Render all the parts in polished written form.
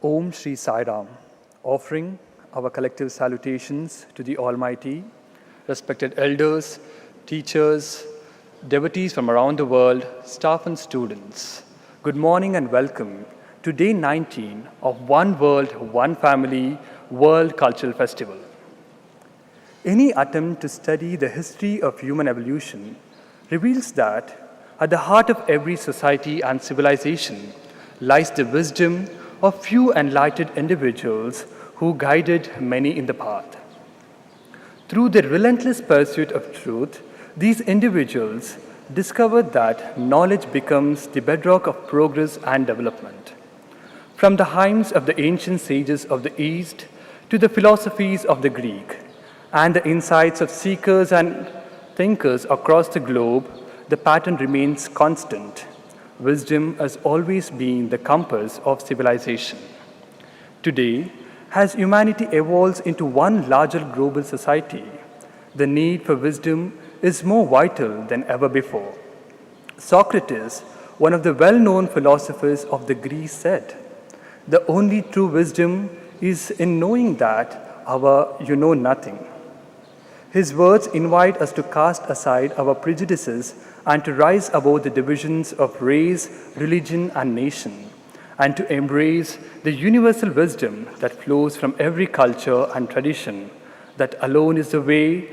Om Shri Sai Ram, offering our collective salutations to the Almighty, respected elders, teachers, devotees from around the world, staff and students. Good morning and welcome to day 19 of One World, One Family World Cultural Festival. Any attempt to study the history of human evolution reveals that at the heart of every society and civilization lies the wisdom of few enlightened individuals who guided many in the path. Through their relentless pursuit of truth, these individuals discovered that knowledge becomes the bedrock of progress and development. From the hymns of the ancient sages of the East to the philosophies of the Greek and the insights of seekers and thinkers across the globe, the pattern remains constant. Wisdom has always been the compass of civilization. Today, as humanity evolves into one larger global society, the need for wisdom is more vital than ever before. Socrates, one of the well-known philosophers of the Greece, said, "The only true wisdom is in knowing that you know nothing." His words invite us to cast aside our prejudices and to rise above the divisions of race, religion, and nation, and to embrace the universal wisdom that flows from every culture and tradition. That alone is the way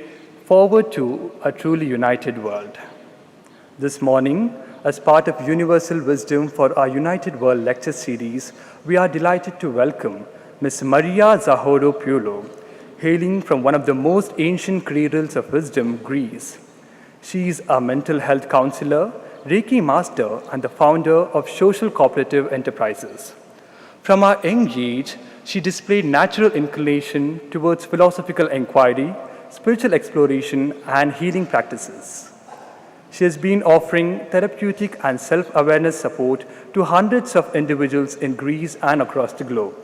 forward to a truly united world. This morning, as part of Universal Wisdom for our United World lecture series, we are delighted to welcome Ms. Maria Zaharopoulou, hailing from one of the most ancient cradles of wisdom, Greece. She is a mental health counselor, Reiki master, and the founder of social cooperative enterprises. From her young age, she displayed natural inclination towards philosophical inquiry, spiritual exploration, and healing practices. She has been offering therapeutic and self-awareness support to hundreds of individuals in Greece and across the globe.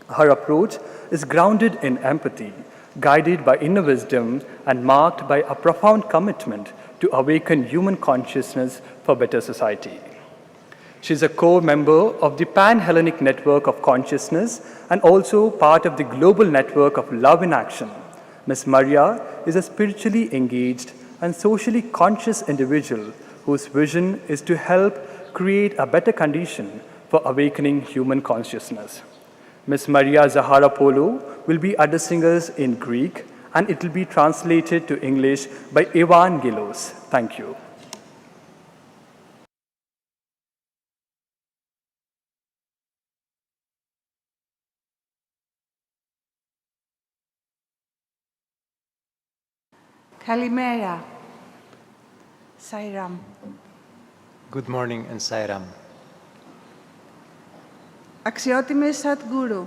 Her approach is grounded in empathy, guided by inner wisdom, and marked by a profound commitment to awaken human consciousness for better society. She is a core member of the Pan-Hellenic Network of Consciousness and also part of the global network of Love in Action. Ms. Maria is a spiritually engaged and socially conscious individual whose vision is to help create a better condition for awakening human consciousness. Ms. Maria Zaharopoulou will be addressing us in Greek, and it will be translated to English by Evangelos. Thank you. Kalimera. Sai Ram. Good morning and Sai Ram. Αξιότιμε Σατγκούρου.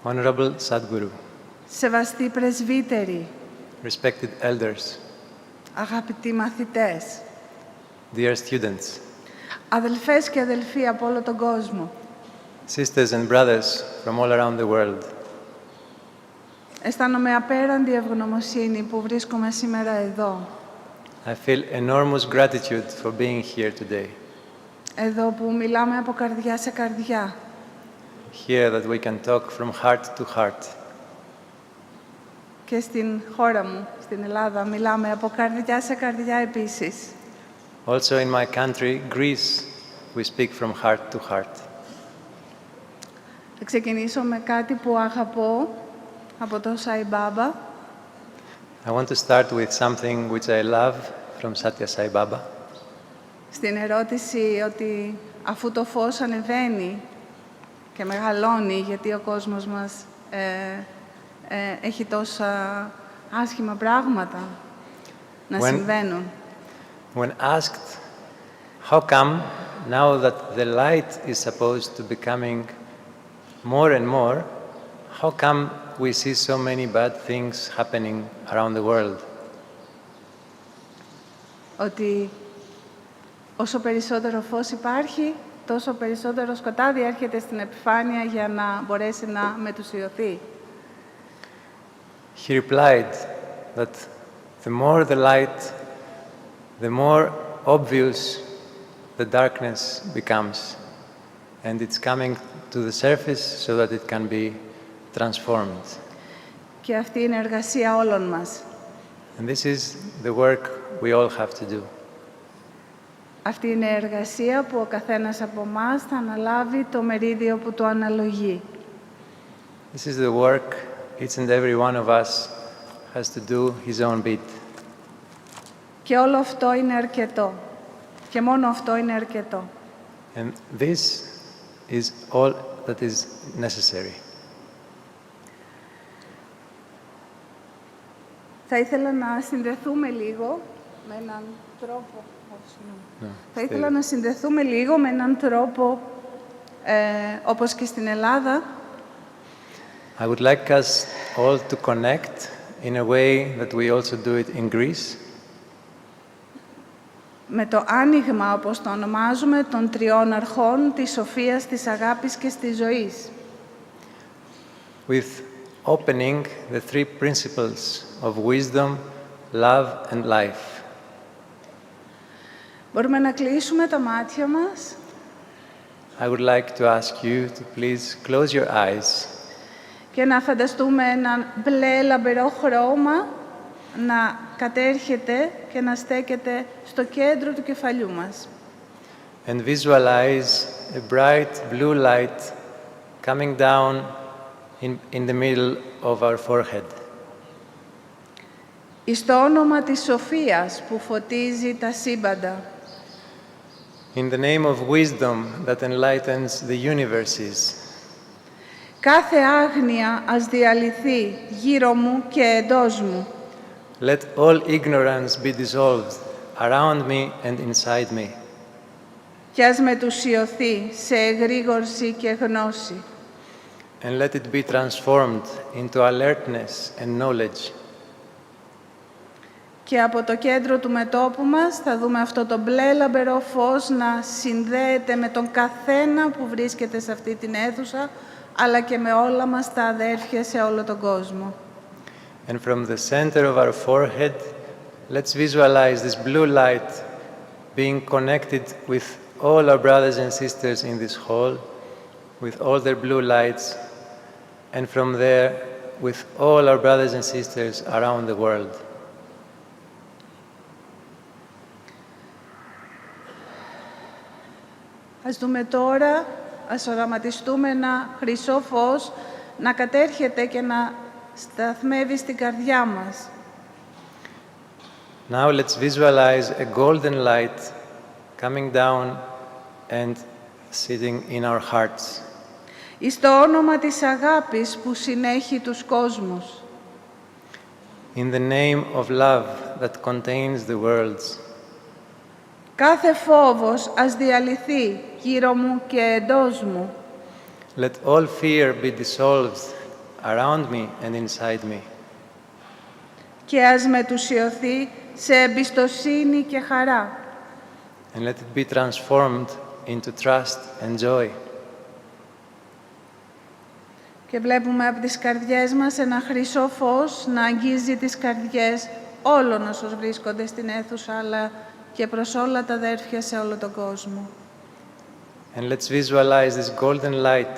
Honorable Sadhguru. Σεβαστοί πρεσβύτεροι. Respected elders. Αγαπητοί μαθητές. Dear students. Αδελφές και αδελφοί από όλο τον κόσμο. Sisters and brothers from all around the world. Αισθάνομαι απέραντη ευγνωμοσύνη που βρίσκομαι σήμερα εδώ. I feel enormous gratitude for being here today. Εδώ που μιλάμε από καρδιά σε καρδιά. Here that we can talk from heart to heart. Και στην χώρα μου, στην Ελλάδα, μιλάμε από καρδιά σε καρδιά επίσης. Also in my country, Greece, we speak from heart to heart. Θα ξεκινήσω με κάτι που αγαπώ από το Sai Baba. I want to start with something which I love from Sathya Sai Baba. Στην ερώτηση ότι αφού το φως ανεβαίνει και μεγαλώνει, γιατί ο κόσμος μας έχει τόσα άσχημα πράγματα να συμβαίνουν. When asked, how come now that the light is supposed to becoming more and more, how come we see so many bad things happening around the world? Ότι όσο περισσότερο φως υπάρχει, τόσο περισσότερο σκοτάδι έρχεται στην επιφάνεια για να μπορέσει να μετουσιωθεί. He replied that the more the light, the more obvious the darkness becomes. and it's coming to the surface so that it can be transformed. Και αυτή είναι εργασία όλων μας. And this is the work we all have to do. Αυτή είναι η εργασία που ο καθένας από εμάς θα αναλάβει το μερίδιο που του αναλογεί. This is the work each and every one of us has to do his own bit. Και όλο αυτό είναι αρκετό. Και μόνο αυτό είναι αρκετό. And this is all that is necessary. Θα ήθελα να συνδεθούμε λίγο με έναν τρόπο... Θα ήθελα να συνδεθούμε λίγο με έναν τρόπο, όπως και στην Ελλάδα. I would like us all to connect in a way that we also do it in Greece. Με το άνοιγμα, όπως το ονομάζουμε, των τριών αρχών της σοφίας, της αγάπης και της ζωής. With opening the three principles of wisdom, love and life. Μπορούμε να κλείσουμε τα μάτια μας. I would like to ask you to please close your eyes. Και να φανταστούμε ένα μπλε λαμπερό χρώμα να κατέρχεται και να στέκεται στο κέντρο του κεφαλιού μας. And visualize a bright blue light coming down in the middle of our forehead. Εις το όνομα της σοφίας που φωτίζει τα σύμπαντα. In the name of wisdom that enlightens the universes. Κάθε άγνοια ας διαλυθεί γύρω μου και εντός μου. Let all ignorance be dissolved around me and inside me. Κι ας μετουσιωθεί σε εγρήγορση και γνώση. And let it be transformed into alertness and knowledge. Και από το κέντρο του μετώπου μας θα δούμε αυτό το μπλε λαμπερό φως να συνδέεται με τον καθένα που βρίσκεται σε αυτή την αίθουσα, αλλά και με όλα μας τα αδέρφια σε όλο τον κόσμο. And from the center of our forehead, let's visualize this blue light being connected with all our brothers and sisters in this hall, with all their blue lights, and from there, with all our brothers and sisters around the world. Ας δούμε τώρα, ας οραματιστούμε ένα χρυσό φως να κατέρχεται και να σταθμεύει στην καρδιά μας. Now let's visualize a golden light coming down and sitting in our hearts. Εις το όνομα της αγάπης που συνέχει τους κόσμους. In the name of love that contains the worlds. Κάθε φόβος ας διαλυθεί γύρω μου και εντός μου. Let all fear be dissolved around me and inside me. Και ας μετουσιωθεί σε εμπιστοσύνη και χαρά. And let it be transformed into trust and joy. Και βλέπουμε από τις καρδιές μας ένα χρυσό φως να αγγίζει τις καρδιές όλων όσων βρίσκονται στην αίθουσα, αλλά και προς όλα τα αδέρφια σε όλο τον κόσμο. And let's visualize this golden light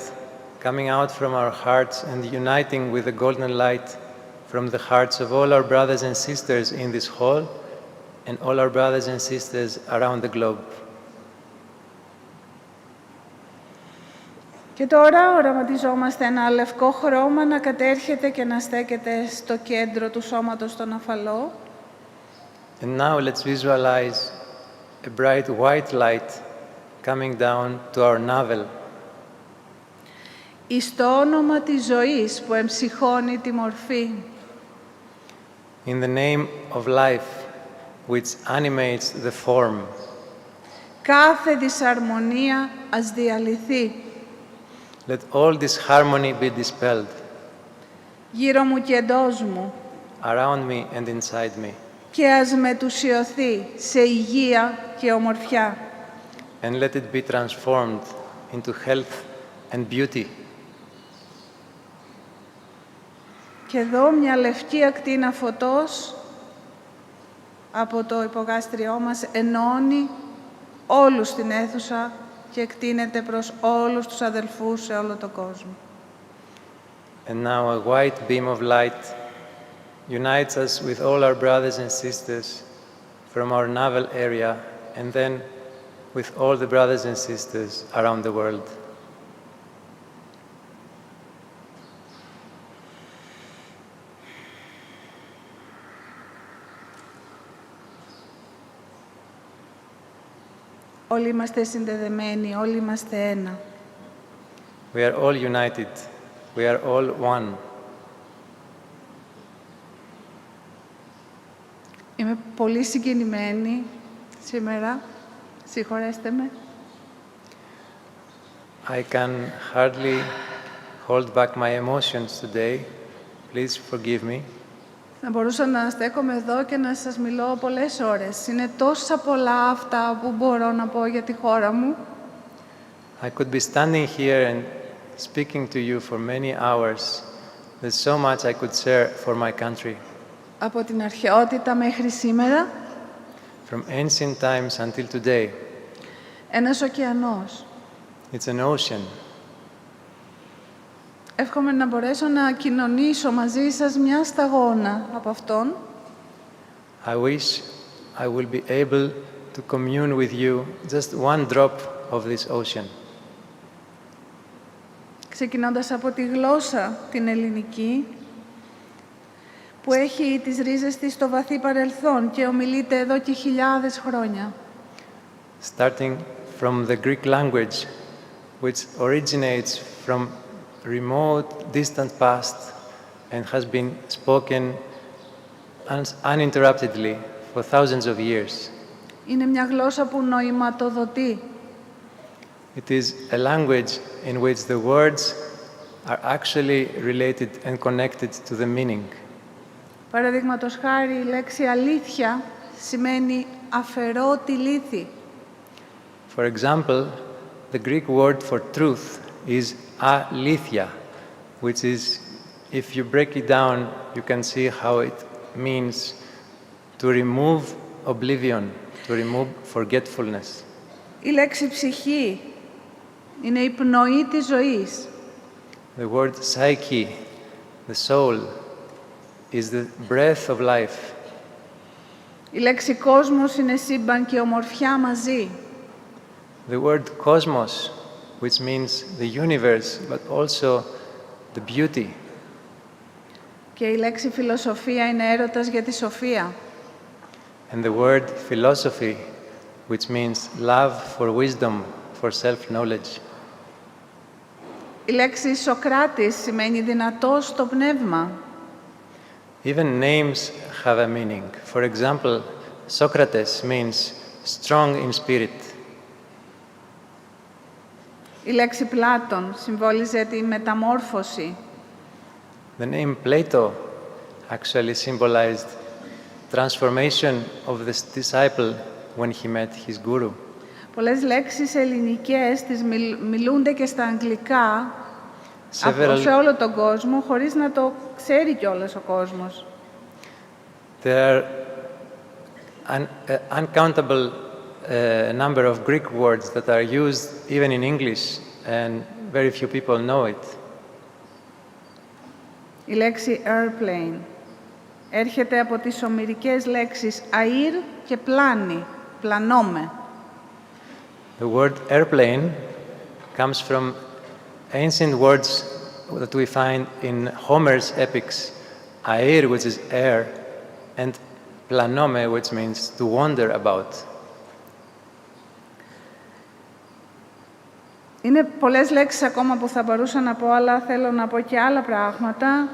coming out from our hearts and uniting with the golden light from the hearts of all our brothers and sisters in this hall and all our brothers and sisters around the globe. Και τώρα οραματιζόμαστε ένα λευκό χρώμα να κατέρχεται και να στέκεται στο κέντρο του σώματος στον αφαλό. And now let's visualize a bright white light coming down to our navel. Εις το όνομα της ζωής που εμψυχώνει τη μορφή. In the name of life, which animates the form. Κάθε δυσαρμονία ας διαλυθεί. Let all disharmony be dispelled. Γύρω μου και εντός μου. Around me and inside me. Και ας μετουσιωθεί σε υγεία και ομορφιά. And let it be transformed into health and beauty. Και εδώ μια λευκή ακτίνα φωτός από το υπογάστριό μας ενώνει όλους στην αίθουσα και εκτείνεται προς όλους τους αδελφούς σε όλο τον κόσμο. And now a white beam of light unites us with all our brothers and sisters from our navel area and then with all the brothers and sisters around the world. Όλοι είμαστε συνδεδεμένοι, όλοι είμαστε ένα. We are all united. We are all one. Είμαι πολύ συγκινημένη σήμερα. Συγχωρέστε με. I can hardly hold back my emotions today. Please forgive me. Θα μπορούσα να στέκομαι εδώ και να σας μιλώ πολλές ώρες. Είναι τόσα πολλά αυτά που μπορώ να πω για τη χώρα μου. I could be standing here and speaking to you for many hours. There's so much I could share for my country. Από την αρχαιότητα μέχρι σήμερα. From ancient times until today. Ένας ωκεανός. It's an ocean. Εύχομαι να μπορέσω να κοινωνήσω μαζί σας μια σταγόνα από αυτόν. I wish I will be able to commune with you just one drop of this ocean. Ξεκινώντας από τη γλώσσα την ελληνική, που έχει τις ρίζες της στο βαθύ παρελθόν και ομιλείται εδώ και χιλιάδες χρόνια. Starting from the Greek language, which originates from remote, distant past and has been spoken uninterruptedly for thousands of years. Είναι μια γλώσσα που νοηματοδοτεί. It is a language in which the words are actually related and connected to the meaning. Παραδείγματος χάρη, η λέξη αλήθεια σημαίνει αφαιρώ τη λύθη. For example, the Greek word for truth is alithia, which is, if you break it down, you can see how it means to remove oblivion, to remove forgetfulness. Η λέξη ψυχή είναι η πνοή της ζωής. The word psyche, the soul, is the breath of life. Η λέξη κόσμος είναι σύμπαν και ομορφιά μαζί. The word cosmos, which means the universe, but also the beauty. Και η λέξη φιλοσοφία είναι έρωτας για τη σοφία. And the word philosophy, which means love for wisdom, for self-knowledge. Η λέξη Σοκράτης σημαίνει δυνατός στο πνεύμα. Even names have a meaning. For example, Socrates means strong in spirit. Η λέξη Πλάτων συμβόλιζε τη μεταμόρφωση. The name Plato actually symbolized transformation of the disciple when he met his guru. Πολλές λέξεις ελληνικές τις μιλούνται και στα αγγλικά σε όλο τον κόσμο, χωρίς να το ξέρει κιόλας ο κόσμος. There are an uncountable number of Greek words that are used even in English, and very few people know it. Η λέξη airplane έρχεται από τις ομηρικές λέξεις air και πλάνη, πλανώμε. The word airplane comes from ancient words that we find in Homer's epics. Air, which is air, and planome, which means to wander about. Είναι πολλές λέξεις ακόμα που θα μπορούσα να πω, αλλά θέλω να πω και άλλα πράγματα.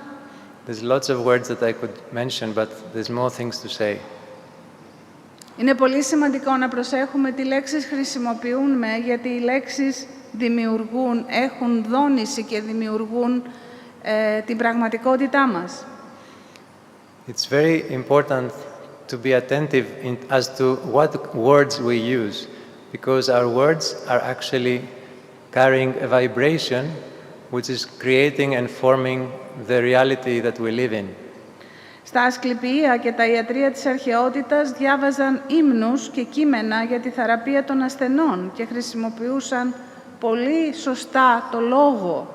There's lots of words that I could mention, but there's more things to say. Είναι πολύ σημαντικό να προσέχουμε τι λέξεις χρησιμοποιούμε, γιατί οι λέξεις δημιουργούν, έχουν δόνηση και δημιουργούν την πραγματικότητά μας. It's very important to be attentive as to what words we use, because our words are actually carrying a vibration which is creating and forming the reality that we live in. Στα ασκληπιεία και τα ιατρεία της αρχαιότητας διάβαζαν ύμνους και κείμενα για τη θεραπεία των ασθενών και χρησιμοποιούσαν πολύ σωστά το λόγο.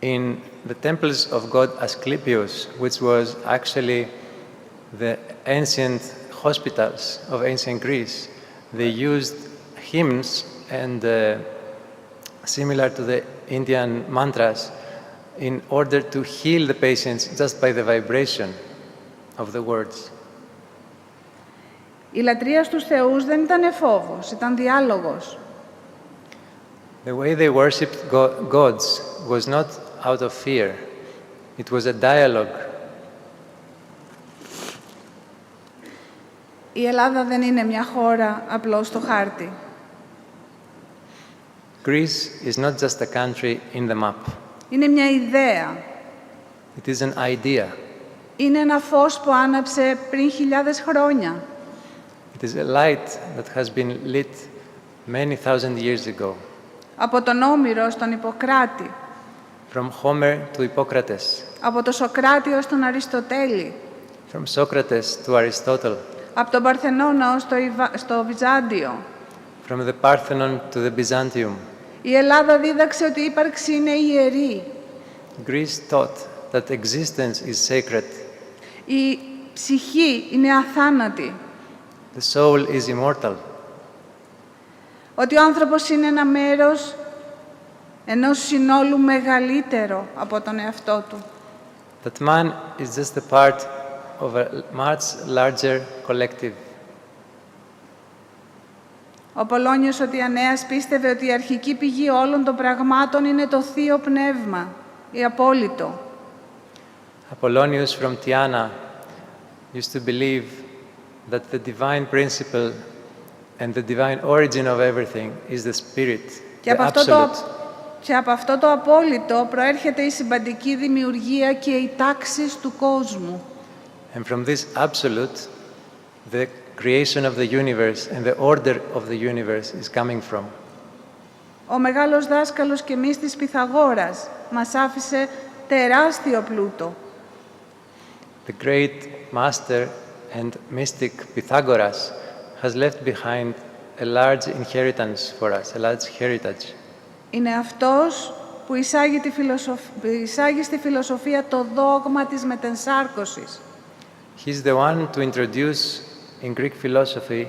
In the temples of god Asclepius, which was actually the ancient hospitals of ancient Greece, they used hymns and similar to the Indian mantras in order to heal the patients just by the vibration of the words. Η λατρεία στους θεούς δεν ήταν φόβος, ήταν διάλογος. The way they worshipped gods was not out of fear. It was a dialogue. Η Ελλάδα δεν είναι μια χώρα απλώς στο χάρτη. Greece is not just a country in the map. Είναι μια ιδέα. It is an idea. Είναι ένα φως που άναψε πριν χιλιάδες χρόνια. It is a light that has been lit many thousand years ago. Από τον Όμηρο στον Ιπποκράτη. From Homer to Hippocrates. Από τον Σοκράτη ως τον Αριστοτέλη. From Socrates to Aristotle. Από τον Παρθενώνα ως στο Βυζάντιο. From the Parthenon to the Byzantium. Η Ελλάδα δίδαξε ότι η ύπαρξη είναι ιερή. Greece taught that existence is sacred. Η ψυχή είναι αθάνατη. The soul is immortal. Ότι ο άνθρωπος είναι ένα μέρος ενός συνόλου μεγαλύτερο από τον εαυτό του. That man is just a part of a much larger collective. Ο Πολώνιος ο Τιανέας πίστευε ότι η αρχική πηγή όλων των πραγμάτων είναι το Θείο Πνεύμα, η απόλυτο. Apollonius from Tyana used to believe that the divine principle and the divine origin of everything is the spirit, the absolute. Και από αυτό το απόλυτο προέρχεται η συμπαντική δημιουργία και οι τάξεις του κόσμου. And from this absolute, the creation of the universe and the order of the universe is coming from. Ο μεγάλος δάσκαλος και μύστης Pythagoras μας άφησε τεράστιο πλούτο. The great master and mystic Pythagoras has left behind a large inheritance for us, a large heritage. Είναι αυτός που εισάγει στη φιλοσοφία το δόγμα της μετενσάρκωσης. He's the one to introduce in Greek philosophy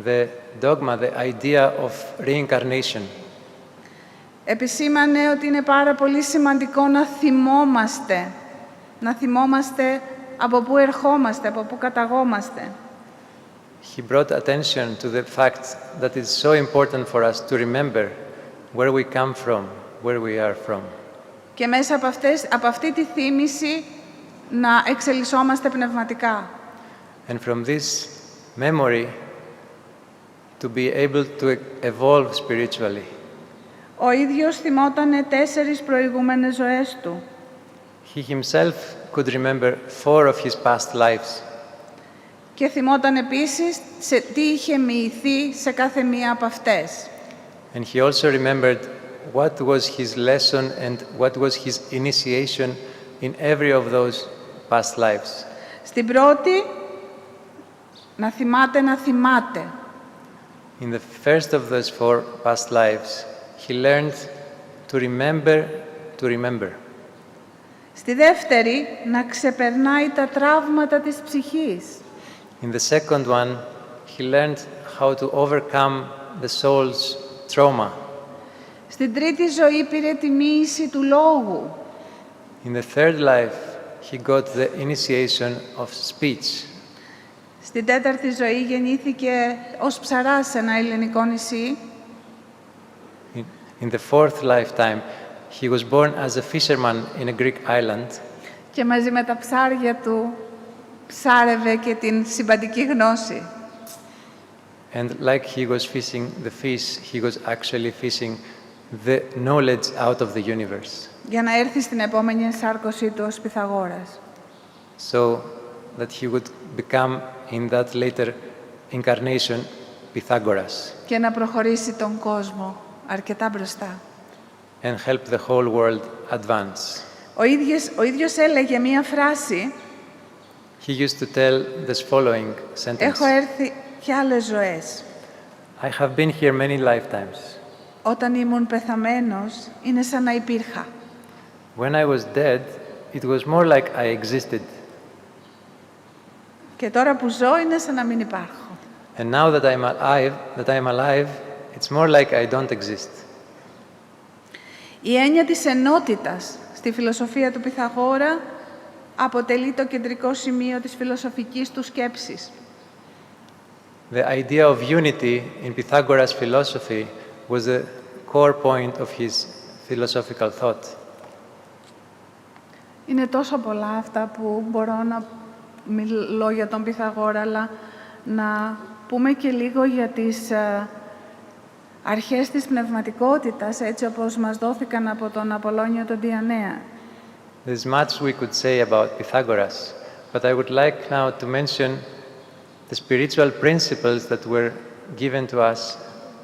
the dogma, the idea of reincarnation. Επισήμανε ότι είναι πάρα πολύ σημαντικό να θυμόμαστε από πού ερχόμαστε, από πού καταγόμαστε. He brought attention to the fact that it's so important for us to remember where we come from, where we are from. Και μέσα από αυτή τη θύμηση να εξελισσόμαστε πνευματικά. And from this memory to be able to evolve spiritually. Ο ίδιος θυμότανε 4 προηγούμενες ζωές του. He himself could remember 4 of his past lives. Και θυμόταν επίσης σε τι είχε μοιηθεί σε κάθε μία από αυτές. And he also remembered what was his lesson and what was his initiation in every of those past lives. Στην πρώτη, να θυμάται. In the first of those 4 past lives, he learned to remember. Στη δεύτερη, να ξεπερνάει τα τραύματα της ψυχής. In the second one, he learned how to overcome the soul's trauma. Στην τρίτη ζωή πήρε τη μοίηση του λόγου. In the third life, he got the initiation of speech. Στην τέταρτη ζωή γεννήθηκε ως ψαράς σε ένα ελληνικό νησί. In the fourth lifetime, he was born as a fisherman in a Greek island. Και μαζί με τα ψάρια του ψάρευε και την συμπαντική γνώση. And like he was fishing the fish, he was actually fishing the knowledge out of the universe. Για να έρθει στην επόμενη ενσάρκωσή του ως Pythagoras. So that he would become in that later incarnation Pythagoras. Και να προχωρήσει τον κόσμο αρκετά μπροστά. And help the whole world advance. Ο ίδιος έλεγε μία φράση He used to tell this following sentence. Έχω έρθει και άλλες ζωές. I have been here many lifetimes. Όταν ήμουν πεθαμένος, είναι σαν να υπήρχα. When I was dead, it was more like I existed. Και τώρα που ζω, είναι σαν να μην υπάρχω. And now that I'm alive, it's more like I don't exist. Η έννοια της ενότητας στη φιλοσοφία του Πυθαγόρα αποτελεί το κεντρικό σημείο της φιλοσοφικής του σκέψης. The idea of unity in Pythagoras' philosophy was the core point of his philosophical thought. Είναι τόσο πολλά αυτά που μπορώ να μιλώ για τον Πυθαγόρα, αλλά να πούμε και λίγο για τις αρχές της πνευματικότητας, έτσι όπως μας δόθηκαν από τον Απολλώνιο τον Διανέα. There's much we could say about Pythagoras, but I would like now to mention the spiritual principles that were given to us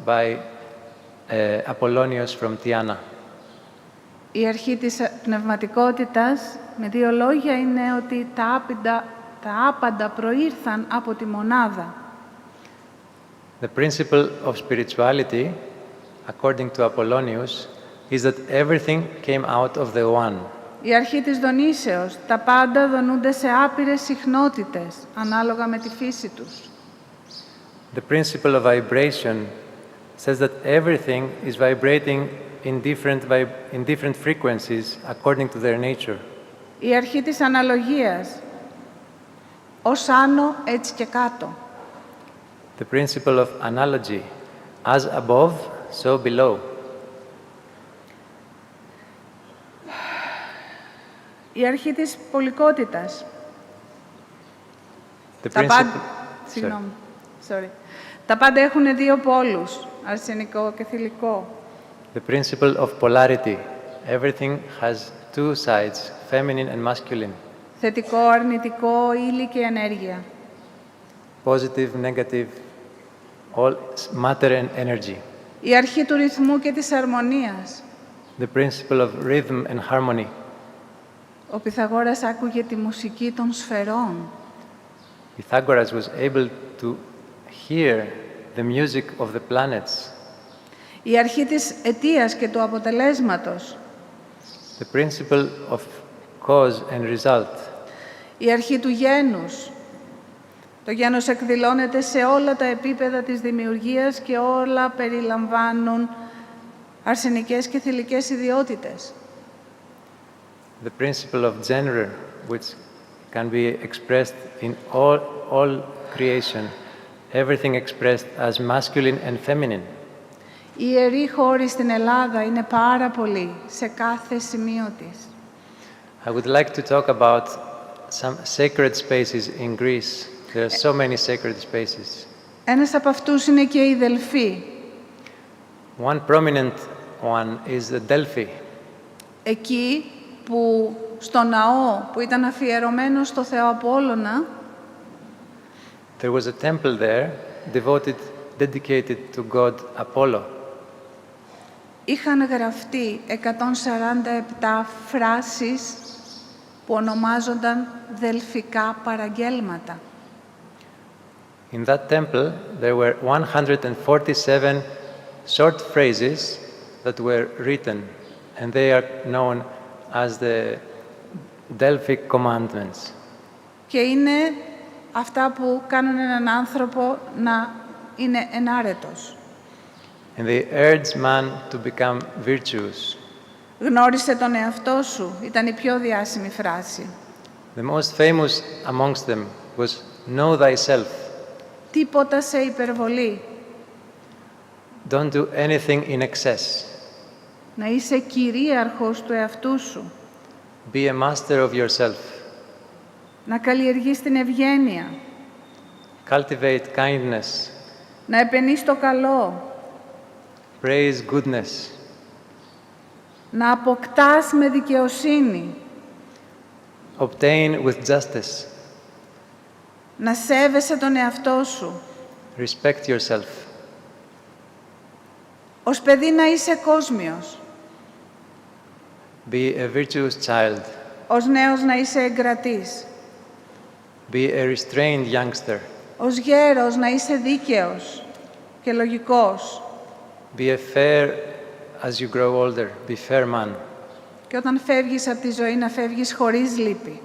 by Apollonius from Tyana. Η αρχή της πνευματικότητας, με δύο λόγια, είναι ότι τα άπαντα προήρθαν από τη μονάδα. The principle of spirituality, according to Apollonius, is that everything came out of the one. Η αρχή της δονήσεως, τα πάντα δονούνται σε άπειρες συχνότητες, ανάλογα με τη φύση τους. The principle of vibration says that everything is vibrating in different frequencies according to their nature. Η αρχή της αναλογίας, ως άνω, έτσι και κάτω. The principle of analogy, as above, so below. Η αρχή της πολικότητας. Συγγνώμη. Τα πάντα έχουν δύο πόλους, αρσενικό και θηλυκό. The principle of polarity. Everything has two sides, feminine and masculine. Θετικό, αρνητικό, ύλη και ενέργεια. Positive, negative, all matter and energy. Η αρχή του ρυθμού και της αρμονίας. The principle of rhythm and harmony. Ο Πυθαγόρας άκουγε τη μουσική των σφαιρών. Pythagoras was able to hear the music of the planets. Η αρχή της αιτίας και του αποτελέσματος. The principle of cause and result. Η αρχή του γένους. Το γένος εκδηλώνεται σε όλα τα επίπεδα της δημιουργίας και όλα περιλαμβάνουν αρσενικές και θηλυκές ιδιότητες. The principle of gender, which can be expressed in all creation, everything expressed as masculine and feminine. Οι ιεροί χώροι στην Ελλάδα είναι πάρα πολλοί, σε κάθε σημείο της. I would like to talk about some sacred spaces in Greece. There are so many sacred spaces. Ένας από αυτούς είναι και η Δελφή. One prominent one is the Delphi. Εκεί που στο ναό που ήταν αφιερωμένο στο Θεό Απόλλωνα, There was a temple there dedicated to God Apollo. είχαν γραφτεί 147 φράσεις που ονομάζονταν δελφικά παραγγέλματα. In that temple, there were 147 short phrases that were written, and they are known as the Delphic commandments. Και είναι αυτά που κάνουν έναν άνθρωπο να είναι ενάρετος. And they urged man to become virtuous. Γνώρισε τον εαυτό σου, ήταν η πιο διάσημη φράση. The most famous amongst them was know thyself. Τίποτα σε υπερβολή. Don't do anything in excess. Να είσαι κυρίαρχος του εαυτού σου. Be a master of yourself. Να καλλιεργείς την ευγένεια. Cultivate kindness. Να επενείς το καλό. Praise goodness. Να αποκτάς με δικαιοσύνη. Obtain with justice. Να σέβεσαι τον εαυτό σου. Respect yourself. Ως παιδί να είσαι κόσμιος. Be a virtuous child. Ως νέος να είσαι εγκρατής. Be a restrained youngster. Ως γέρος να είσαι δίκαιος και λογικός. Be a fair as you grow older. Be fair man. Και όταν φεύγεις από τη ζωή να φεύγεις χωρίς λύπη.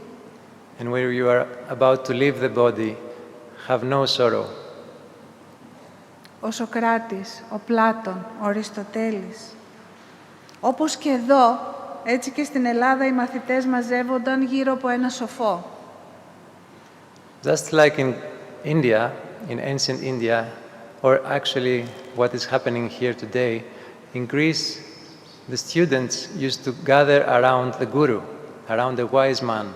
And where you are about to leave the body, have no sorrow. Ο Σοκράτης, ο Πλάτων, ο Αριστοτέλης. Όπως και εδώ, έτσι και στην Ελλάδα οι μαθητές μαζεύονταν γύρω από ένα σοφό. Just like in India, in ancient India, or actually what is happening here today, in Greece, the students used to gather around the guru, around the wise man.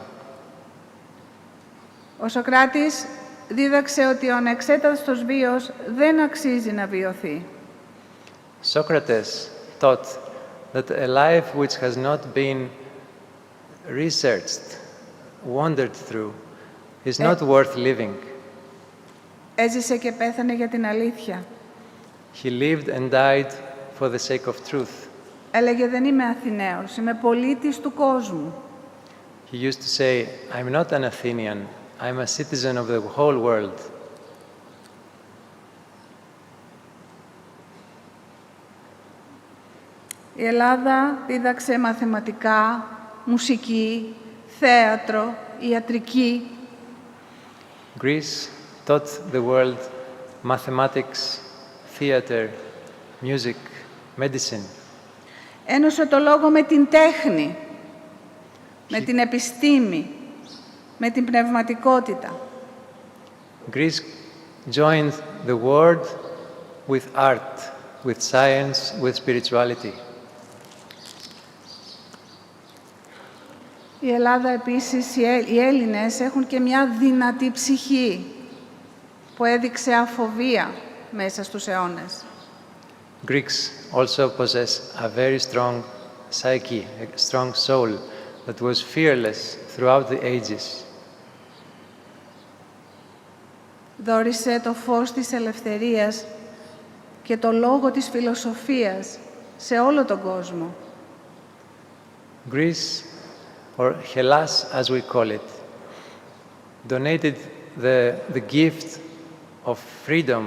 Ο Σοκράτης δίδαξε ότι ο ανεξέταστος βίος δεν αξίζει να βιωθεί. Socrates taught that a life which has not been researched, wandered through, is not worth living. Έζησε και πέθανε για την αλήθεια. He lived and died for the sake of truth. Έλεγε «Δεν είμαι Αθηναίος, είμαι πολίτης του κόσμου». He used to say, I'm not an Athenian, I'm a citizen of the whole world. Η Ελλάδα δίδαξε μαθηματικά, μουσική, θέατρο, ιατρική. Greece taught the world mathematics, theater, music, medicine. Ένωσε το λόγο με την τέχνη, με την επιστήμη, με την πνευματικότητα. Greece joined the world with art, with science, with spirituality. Η Ελλάδα επίσης, οι Έλληνες έχουν και μια δυνατή ψυχή που έδειξε αφοβία μέσα στους αιώνες. Greeks also possess a very strong psyche, a strong soul that was fearless throughout the ages. Δώρισε το φως της ελευθερίας και το λόγο της φιλοσοφίας σε όλο τον κόσμο. Greece, or Hellas as we call it, donated the gift of freedom.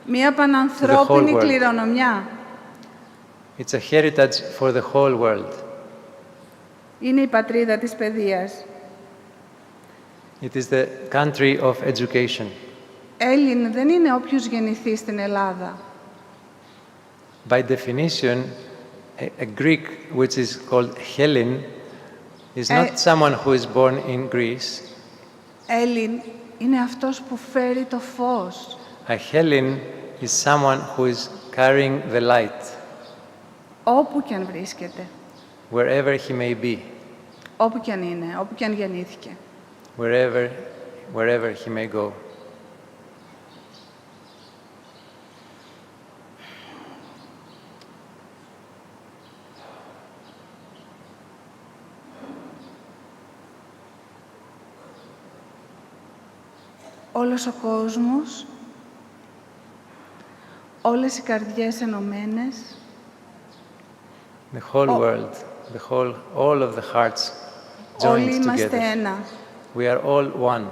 Μία πανανθρώπινη κληρονομιά. It's a heritage for the whole world. Είναι η πατρίδα της παιδείας. It is the country of education. Έλλην δεν είναι όποιος γεννηθεί στην Ελλάδα. By definition, a Greek which is called Hellen is not someone who is born in Greece. Έλλην είναι αυτός που φέρει το φως. A Hellen is someone who is carrying the light. Όπου και αν βρίσκεται. Wherever he may be. Όπου και αν είναι, όπου και αν γεννήθηκε. Wherever he may go. Όλος ο κόσμος, όλες οι καρδιές ενωμένες, The whole world, all of the hearts joined όλοι είμαστε together. ένα. We are all one.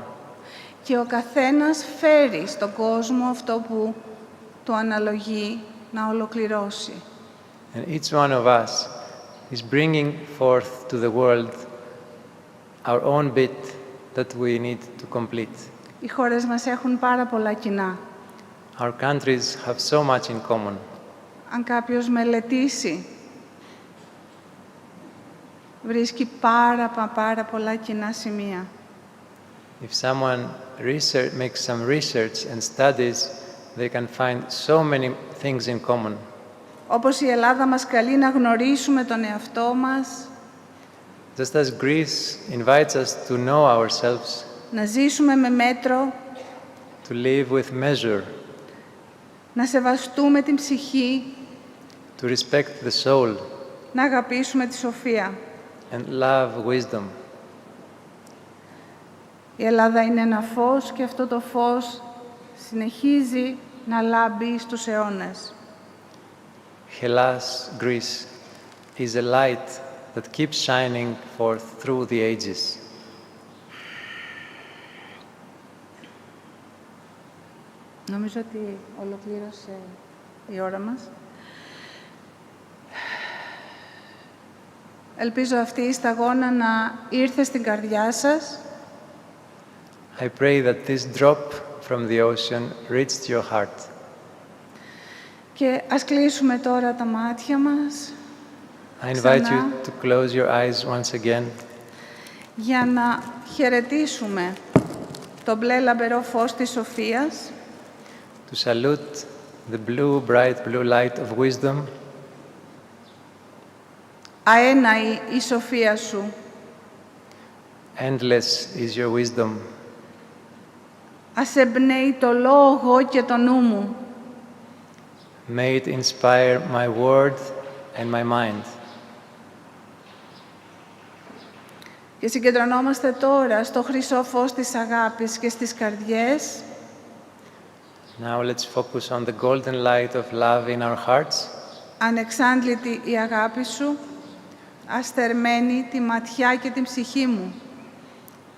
Και ο καθένας φέρει στον κόσμο αυτό που του αναλογεί να ολοκληρώσει. And each one of us is bringing forth to the world our own bit that we need to complete. Οι χώρες μας έχουν πάρα πολλά κοινά. Our countries have so much in common. Αν κάποιος μελετήσει, βρίσκει πάρα πολλά κοινά σημεία. If someone makes some research and studies, they can find so many things in common. Όπως η Ελλάδα μας καλεί να γνωρίσουμε τον εαυτό μας, Just as Greece invites us to know ourselves, να ζήσουμε με μέτρο, to live with measure, να σεβαστούμε την ψυχή, to respect the soul, να αγαπήσουμε τη σοφία. and love wisdom. Η Ελλάδα είναι ένα φως και αυτό το φως συνεχίζει να λάμπει στους αιώνες. Hellas, Greece, is a light that keeps shining forth through the ages. Νομίζω ότι ολοκλήρωσε η ώρα μας. Ελπίζω αυτή η σταγόνα να ήρθε στην καρδιά σας. I pray that this drop from the ocean reached your heart. Και ας κλείσουμε τώρα τα μάτια μας. I invite you to close your eyes once again. Για να χαιρετήσουμε το μπλε λαμπερό φως της σοφίας. To salute the blue, bright blue light of wisdom. Αέναη η σοφία σου. Endless is your wisdom. Ας εμπνέει το λόγο και το νου μου. May it inspire my word and my mind. Και συγκεντρωνόμαστε τώρα στο χρυσό φως της αγάπης και στις καρδιές. Now let's focus on the golden light of love in our hearts. Ανεξάντλητη η αγάπη σου, αστερμένη τη ματιά και την ψυχή μου.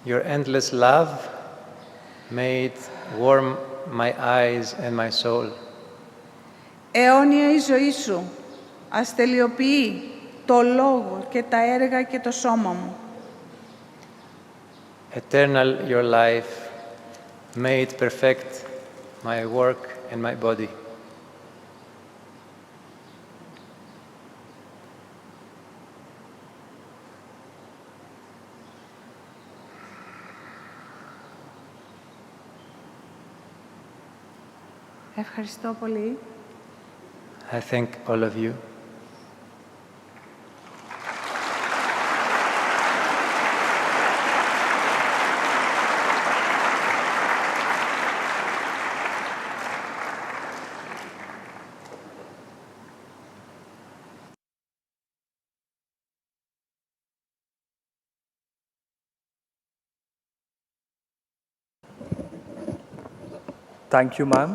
Your endless love may it warm my eyes and my soul. Αιώνια η ζωή σου, αστελειοποιεί το λόγο και τα έργα και το σώμα μου. Eternal your life, may it perfect my work and my body. Ευχαριστώ πολύ. I thank all of you. Thank you, ma'am,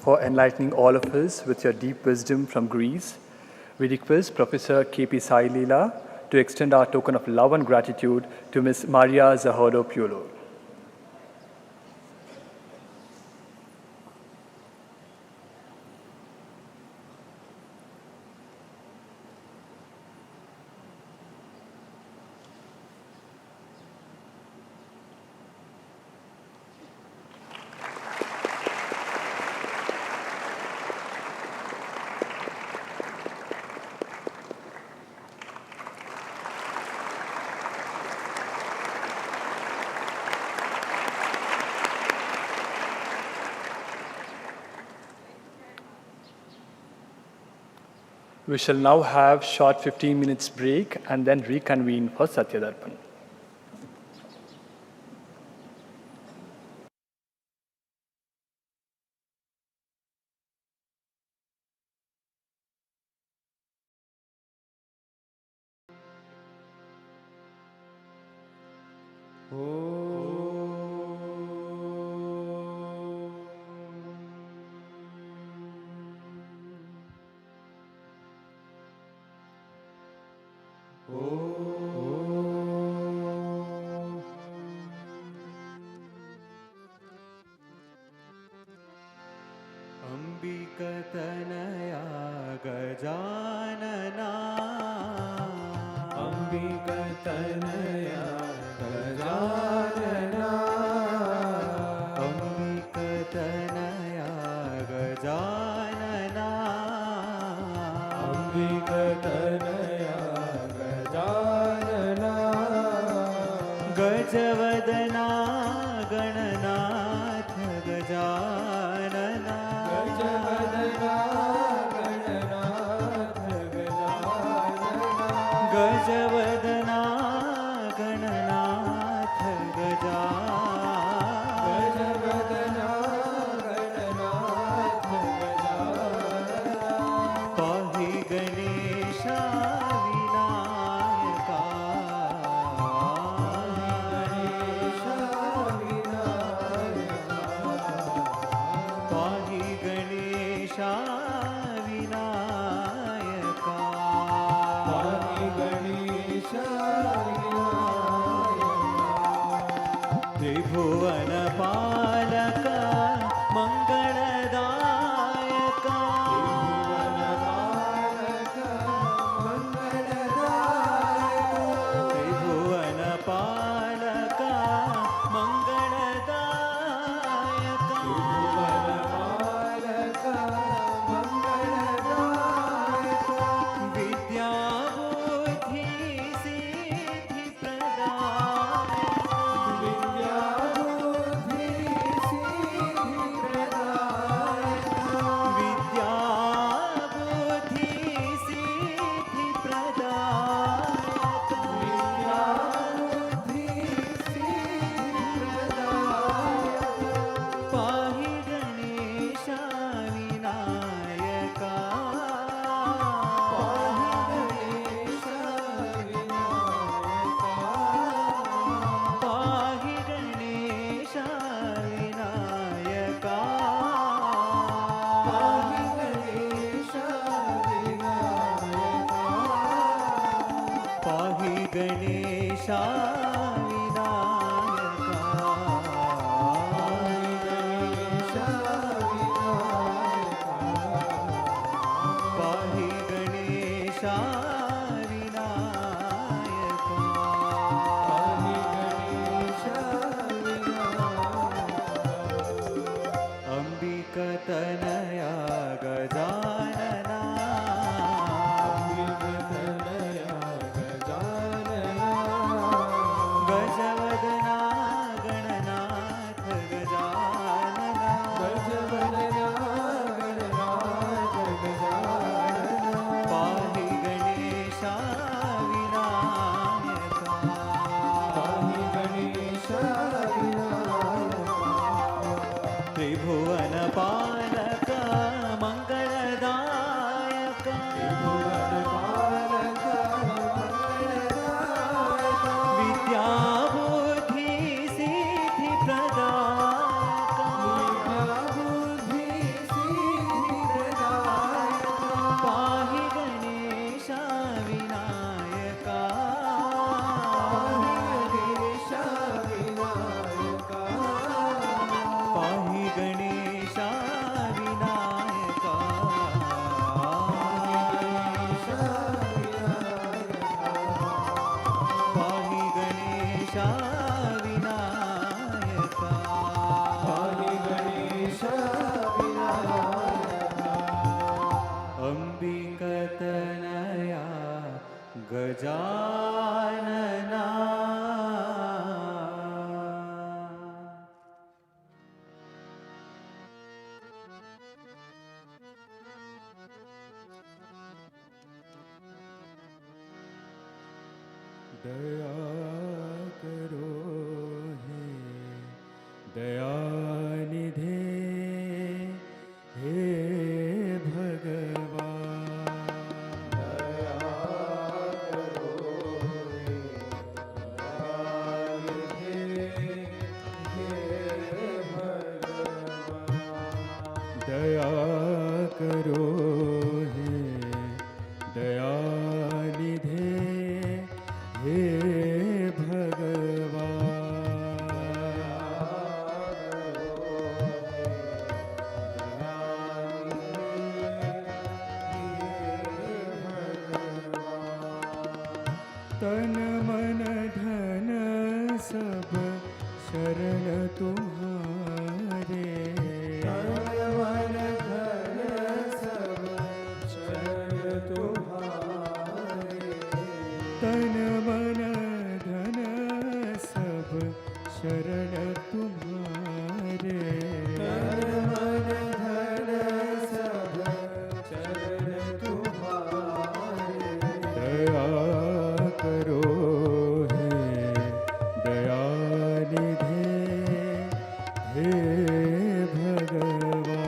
for enlightening all of us with your deep wisdom from Greece. We request Professor K.P. Sai Leela to extend our token of love and gratitude to Ms. Maria Zahodo-Piolo. We shall now have short 15 minutes break and then reconvene for Satya Darpan. Ambikatanaया Gajanana Ambikatanaya Gajanana Ambikatanaya Gajanana Ambikatanaya Gajanana Gajavadana Gananath Gajanana Gajavadana Gananath Gajavadana Gananath Gajavadana Pahi Ganesha Vinayaka Pahi Ganesha Vinayaka Pahi Ganesha Vinayaka Tribhuvana Palaka Mangala Ganesha Vinayaka पाहि गणेशा विनायका अंबिकतनया गजानना गजवदना गणनाथ गजानना पाहि गणेशा विनायका त्रिभुवन पालक मंगलदायक विद्या बुद्धि सिद्धि प्रदायक पाहि गणेशा विनायका पाहि गणेशा विनायका पाहि गणेशा विनायका अंबिकतनया गजानना दया करो हे दयानिधे हे भगवान दया करो हे दयानिधे हे भगवान दया करो हे दयानिधे हे भगवान तन मन धन सब शरण तुम्हारे तन मन धन सब शरण तुम्हारे तन मन धन सब शरण तुम्हारे तन मन धन सब शरण तुम्हारे दया करो हे दयानिधे हे भगवान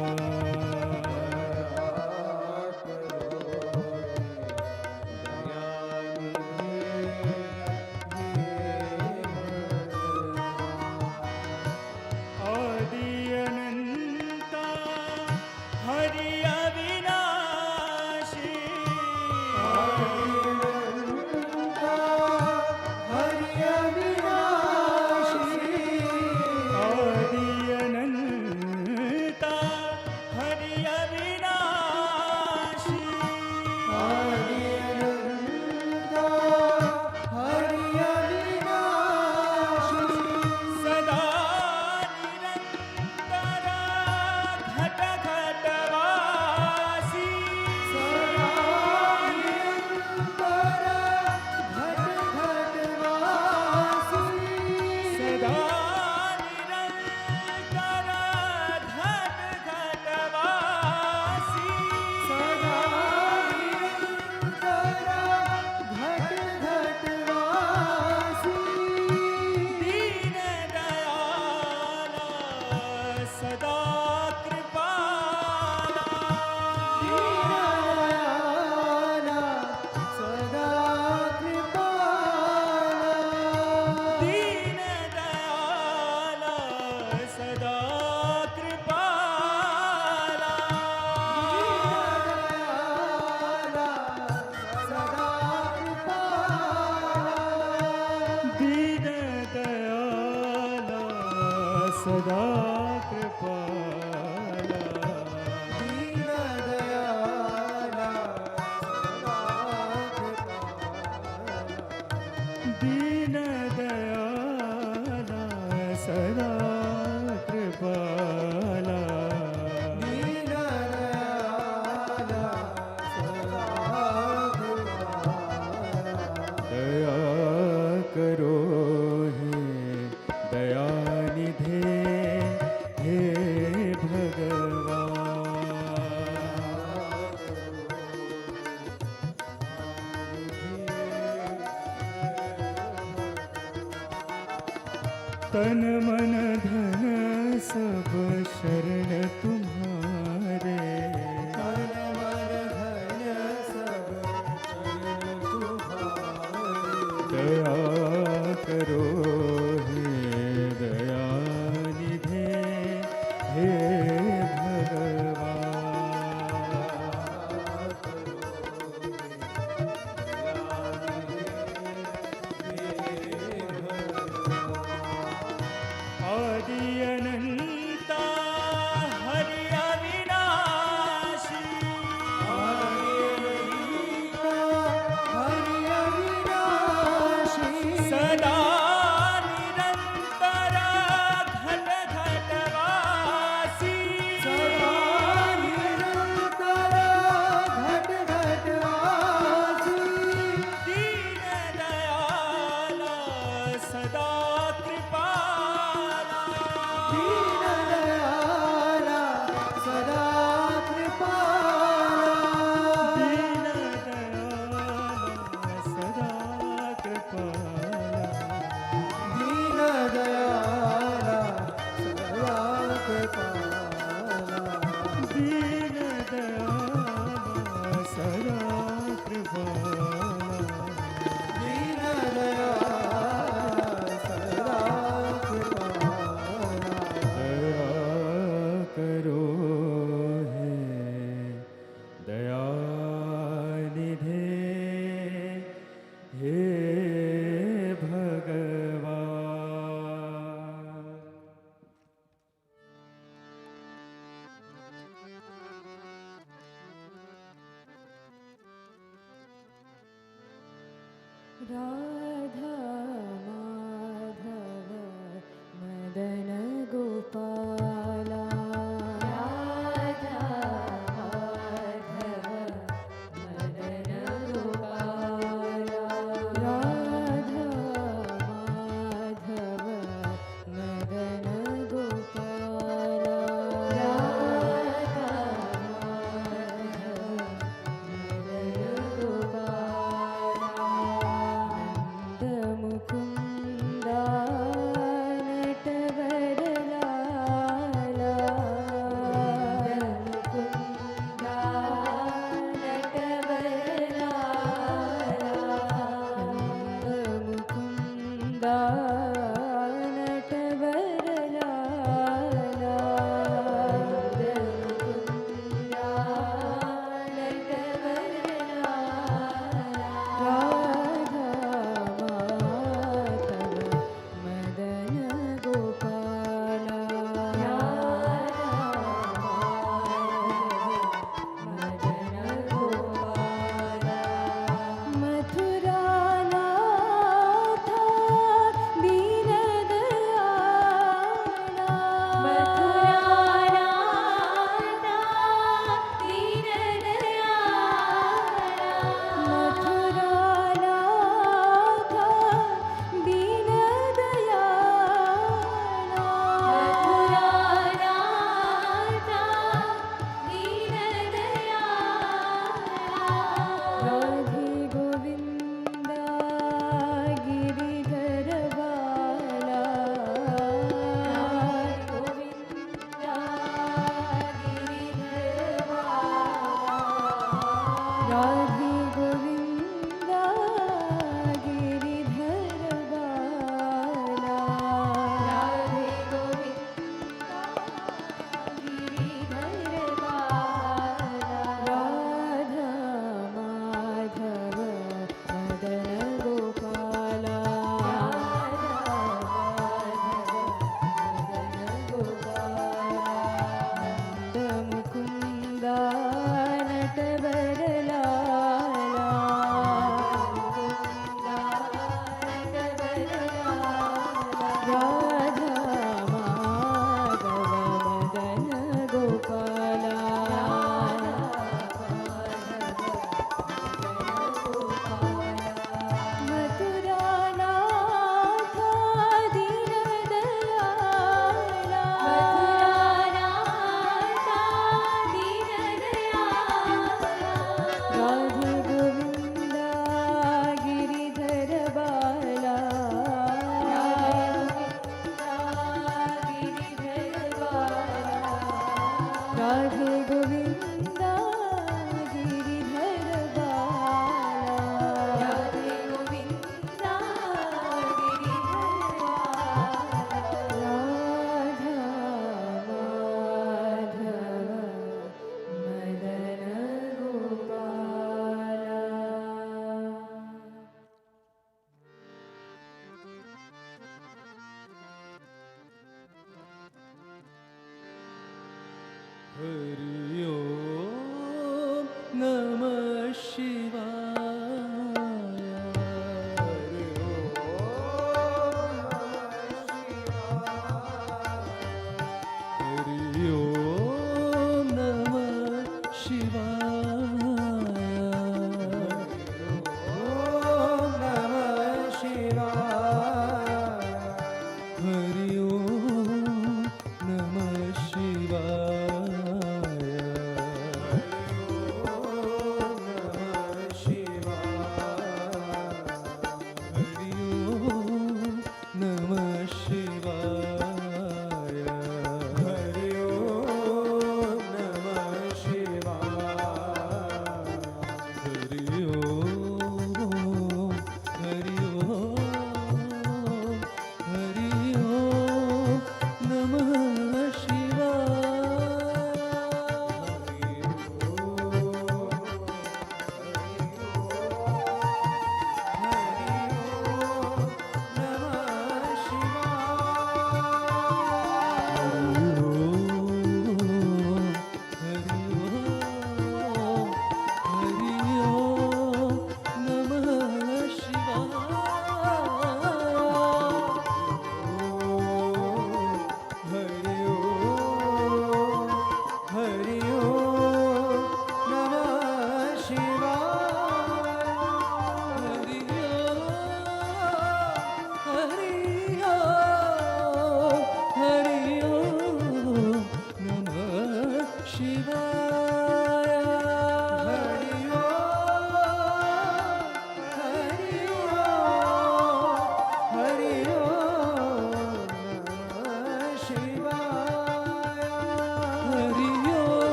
सदा कृपाला दीन दयाला सदा कृपाला दीन दयाला सदा कृपाला दया करो हे दयानिधे हे भगवान तन मन धन सब शरण तुम्हारे तन मन धन सब शरण तुम्हारे दया करो हे दयानिधे हे आदि अनंता हरि अविनाशी हरि अविनाशी सदा निरंतर घट घट वासी सदा निरंतर घट घट वासी दीन दयाला सदा कृपाला दीन दयाला सदा कृपाला दीन दयाला सदा कृपाला दीन दयाला सदा कृपाला दीन दयाला सदा कृपाला दीन दयाला सदा कृपाला दया करो हे दयानिधे हे भगवान Radha Madhav Madan Gopala Radha Madhav Madan Gopala Radha Madhav Madan Gopala Radha Madhav Madan Gopala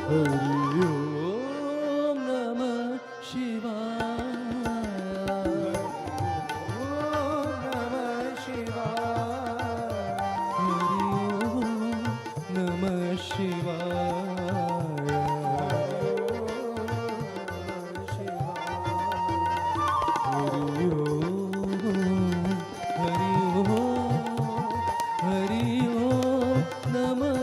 Hari Om Namah Shivaya. Om Namah Shivaya. Hari Om Namah Shivaya. Hari Om Namah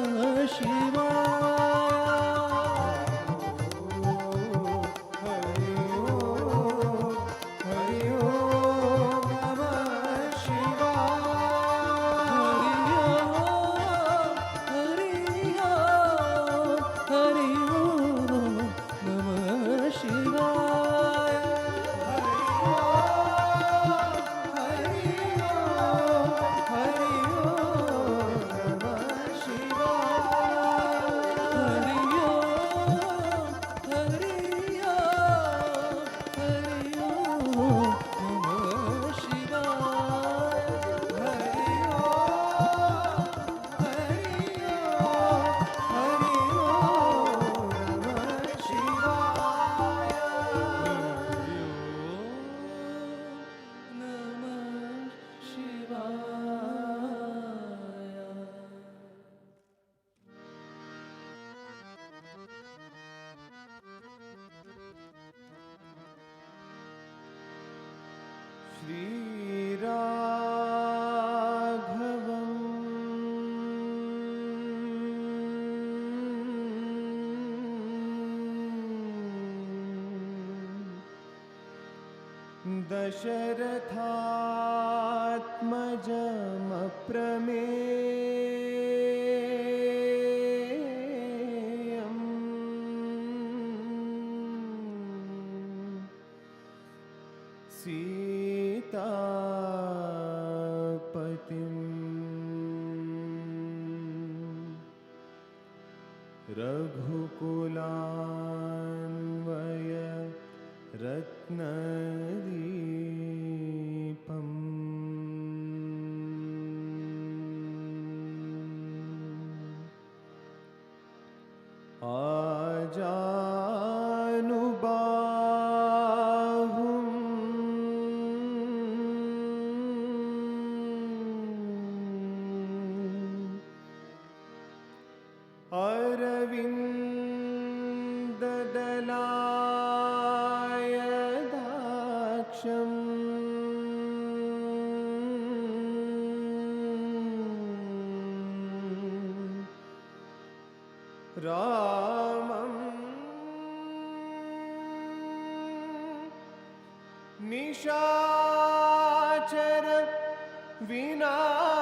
Dasharathātmajam Sītāpatim Raghukulanvaya Ratnadīpam Ajanubāhum Aravindadalāyadaksham Ramam Nishachara Vinashakaram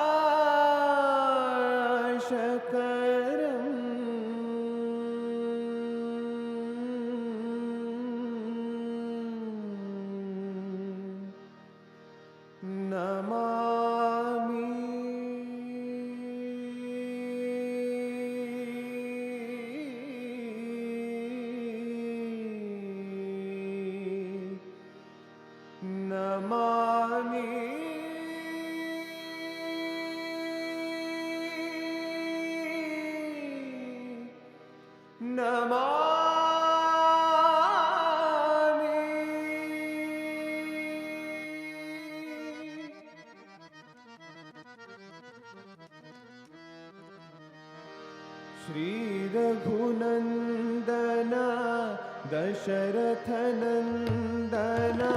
Shri Raghunandana Dasharathanandana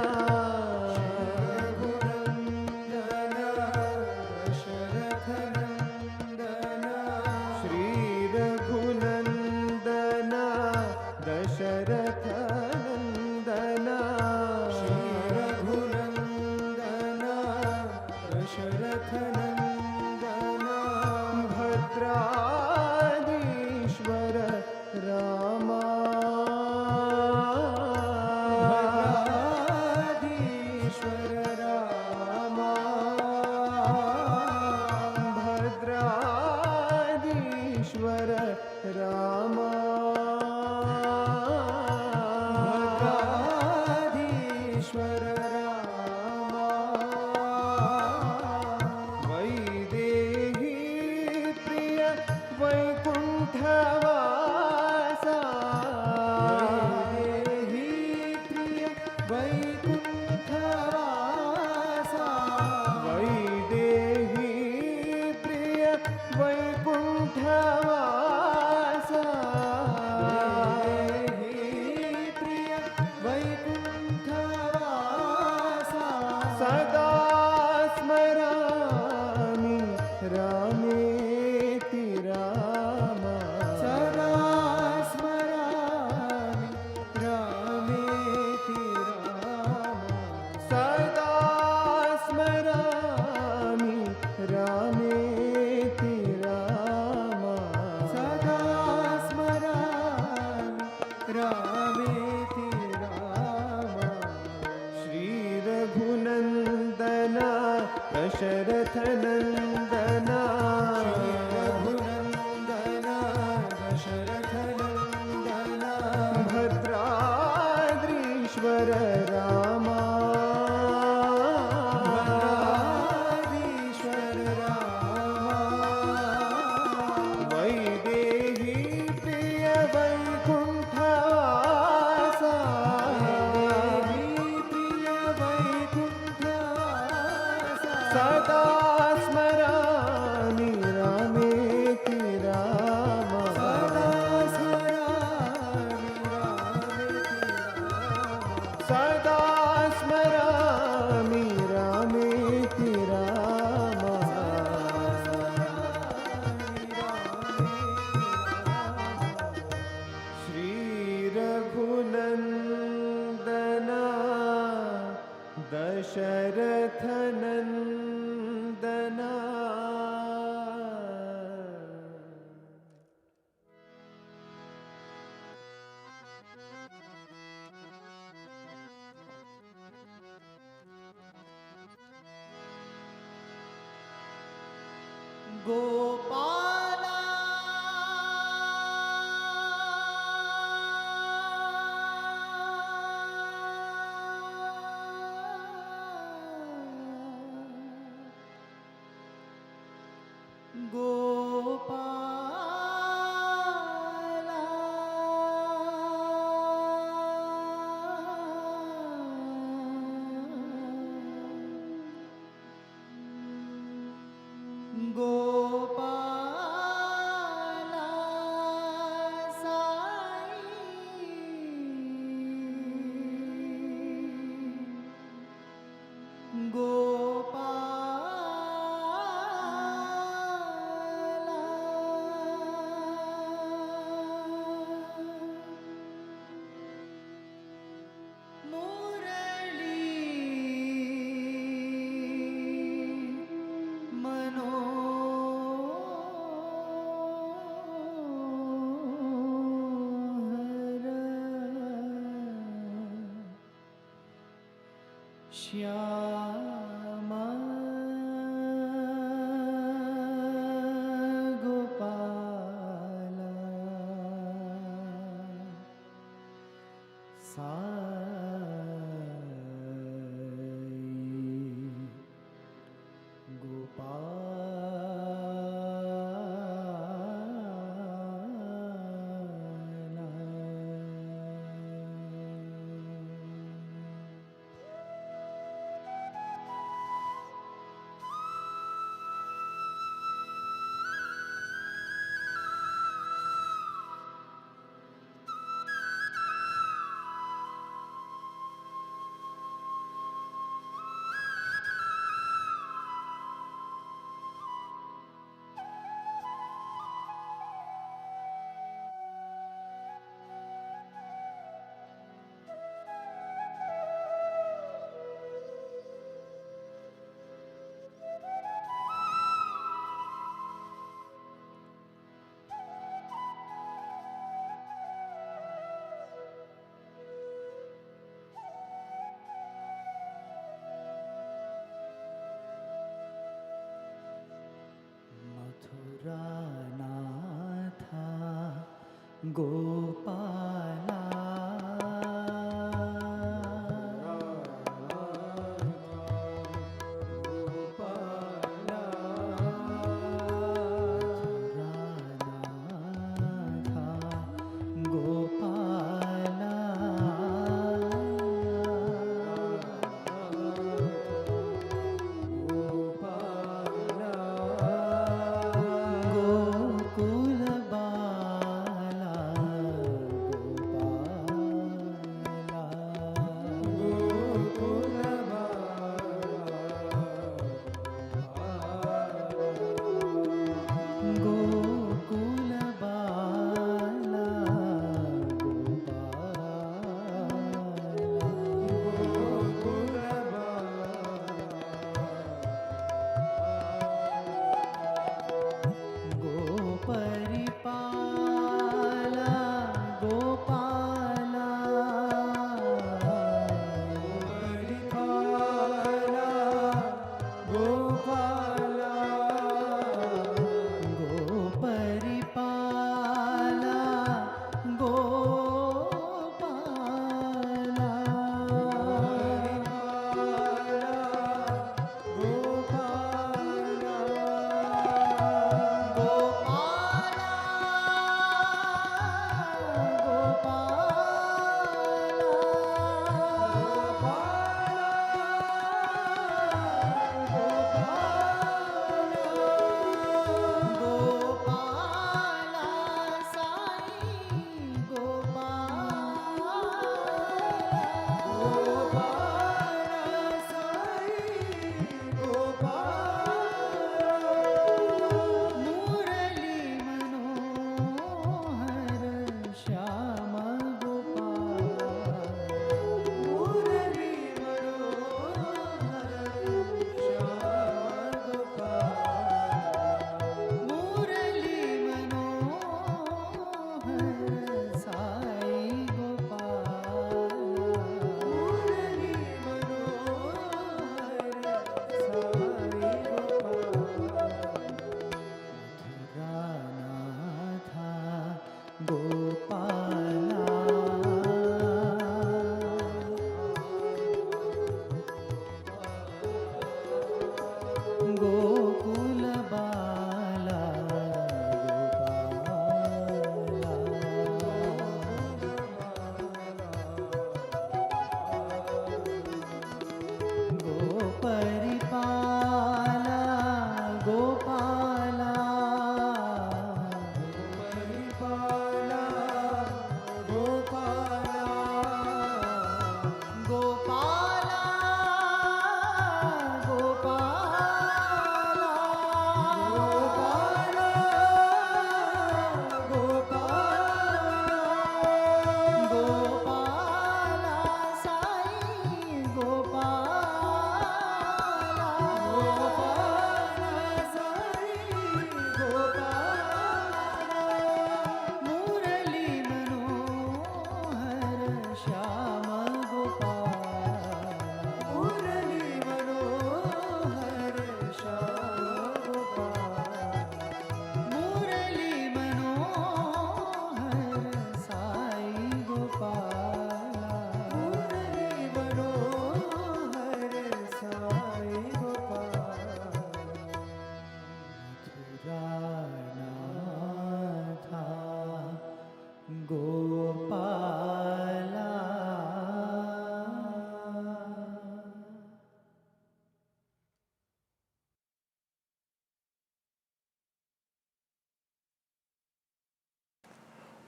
Shri Raghunandana Dasharathanandana Shri Raghunandana Dasharathanandana Bhadradishvara Rama वैकुंठवासा रामेति राम श्री रघुनंदना दशरथ नंदना रघुनंदना दशरथ नंदना भद्राद्रीश्वर रामा भद्राद्रीश्वर रामा वैदेही प्रिय वैकुंठवासा प्रिय वैकुंठवासा सदा स्मरामि रामेति राम सदा स्मरामि रामेति राम सदा स्मरामि रामेति राम श्री रघुनंदना दशरथ नंदना गोपाला गोपाला गोपाला साई गोपाला मुरली मनोहर श्यामा गोपाला साई मथुरानाथा गोपाला गोकुल बाला Gopala, Gokula Bala, Goparipala, Gopala,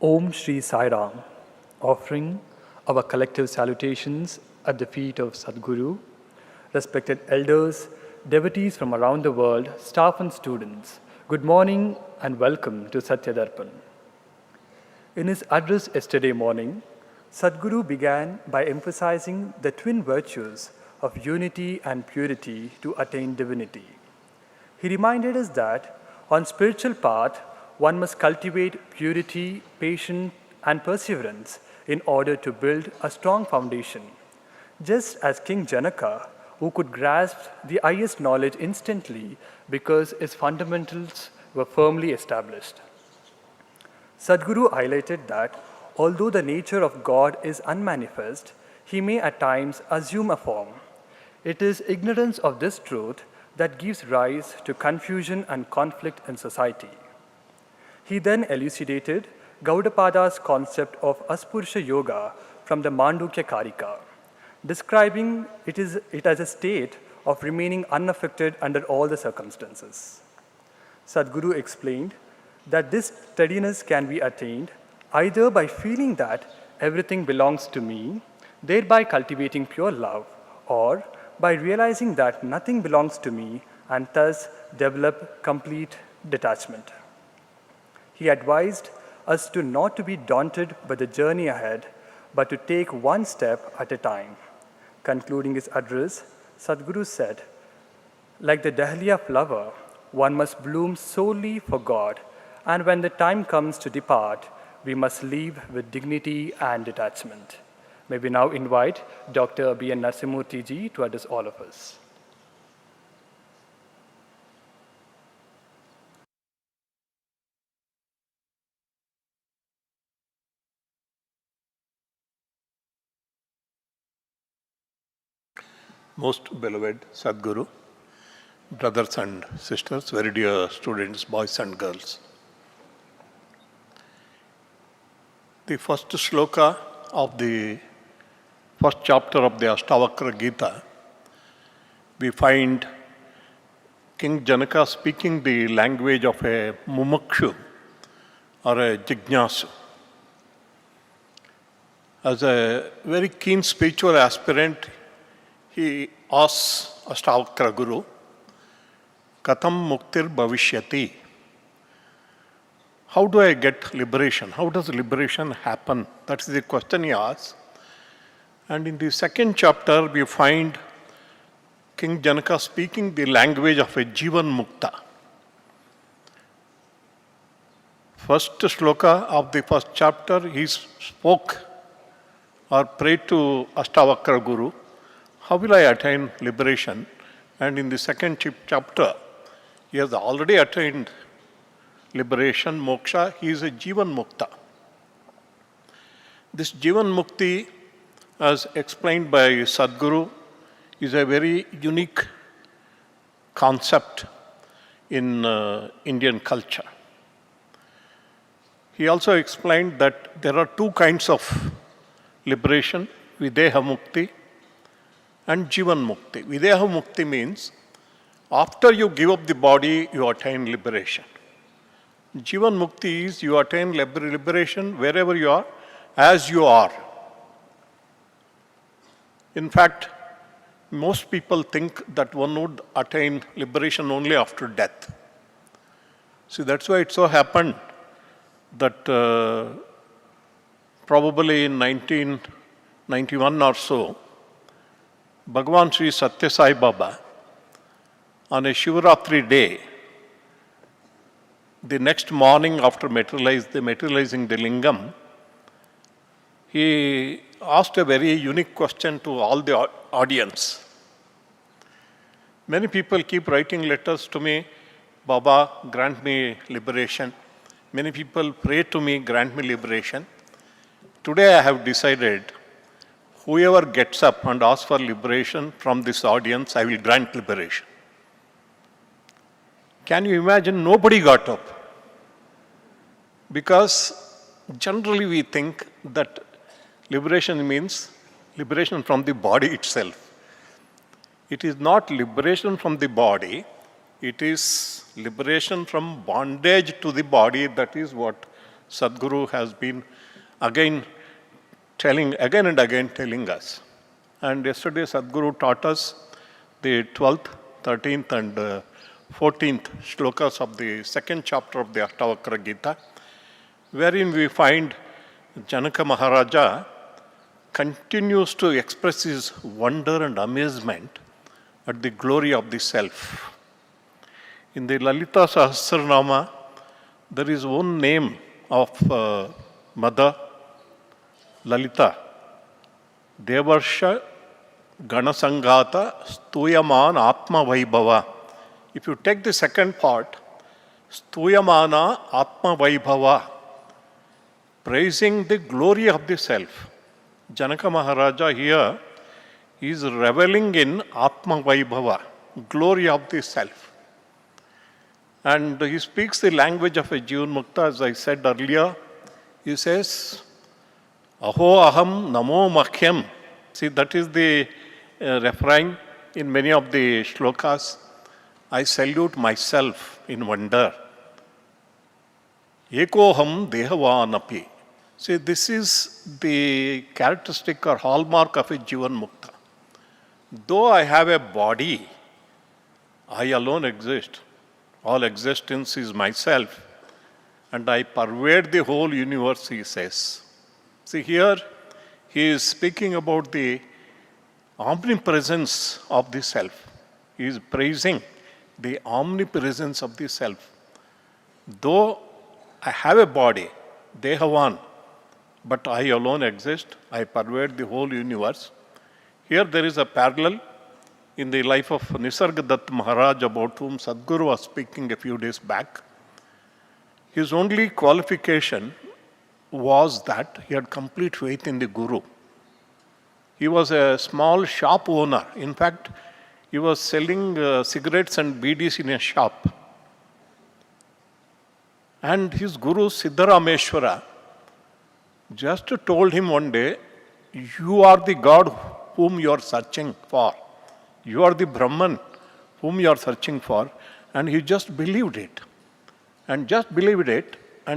Om Shri Sai Ram, offering our collective salutations at the feet of Sadhguru, respected elders, devotees from around the world, staff and students. Good morning and welcome to Satya Darpan. In his address yesterday morning, Sadhguru began by emphasizing the twin virtues of unity and purity to attain divinity. He reminded us that on spiritual path, one must cultivate purity, patience, and perseverance in order to build a strong foundation. Just as King Janaka, who could grasp the highest knowledge instantly because his fundamentals were firmly established. Sadhguru highlighted that although the nature of God is unmanifest, he may at times assume a form. It is ignorance of this truth that gives rise to confusion and conflict in society. He then elucidated Gaudapada's concept of Aspurusha Yoga from the Mandukya Karika, describing it as a state of remaining unaffected under all the circumstances. Sadhguru explained that this steadiness can be attained either by feeling that everything belongs to me, thereby cultivating pure love, or by realizing that nothing belongs to me and thus develop complete detachment. He advised us to not to be daunted by the journey ahead, but to take one step at a time. Concluding his address, Sadhguru said, like the dahlia flower, one must bloom solely for God, and when the time comes to depart, we must leave with dignity and detachment. May we now invite Dr. B. N. Narasimhamurthy ji to address all of us. Most beloved Sadhguru, brothers and sisters, very dear students, boys and girls. The first shloka of the first chapter of the Ashtavakra Gita, we find King Janaka speaking the language of a mumukshu or a jignasu. As a very keen spiritual aspirant, he asks Ashtavakra Guru, Katam Muktir Bhavishyati. How do I get liberation? How does liberation happen? That is the question he asks. And in the second chapter, we find King Janaka speaking the language of a Jivan Mukta. First shloka of the first chapter, he spoke or prayed to Ashtavakra Guru, how will I attain liberation? And in the second chapter, he has already attained liberation, moksha. He is a Jivan Mukta. This Jivan Mukti, as explained by Sadhguru, is a very unique concept in Indian culture. He also explained that there are two kinds of liberation, Videha Mukti and Jivan Mukti. Videha Mukti means after you give up the body, you attain liberation. Jivan Mukti is you attain liberation wherever you are, as you are. In fact, most people think that one would attain liberation only after death. See, that's why it so happened that probably in 1991 or so, Bhagavan Sri Sathya Sai Baba, on a Shivaratri day, the next morning after materializing the lingam, he asked a very unique question to all the audience. Many people keep writing letters to me, Baba, grant me liberation. Many people pray to me, grant me liberation. Today I have decided, whoever gets up and asks for liberation from this audience, I will grant liberation. Can you imagine? Nobody got up. Because generally we think that liberation means liberation from the body itself. It is not liberation from the body, it is liberation from bondage to the body. That is what Sadhguru has been again and again telling us. And yesterday Sadhguru taught us the 12th, 13th and 14th shlokas of the second chapter of the Ashtavakra Gita, wherein we find Janaka Maharaja continues to express his wonder and amazement at the glory of the self. In the Lalita Sahasranama, there is one name of Mother Lalita, Devarsha Ganasanghata Stuyaman Atma Vaibhava. If you take the second part, Stuyamana Atma Vaibhava, praising the glory of the self. Janaka Maharaja here is reveling in Atma Vaibhava, glory of the self. And he speaks the language of a Jivan Mukta, as I said earlier. He says, Aho aham namo makhyam. See, that is the refrain in many of the shlokas. I salute myself in wonder. Ekoham dehavanapi. See, this is the characteristic or hallmark of a Jivan Mukta. Though I have a body, I alone exist. All existence is myself, and I pervade the whole universe, he says. See, here he is speaking about the omnipresence of the self. He is praising the omnipresence of the self. Though I have a body, Dehavan, but I alone exist, I pervade the whole universe. Here there is a parallel in the life of Nisargadatta Maharaj, about whom Sadhguru was speaking a few days back. His only qualification was that he had complete faith in the Guru. He was a small shop owner. In fact, he was selling cigarettes and BDs in a shop. And his Guru Siddharameshwara just told him one day, you are the God whom you are searching for. You are the Brahman whom you are searching for. And he just believed it. And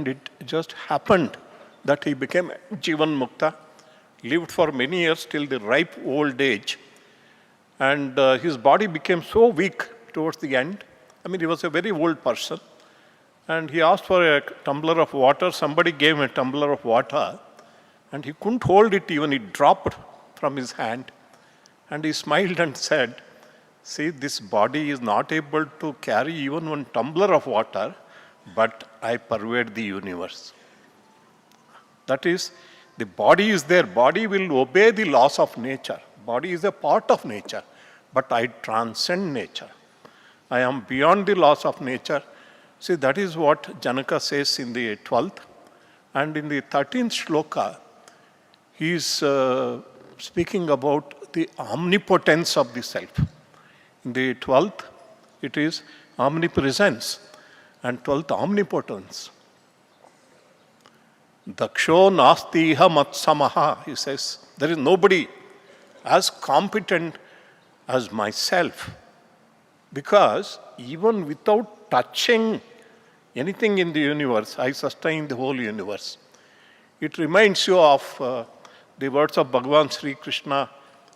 it just happened that he became Jivan Mukta, lived for many years till the ripe old age. And his body became so weak towards the end. I mean, he was a very old person. And he asked for a tumbler of water. Somebody gave him a tumbler of water. And he couldn't hold it even. It dropped from his hand. And he smiled and said, see, this body is not able to carry even one tumbler of water, but I pervade the universe. That is, the body is there. Body will obey the laws of nature. Body is a part of nature, but I transcend nature. I am beyond the laws of nature. See, that is what Janaka says in the 12th. And in the 13th shloka, he is speaking about the omnipotence of the self. In the 12th, it is omnipresence, and 12th, omnipotence. Daksho nastiha matsamaha, he says, there is nobody as competent as myself, because even without touching anything in the universe, I sustain the whole universe. It reminds you of the words of Bhagavan Sri Krishna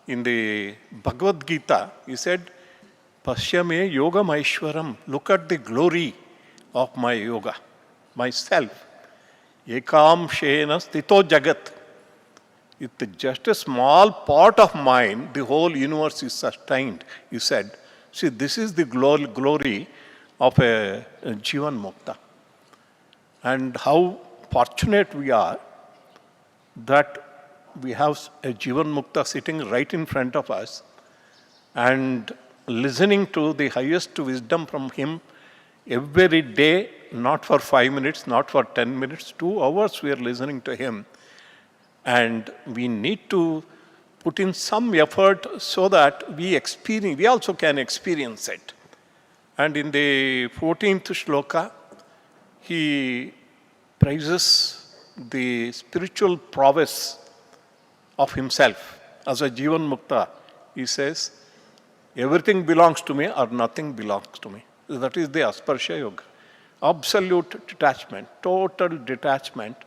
in the Bhagavad Gita. He said, Pashyame yogam aishwaram, look at the glory of my yoga, myself. Ekam shena stito jagat. With just a small part of mine, the whole universe is sustained, he said. See, this is the glory of a Jivan Mukta. And how fortunate we are that we have a Jivan Mukta sitting right in front of us and listening to the highest wisdom from him every day, not for 5 minutes, not for 10 minutes, 2 hours we are listening to him. And we need to put in some effort so that we also can experience it. And in the 14th shloka, he praises the spiritual prowess of himself. As a Jivan Mukta, he says, everything belongs to me or nothing belongs to me. That is the Asparsha Yoga. Absolute detachment, total detachment.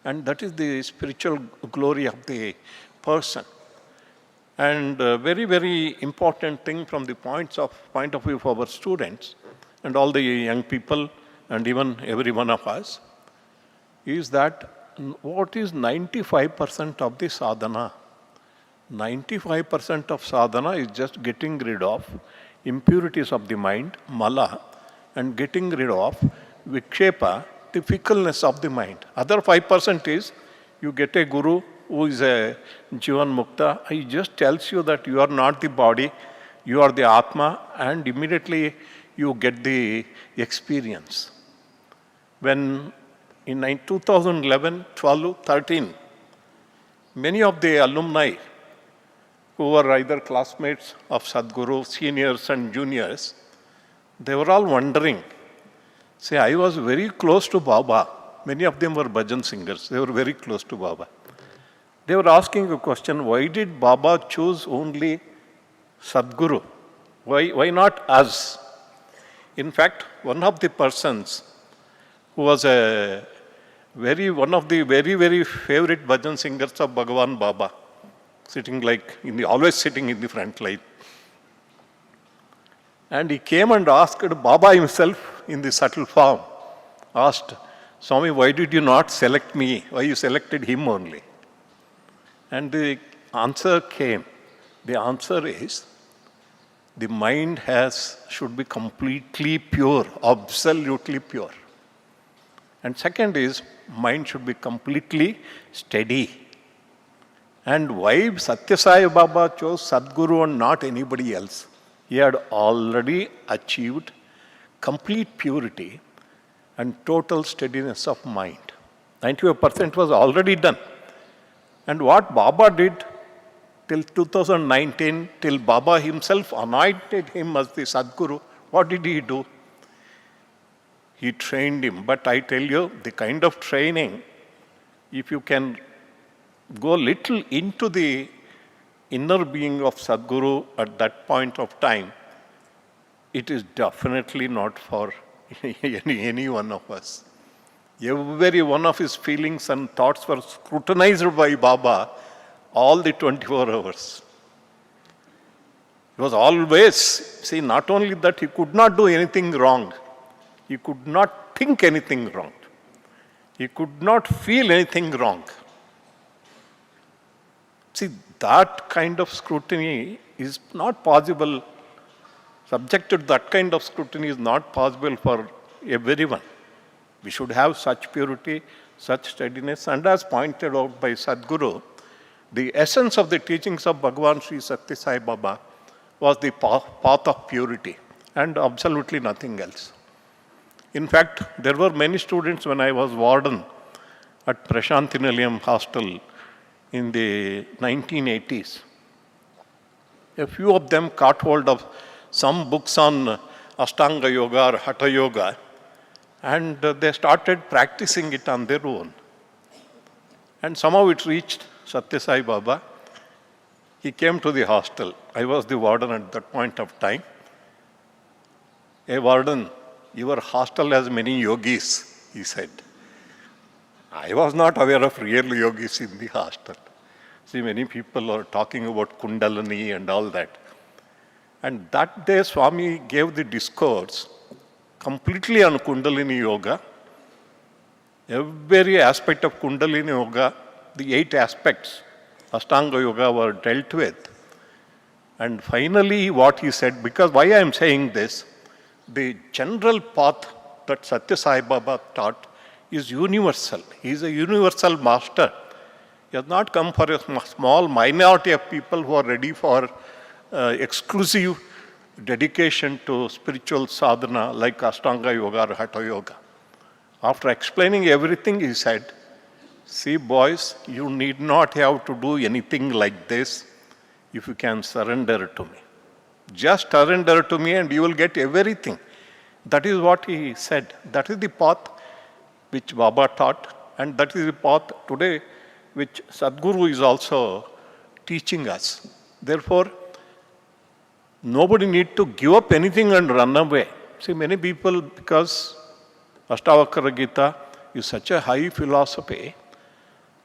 And that is the spiritual glory of the person. And a very, very important thing from the point of view of our students and all the young people and even every one of us is that what is 95% of the sadhana? 95% of sadhana is just getting rid of impurities of the mind, mala, and getting rid of vikshepa, the fickleness of the mind. Other 5% is you get a guru who is a Jivan Mukta. He just tells you that you are not the body, you are the Atma, and immediately you get the experience. When in 2011, 12, 13, many of the alumni who were either classmates of Sadhguru, seniors and juniors, they were all wondering. See, I was very close to Baba. Many of them were bhajan singers. They were very close to Baba. They were asking a question, why did Baba choose only Sadhguru? Why not us? In fact, one of the persons who was one of the very, very favorite bhajan singers of Bhagavan Baba, always sitting in the front line. And he came and asked Baba himself in the subtle form, asked, Swami, why did you not select me? Why you selected him only? And the answer came. The answer is, the mind should be completely pure, absolutely pure. And second is, mind should be completely steady. And why Sathya Sai Baba chose Sadhguru and not anybody else? He had already achieved complete purity and total steadiness of mind. 95% was already done. And what Baba did till 2019, till Baba himself anointed him as the Sadhguru, what did he do? He trained him. But I tell you, the kind of training, if you can go little into the inner being of Sadhguru at that point of time, it is definitely not for any one of us. Every one of his feelings and thoughts were scrutinized by Baba all the 24 hours. He was always, not only that he could not do anything wrong, he could not think anything wrong. He could not feel anything wrong. That kind of scrutiny is not possible. Subject to that kind of scrutiny is not possible for everyone. We should have such purity, such steadiness. And as pointed out by Sadhguru, the essence of the teachings of Bhagavan Sri Sathya Sai Baba was the path of purity and absolutely nothing else. In fact, there were many students when I was warden at Prashantinilayam hostel in the 1980s. A few of them caught hold of some books on Ashtanga Yoga or Hatha Yoga, and they started practicing it on their own. And somehow it reached Sathya Sai Baba. He came to the hostel. I was the warden at that point of time. "Hey warden, your hostel has many yogis," he said. I was not aware of real yogis in the hostel. See, many people are talking about Kundalini and all that. And that day Swami gave the discourse completely on Kundalini Yoga. Every aspect of Kundalini Yoga, the 8 aspects, Ashtanga Yoga, were dealt with. And finally what he said, because why I am saying this, the general path that Sathya Sai Baba taught is universal. He is a universal master. He has not come for a small minority of people who are ready for exclusive dedication to spiritual sadhana like Ashtanga Yoga or Hatha Yoga. After explaining everything, he said, "See boys, you need not have to do anything like this if you can surrender to me. Just surrender to me and you will get everything." That is what he said. That is the path which Baba taught, and that is the path today which Sadhguru is also teaching us. Therefore, nobody need to give up anything and run away. See, many people, because Ashtavakra Gita is such a high philosophy,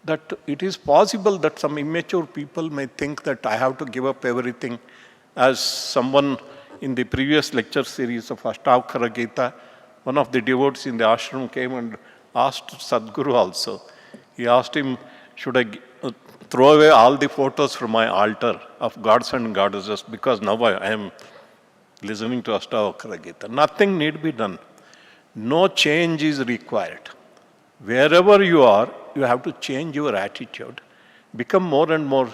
that it is possible that some immature people may think that I have to give up everything. As someone in the previous lecture series of Ashtavakra Gita, one of the devotees in the ashram came and asked Sadhguru also. He asked him, "Should I throw away all the photos from my altar of gods and goddesses, because now I am listening to Ashtavakra Gita?" Nothing need be done. No change is required. Wherever you are, you have to change your attitude. Become more and more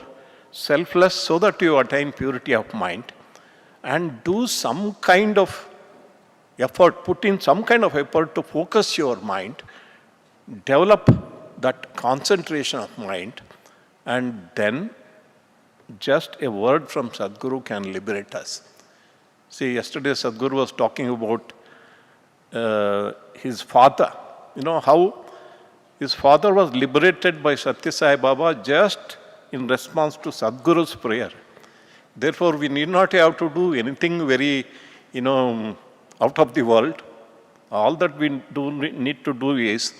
selfless so that you attain purity of mind, and do some kind of effort, put in some kind of effort to focus your mind, develop that concentration of mind, and then just a word from Sadhguru can liberate us. See, yesterday Sadhguru was talking about his father. You know how his father was liberated by Sathya Sai Baba just in response to Sadhguru's prayer. Therefore, we need not have to do anything very, out of the world. All that we need to do is,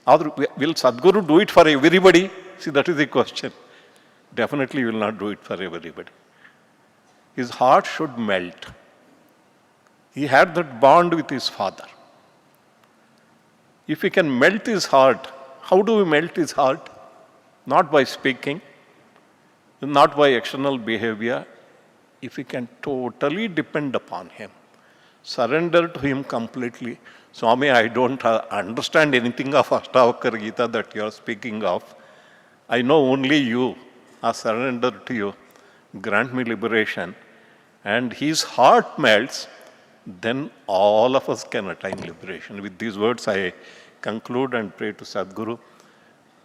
will Sadhguru do it for everybody? See, that is the question. Definitely will not do it for everybody. His heart should melt. He had that bond with his father. If we can melt his heart, how do we melt his heart? Not by speaking, not by external behavior. If we can totally depend upon him, surrender to him completely. "Swami, I don't understand anything of Ashtavakra Gita that you are speaking of. I know only you. I surrender to you. Grant me liberation." And his heart melts, then all of us can attain liberation. With these words, I conclude and pray to Sadhguru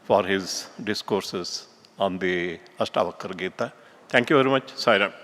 for his discourses on the Ashtavakra Gita. Thank you very much. Sai Ram.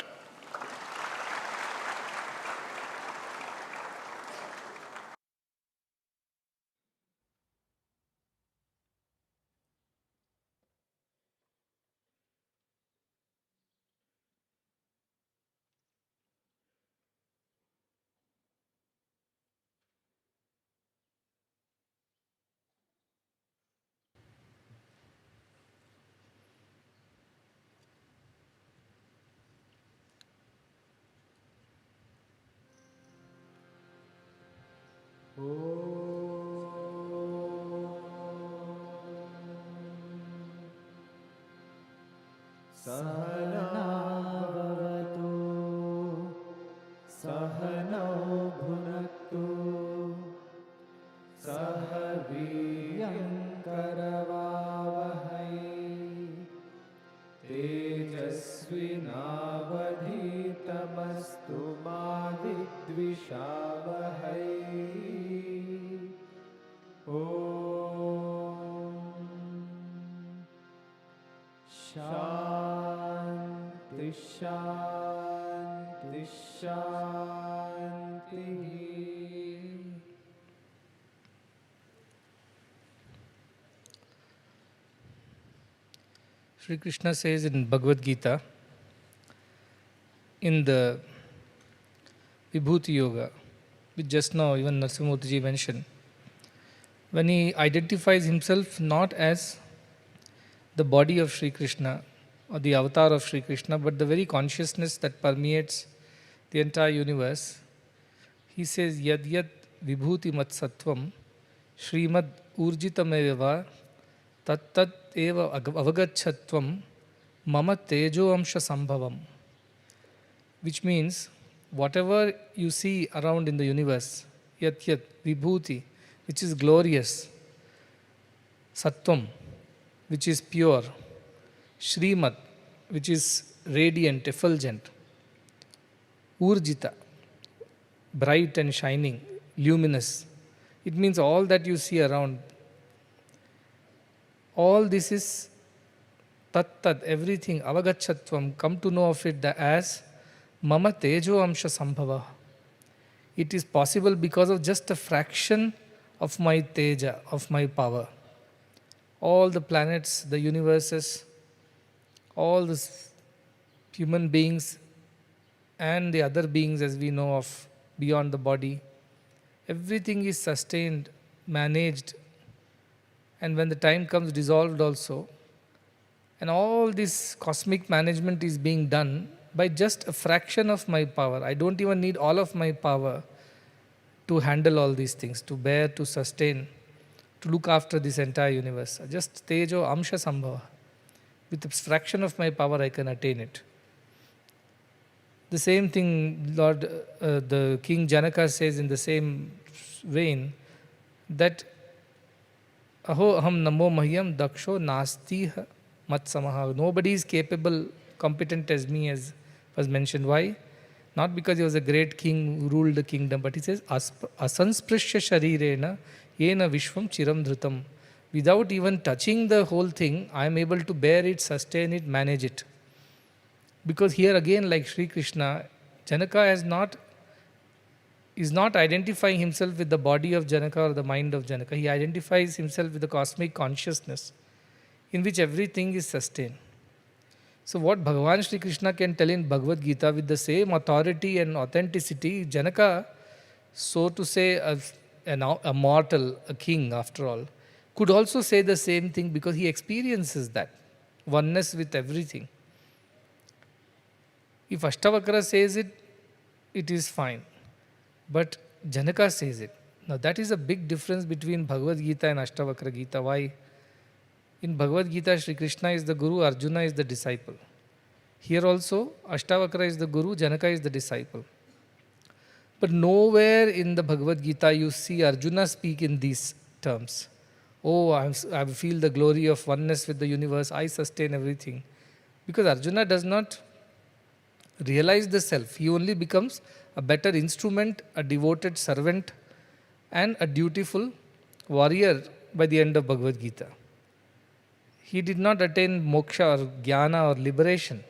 सहनावतु सहनौ भुनक्तु सह वीर्यङ्करवावहै तेजस्विनावधीतमस्तु मा विद्विषावहै ॐ Shanti Shanti Shanti. Sri Krishna says in Bhagavad Gita, in the Vibhuti Yoga, which just now even Narasimhamurtiji mentioned, when he identifies himself not as the body of Sri Krishna or the avatar of Sri Krishna, but the very consciousness that permeates the entire universe, he says, Yad Yad Vibhuti Mat Sattvam Srimad Urjitameva Tat Tat Eva Avagachatvam Mama Tejo Amsha Sambhavam. Which means, whatever you see around in the universe, Yat Yat Vibhuti, which is glorious, Sattvam, which is pure, Srimad, which is radiant, effulgent, Urjita, bright and shining, luminous. It means all that you see around, all this is tat tat, everything, avagachatvam, come to know of it as mama tejo amsha sambhava. It is possible because of just a fraction of my teja, of my power. All the planets, the universes, all the human beings and the other beings as we know of beyond the body, everything is sustained, managed, and when the time comes, dissolved also. And all this cosmic management is being done by just a fraction of my power. I don't even need all of my power to handle all these things, to bear, to sustain, to look after this entire universe. Just tejo amsha sambhava. With a fraction of my power, I can attain it. The same thing the King Janaka says in the same vein, that aho aham namo mahyam daksho nasti mat samaha. Nobody is capable, competent as me, as was mentioned. Why? Not because he was a great king who ruled the kingdom, but he says asansprishya sharirena yena vishvam chiram dhrutam. Without even touching the whole thing, I am able to bear it, sustain it, manage it. Because here again, like Sri Krishna, Janaka is not identifying himself with the body of Janaka or the mind of Janaka. He identifies himself with the cosmic consciousness in which everything is sustained. So what Bhagavan Sri Krishna can tell in Bhagavad Gita with the same authority and authenticity, Janaka, so to say, a mortal, a king after all, could also say the same thing because he experiences that oneness with everything. If Ashtavakra says it, it is fine. But Janaka says it. Now that is a big difference between Bhagavad Gita and Ashtavakra Gita. Why? In Bhagavad Gita, Sri Krishna is the Guru, Arjuna is the disciple. Here also, Ashtavakra is the Guru, Janaka is the disciple. But nowhere in the Bhagavad Gita you see Arjuna speak in these terms. Oh, I feel the glory of oneness with the universe, I sustain everything. Because Arjuna does not realize the self. He only becomes a better instrument, a devoted servant, and a dutiful warrior by the end of Bhagavad Gita. He did not attain moksha or jnana or liberation.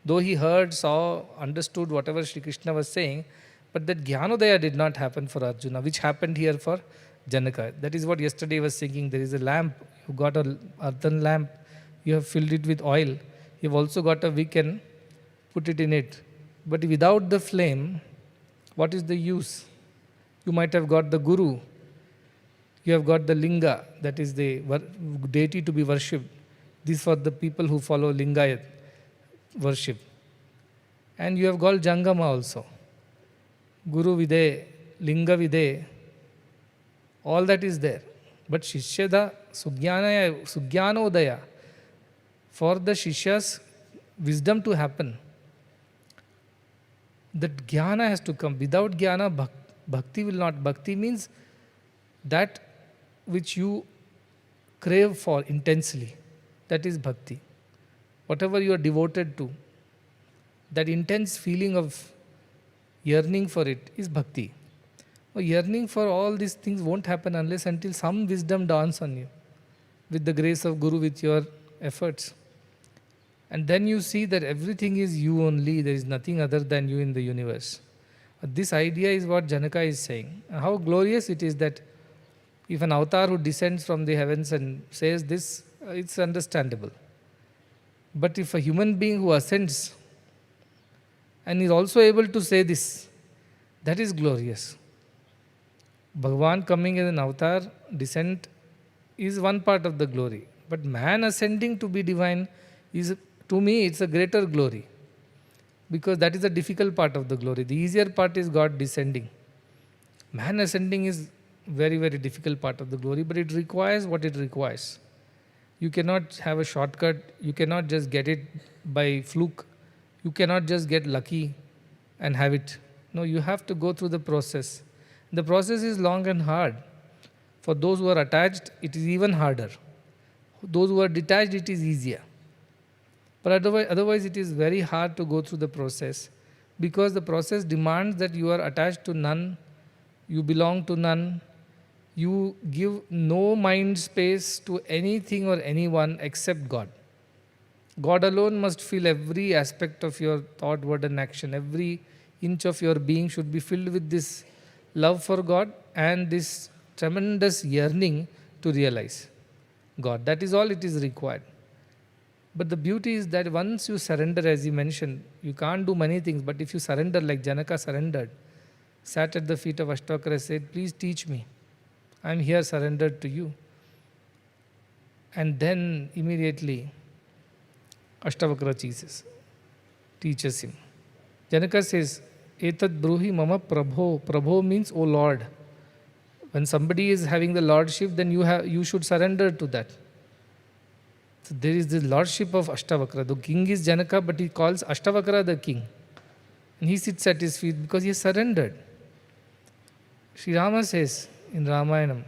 Though he heard, saw, understood whatever Sri Krishna was saying, but that jnanodaya did not happen for Arjuna, which happened here for Janaka. That is what yesterday I was thinking. There is a lamp. You got an earthen lamp. You have filled it with oil. You have also got a wick and put it in it. But without the flame, what is the use? You might have got the Guru. You have got the Linga, that is the deity to be worshipped. This for the people who follow Lingayat worship. And you have got Jangama also. Guru Vide, Linga Vide, all that is there. But Shishyada, Sugyanodaya, for the Shishya's wisdom to happen, that jnana has to come. Without jnana, bhakti will not. Bhakti means that which you crave for intensely. That is bhakti. Whatever you are devoted to, that intense feeling of yearning for it is bhakti. Yearning for all these things won't happen unless until some wisdom dawns on you with the grace of Guru, with your efforts. And then you see that everything is you only, there is nothing other than you in the universe. This idea is what Janaka is saying. And how glorious it is that if an avatar who descends from the heavens and says this, it's understandable. But if a human being who ascends and is also able to say this, that is glorious. Bhagavan coming as an avatar, descent is one part of the glory. But man ascending to be divine is, to me, it's a greater glory. Because that is the difficult part of the glory. The easier part is God descending. Man ascending is very, very difficult part of the glory, but it requires what it requires. You cannot have a shortcut. You cannot just get it by fluke. You cannot just get lucky and have it. No, you have to go through the process. The process is long and hard. For those who are attached, it is even harder. Those who are detached, it is easier. But otherwise it is very hard to go through the process, because the process demands that you are attached to none, you belong to none, you give no mind space to anything or anyone except God. God alone must fill every aspect of your thought, word and action. Every inch of your being should be filled with this love for God and this tremendous yearning to realize God. That is all it is required. But the beauty is that once you surrender, as you mentioned, you can't do many things, but if you surrender like Janaka surrendered, sat at the feet of Ashtavakra, said, please teach me. I am here surrendered to you. And then immediately Ashtavakra teaches him. Janaka says, Etad bruhi mama prabho. Prabho means, O Lord. When somebody is having the lordship, then you should surrender to that. So there is the lordship of Ashtavakra. The king is Janaka, but he calls Ashtavakra the king. And he sits at his feet because he has surrendered. Sri Rama says in Ramayanam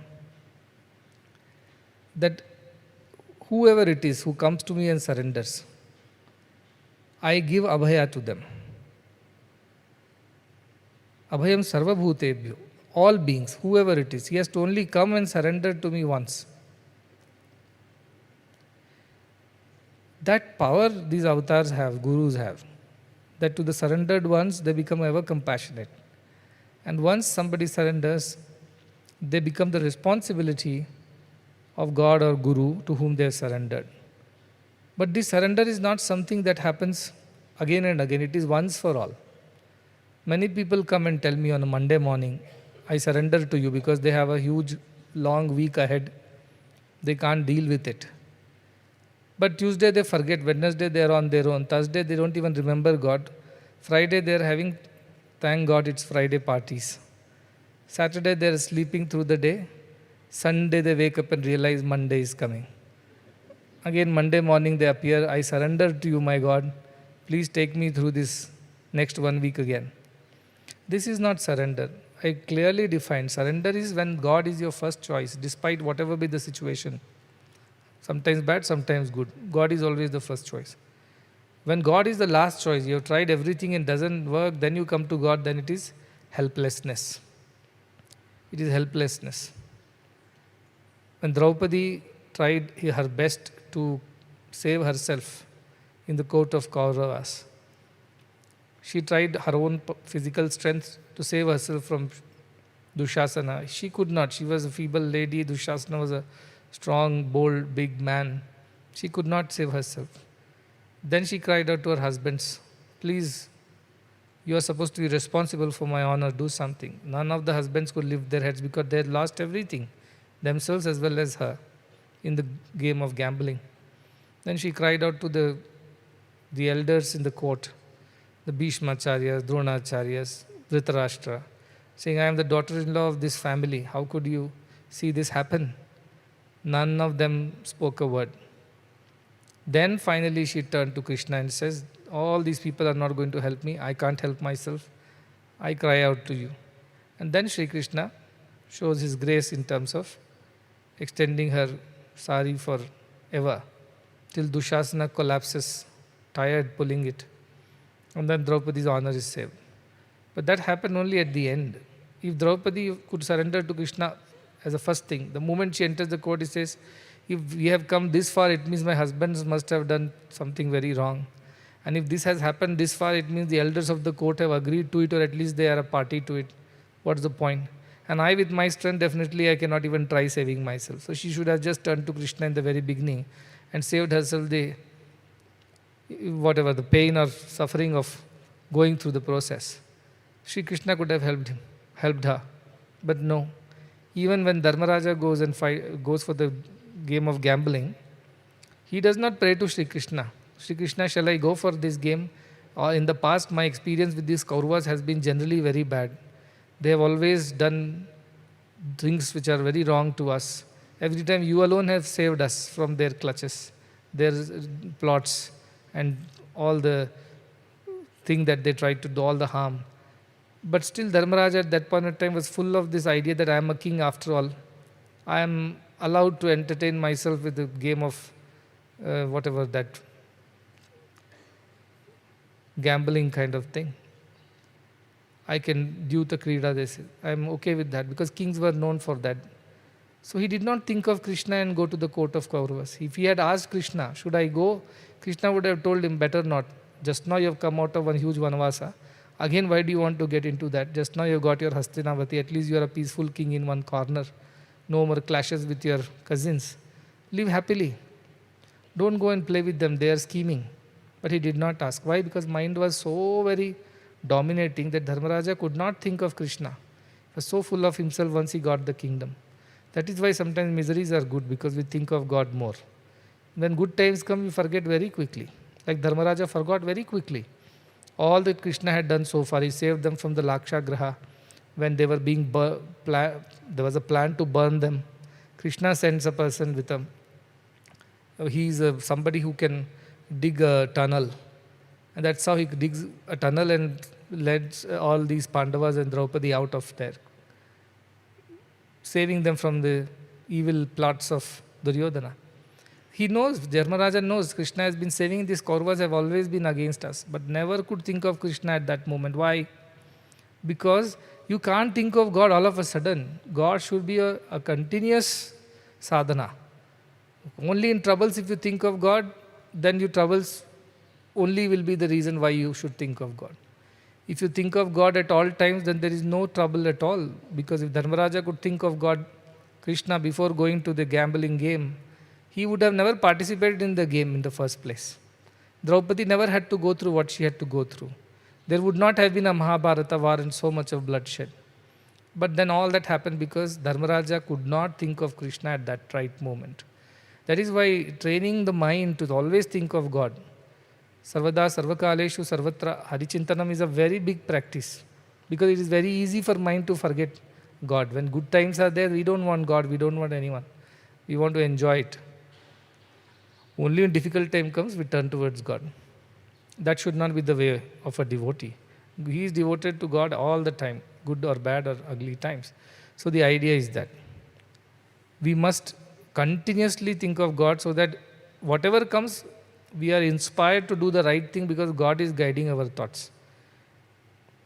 that whoever it is who comes to me and surrenders, I give abhaya to them. Abhayam sarva bhutebhyo. All beings, whoever it is, he has to only come and surrender to me once. That power these avatars have, gurus have, that to the surrendered ones, they become ever compassionate. And once somebody surrenders, they become the responsibility of God or Guru to whom they have surrendered. But this surrender is not something that happens again and again. It is once for all. Many people come and tell me on a Monday morning, I surrender to you, because they have a huge, long week ahead. They can't deal with it. But Tuesday they forget, Wednesday they are on their own, Thursday they don't even remember God, Friday they are having, thank God it's Friday parties. Saturday they are sleeping through the day, Sunday they wake up and realize Monday is coming. Again Monday morning they appear, I surrender to you my God, please take me through this next 1 week again. This is not surrender. I clearly define surrender is when God is your first choice, despite whatever be the situation. Sometimes bad, sometimes good. God is always the first choice. When God is the last choice, you have tried everything and doesn't work, then you come to God, then it is helplessness. It is helplessness. When Draupadi tried her best to save herself in the court of Kauravas, she tried her own physical strength to save herself from Dushasana. She could not. She was a feeble lady. Dushasana was a strong, bold, big man. She could not save herself. Then she cried out to her husbands, please, you are supposed to be responsible for my honor, do something. None of the husbands could lift their heads because they had lost everything, themselves as well as her, in the game of gambling. Then she cried out to the elders in the court, the Bhishmacharyas, Dronacharyas, Dhritarashtra, saying, I am the daughter-in-law of this family. How could you see this happen? None of them spoke a word. Then finally she turned to Krishna and says, all these people are not going to help me. I can't help myself. I cry out to you. And then Sri Krishna shows his grace in terms of extending her sari forever till Dushasana collapses, tired pulling it. And then Draupadi's honor is saved. But that happened only at the end. If Draupadi could surrender to Krishna as a first thing, the moment she enters the court, he says, If we have come this far, it means my husbands must have done something very wrong. And if this has happened this far, it means the elders of the court have agreed to it, or at least they are a party to it. What's the point? And I, with my strength, definitely I cannot even try saving myself. So she should have just turned to Krishna in the very beginning and saved herself the pain or suffering of going through the process. Sri Krishna could have helped her. But no. Even when Dharmaraja goes for the game of gambling, he does not pray to Sri Krishna. Sri Krishna, shall I go for this game? Or in the past, my experience with these Kauravas has been generally very bad. They have always done things which are very wrong to us. Every time you alone have saved us from their clutches, their plots, and all the thing that they tried to do, all the harm. But still, Dharmaraja at that point of time was full of this idea that I am a king after all. I am allowed to entertain myself with the game of that gambling kind of thing. I can do the Krida, they say. I am okay with that because kings were known for that. So he did not think of Krishna and go to the court of Kauravas. If he had asked Krishna, should I go? Krishna would have told him, better not. Just now you have come out of one huge Vanavasa. Again, why do you want to get into that? Just now you have got your Hastinavati. At least you are a peaceful king in one corner. No more clashes with your cousins. Live happily. Don't go and play with them. They are scheming. But he did not ask. Why? Because mind was so very dominating that Dharmaraja could not think of Krishna. He was so full of himself once he got the kingdom. That is why sometimes miseries are good, because we think of God more. When good times come, we forget very quickly. Like Dharmaraja forgot very quickly all that Krishna had done so far. He saved them from the Lakshagraha. When they were being there was a plan to burn them. Krishna sends a person with them. He is somebody who can dig a tunnel. And that's how he digs a tunnel and lets all these Pandavas and Draupadi out of there, saving them from the evil plots of Duryodhana. He knows, Dharmaraja knows, Krishna has been saving. These Kauravas have always been against us, but never could think of Krishna at that moment. Why? Because you can't think of God all of a sudden. God should be a continuous sadhana. Only in troubles, if you think of God, then your troubles only will be the reason why you should think of God. If you think of God at all times, then there is no trouble at all. Because if Dharmaraja could think of God, Krishna, before going to the gambling game, he would have never participated in the game in the first place. Draupadi never had to go through what she had to go through. There would not have been a Mahabharata war and so much of bloodshed. But then all that happened because Dharmaraja could not think of Krishna at that right moment. That is why training the mind to always think of God, Sarvada Sarvakaleshu Sarvatra Harichintanam, is a very big practice, because it is very easy for mind to forget God. When good times are there, we don't want God, we don't want anyone. We want to enjoy it. Only when difficult time comes, we turn towards God. That should not be the way of a devotee. He is devoted to God all the time, good or bad or ugly times. So the idea is that we must continuously think of God, so that whatever comes, we are inspired to do the right thing because God is guiding our thoughts.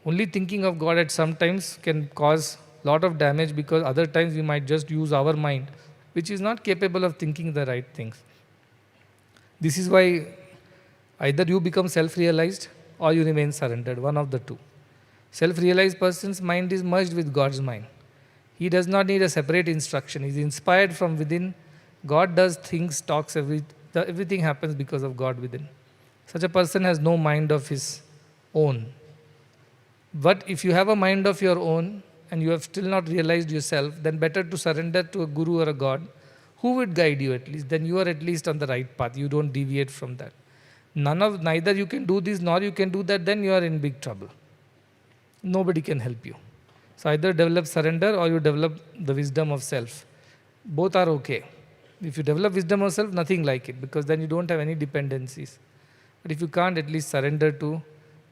Only thinking of God at some times can cause a lot of damage, because other times we might just use our mind, which is not capable of thinking the right things. This is why either you become self-realized or you remain surrendered, one of the two. Self-realized person's mind is merged with God's mind. He does not need a separate instruction. He is inspired from within. God does things, talks, everything happens because of God within. Such a person has no mind of his own. But if you have a mind of your own and you have still not realized yourself, then better to surrender to a guru or a God who would guide you at least. Then you are at least on the right path. You don't deviate from that. Neither you can do this nor you can do that, then you are in big trouble. Nobody can help you. So either develop surrender or you develop the wisdom of self. Both are okay. If you develop wisdom of self, nothing like it, because then you don't have any dependencies. But if you can't, at least surrender to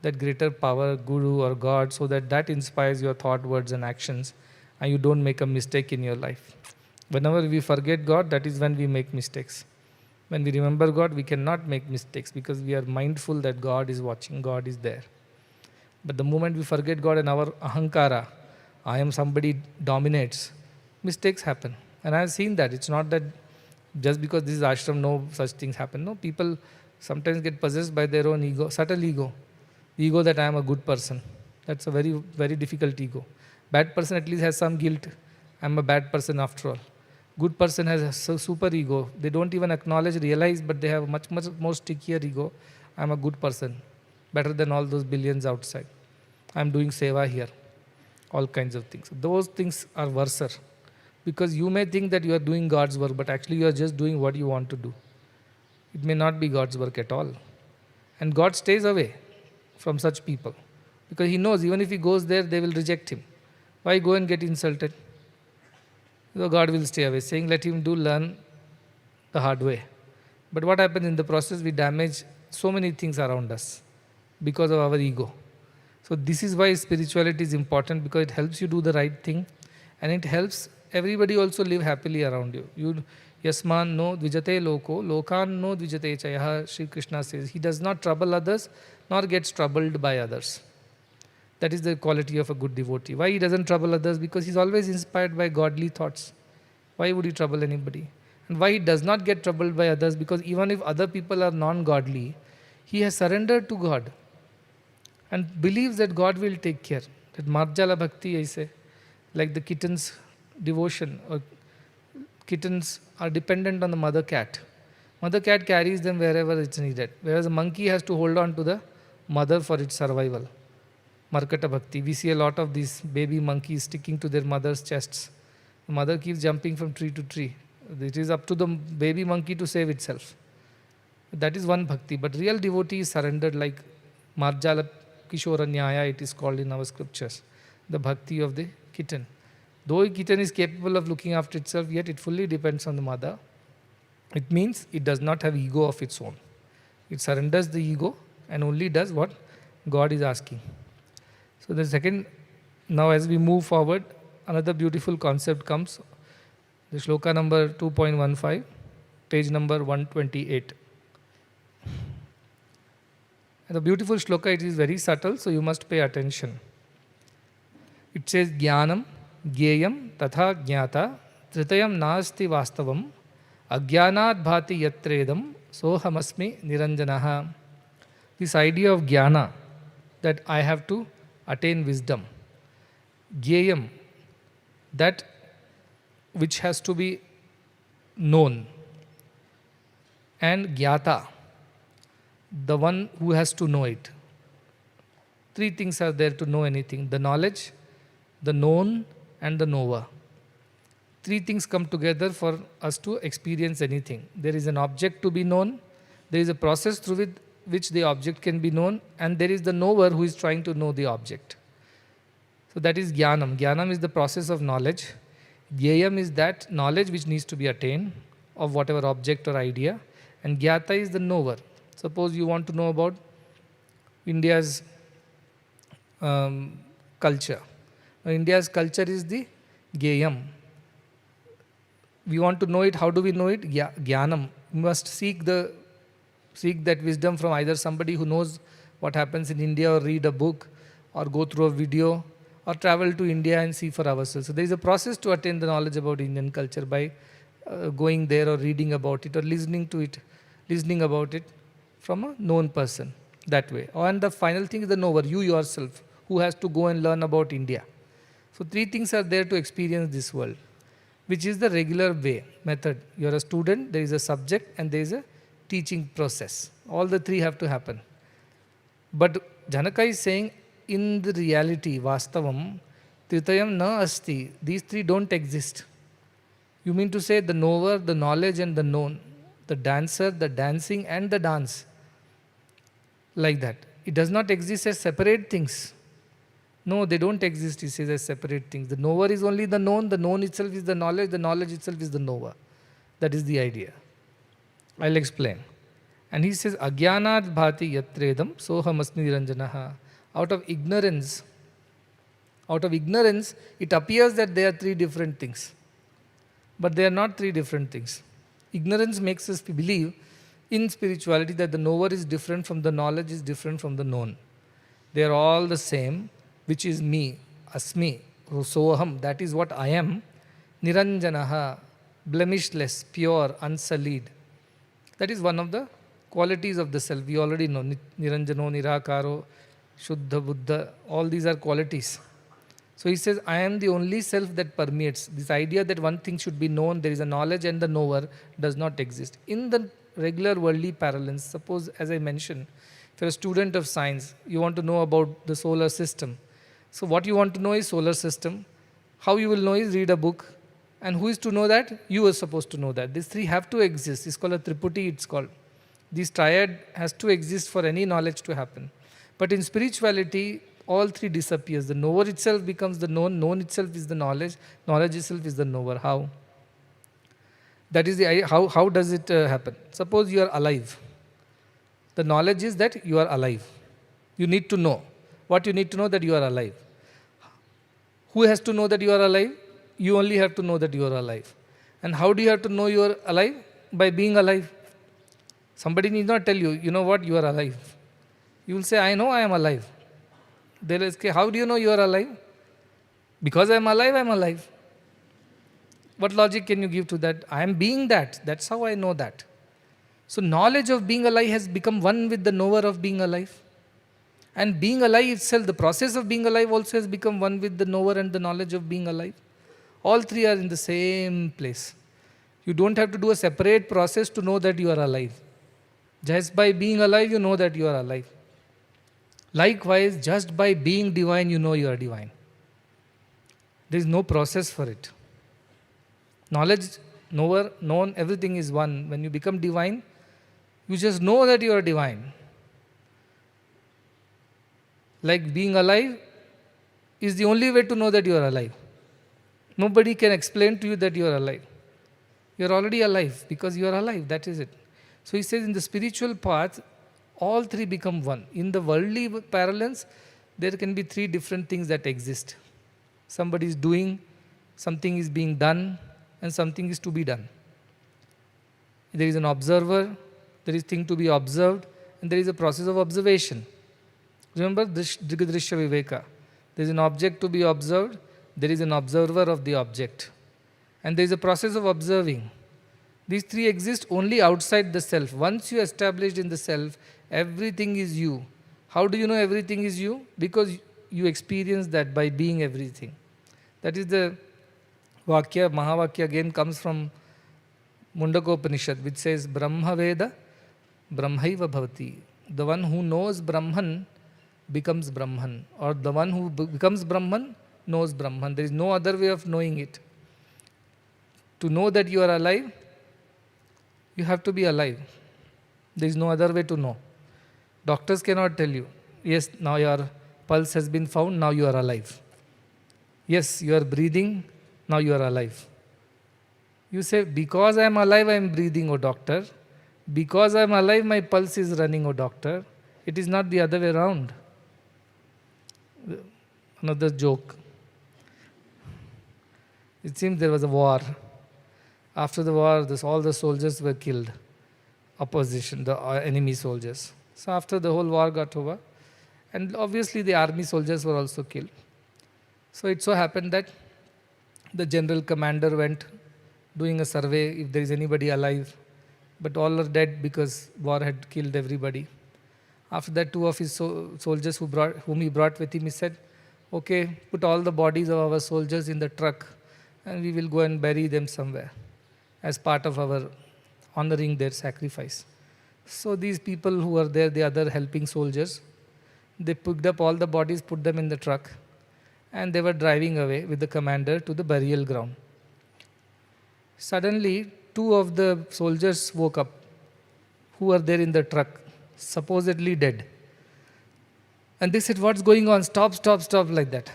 that greater power, guru or God, so that inspires your thought, words and actions, and you don't make a mistake in your life. Whenever we forget God, that is when we make mistakes. When we remember God, we cannot make mistakes, because we are mindful that God is watching, God is there. But the moment we forget God and our ahankara, I am somebody, dominates, mistakes happen. And I have seen that. It's not that Just because this is ashram, no such things happen. No, people sometimes get possessed by their own ego, subtle ego. Ego that I am a good person. That's a very, very difficult ego. Bad person at least has some guilt. I am a bad person after all. Good person has a super ego. They don't even acknowledge, realize, but they have a much, much more stickier ego. I am a good person. Better than all those billions outside. I am doing seva here. All kinds of things. Those things are worser. Because you may think that you are doing God's work, but actually you are just doing what you want to do. It may not be God's work at all. And God stays away from such people. Because He knows even if He goes there, they will reject Him. Why go and get insulted? So God will stay away, saying, let him learn the hard way. But what happens in the process? We damage so many things around us because of our ego. So this is why spirituality is important, because it helps you do the right thing and it helps everybody also live happily around you. Yasman no dvijate loko, lokan no dvijate chaya, Sri Krishna says. He does not trouble others nor gets troubled by others. That is the quality of a good devotee. Why he doesn't trouble others? Because he's always inspired by godly thoughts. Why would he trouble anybody? And why he does not get troubled by others? Because even if other people are non-godly, he has surrendered to God and believes that God will take care. That Marjala Bhakti, I say, like the kitten's devotion, or kittens are dependent on the mother cat. Mother cat carries them wherever it's needed, whereas a monkey has to hold on to the mother for its survival. Markata Bhakti. We see a lot of these baby monkeys sticking to their mother's chests. The mother keeps jumping from tree to tree. It is up to the baby monkey to save itself. That is one bhakti. But real devotee is surrendered, like Marjala Kishora Nyaya, it is called in our scriptures. The bhakti of the kitten. Though a kitten is capable of looking after itself, yet it fully depends on the mother. It means it does not have ego of its own. It surrenders the ego and only does what God is asking. So the second, now as we move forward, another beautiful concept comes. The shloka number 2.15, page number 128. And the beautiful shloka, it is very subtle, so you must pay attention. It says, Jnanam, Gyeyam, Tatha Jnata, Tritayam Nasti Vastavam, Ajnanat Bhati Yatredam, Sohamasmi Niranjanaha. This idea of jnana, that I have to attain wisdom. Gyeyam, that which has to be known. And Gyata, the one who has to know it. Three things are there to know anything: the knowledge, the known, and the knower. Three things come together for us to experience anything. There is an object to be known, there is a process through which the object can be known, and there is the knower who is trying to know the object. So that is Jnanam. Jnanam is the process of knowledge. Gyeyam is that knowledge which needs to be attained of whatever object or idea. And Gyata is the knower. Suppose you want to know about India's culture. Now, India's culture is the Gyeyam. We want to know it. How do we know it? Jnanam. We must seek that wisdom from either somebody who knows what happens in India, or read a book, or go through a video, or travel to India and see for ourselves. So there is a process to attain the knowledge about Indian culture by going there or reading about it or listening about it from a known person that way. And the final thing is the knower, you yourself, who has to go and learn about India. So three things are there to experience this world, which is the regular way, method. You are a student, there is a subject, and there is a teaching process. All the three have to happen. But Janaka is saying, in the reality, Vastavam, Tritayam na asti. These three don't exist. You mean to say the knower, the knowledge, and the known, the dancer, the dancing, and the dance. Like that. It does not exist as separate things. No, they don't exist, he says, as separate things. The knower is only the known itself is the knowledge itself is the knower. That is the idea. I'll explain. And he says, Ajnanat bhati yatredam sohamasmi niranjanaha. Out of ignorance, it appears that they are three different things. But they are not three different things. Ignorance makes us believe in spirituality that the knower is different from the knowledge, is different from the known. They are all the same, which is me, asmi, soham, that is what I am. Niranjanaha, blemishless, pure, unsullied. That is one of the qualities of the self. We already know Niranjano, Nirakaro, Shuddha, Buddha, all these are qualities. So he says, I am the only self that permeates. This idea that one thing should be known, there is a knowledge and the knower, does not exist. In the regular worldly parlance, suppose, as I mentioned, if you're a student of science, you want to know about the solar system. So what you want to know is solar system. How you will know is read a book. And who is to know that? You are supposed to know that. These three have to exist. It's called a triputi, it's called. This triad has to exist for any knowledge to happen. But in spirituality, all three disappears. The knower itself becomes the known itself is the knowledge itself is the knower. How? That is the idea. How does it happen? Suppose you are alive. The knowledge is that you are alive. You need to know. What you need to know? That you are alive. Who has to know that you are alive? You only have to know that you are alive. And how do you have to know you are alive? By being alive. Somebody need not tell you, you know what, you are alive. You will say, I know I am alive. They will say, how do you know you are alive? Because I am alive, I am alive. What logic can you give to that? I am being that. That's how I know that. So knowledge of being alive has become one with the knower of being alive. And being alive itself, the process of being alive also has become one with the knower and the knowledge of being alive. All three are in the same place. You don't have to do a separate process to know that you are alive. Just by being alive, you know that you are alive. Likewise, just by being divine, you know you are divine. There is no process for it. Knowledge, knower, known, everything is one. When you become divine, you just know that you are divine. Like being alive is the only way to know that you are alive. Nobody can explain to you that you are alive. You are already alive because you are alive. That is it. So he says in the spiritual path, all three become one. In the worldly parlance, there can be three different things that exist. Somebody is doing, something is being done, and something is to be done. There is an observer, there is thing to be observed, and there is a process of observation. Remember Drishya Viveka. There is an object to be observed, there is an observer of the object. And there is a process of observing. These three exist only outside the self. Once you are established in the self, everything is you. How do you know everything is you? Because you experience that by being everything. That is the Vakya, Mahavakya again comes from Mundakopanishad, which says, Brahma Veda, Brahmaiva Bhavati. The one who knows Brahman becomes Brahman. Or the one who becomes Brahman knows Brahman. There is no other way of knowing it. To know that you are alive, you have to be alive. There is no other way to know. Doctors cannot tell you, yes, now your pulse has been found, now you are alive. Yes, you are breathing, now you are alive. You say, because I am alive, I am breathing, O doctor. Because I am alive, my pulse is running, O doctor. It is not the other way around. Another joke. It seems there was a war. After the war, all the soldiers were killed. Opposition, the enemy soldiers. So after the whole war got over, and obviously the army soldiers were also killed. So it so happened that the general commander went doing a survey if there is anybody alive, but all are dead because war had killed everybody. After that, two of his soldiers whom he brought with him, he said, okay, put all the bodies of our soldiers in the truck and we will go and bury them somewhere as part of our honoring their sacrifice. So these people who were there, the other helping soldiers, they picked up all the bodies, put them in the truck, and they were driving away with the commander to the burial ground. Suddenly, two of the soldiers woke up who were there in the truck, supposedly dead. And they said, what's going on? Stop, stop, stop, like that.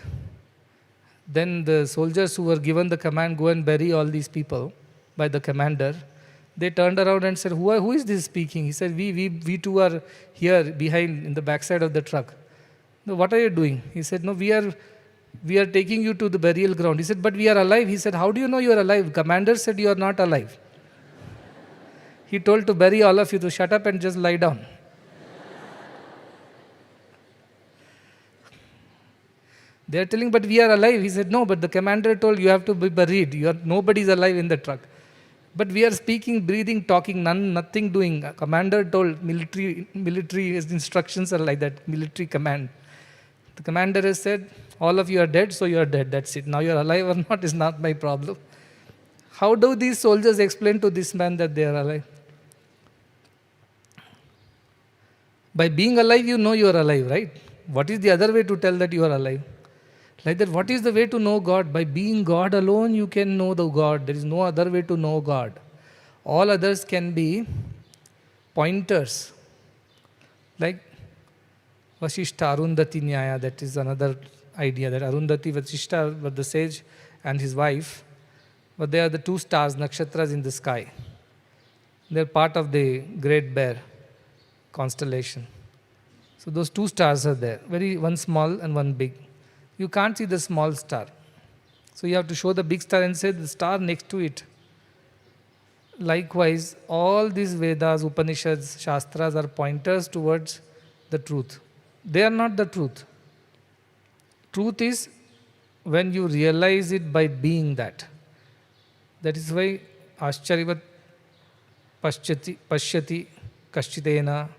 Then the soldiers who were given the command, go and bury all these people by the commander, they turned around and said, who is this speaking? He said, we two are here behind in the backside of the truck. No, what are you doing? He said, no, we are taking you to the burial ground. He said, but we are alive. He said, how do you know you are alive? Commander said you are not alive. He told to bury all of you, to shut up and just lie down. They are telling, but we are alive. He said, no, but the commander told you have to be buried. Nobody is alive in the truck. But we are speaking, breathing, talking, nothing doing. A commander told, military instructions are like that, military command. The commander has said, all of you are dead, so you are dead, that's it. Now you are alive or not is not my problem. How do these soldiers explain to this man that they are alive? By being alive, you know you are alive, right? What is the other way to tell that you are alive? Like that, what is the way to know God? By being God alone, you can know the God. There is no other way to know God. All others can be pointers. Like Vasishta Arundhati Nyaya, that is another idea, that Arundhati Vasishta were the sage and his wife, but they are the two stars, nakshatras in the sky. They are part of the Great Bear constellation. So those two stars are there, one small and one big. You can't see the small star. So you have to show the big star and say the star next to it. Likewise, all these Vedas, Upanishads, Shastras are pointers towards the truth. They are not the truth. Truth is when you realize it by being that. That is why Ashcharivat Pashyati Kaschitena.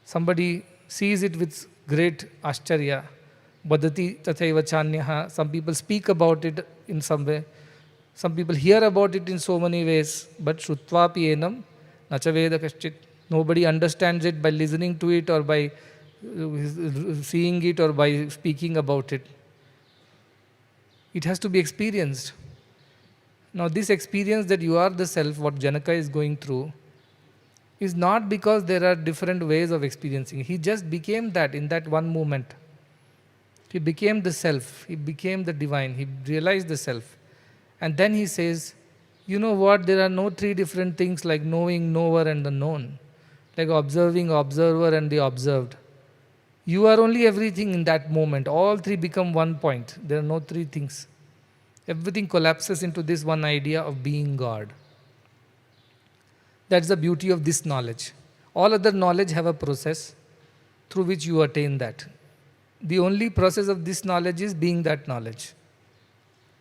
Somebody sees it with great Ashcharya. Vadati Tathaiva Chanyaha. Some people speak about it in some way. Some people hear about it in so many ways. But Shrutvapi Enam Nachaveda Kaschit. Nobody understands it by listening to it or by seeing it or by speaking about it. It has to be experienced. Now this experience that you are the self, what Janaka is going through, is not because there are different ways of experiencing. He just became that in that one moment. He became the self. He became the divine. He realized the self. And then he says, you know what, there are no three different things like knowing, knower and the known. Like observing, observer and the observed. You are only everything in that moment. All three become one point. There are no three things. Everything collapses into this one idea of being God. That's the beauty of this knowledge. All other knowledge have a process through which you attain that. The only process of this knowledge is being that knowledge.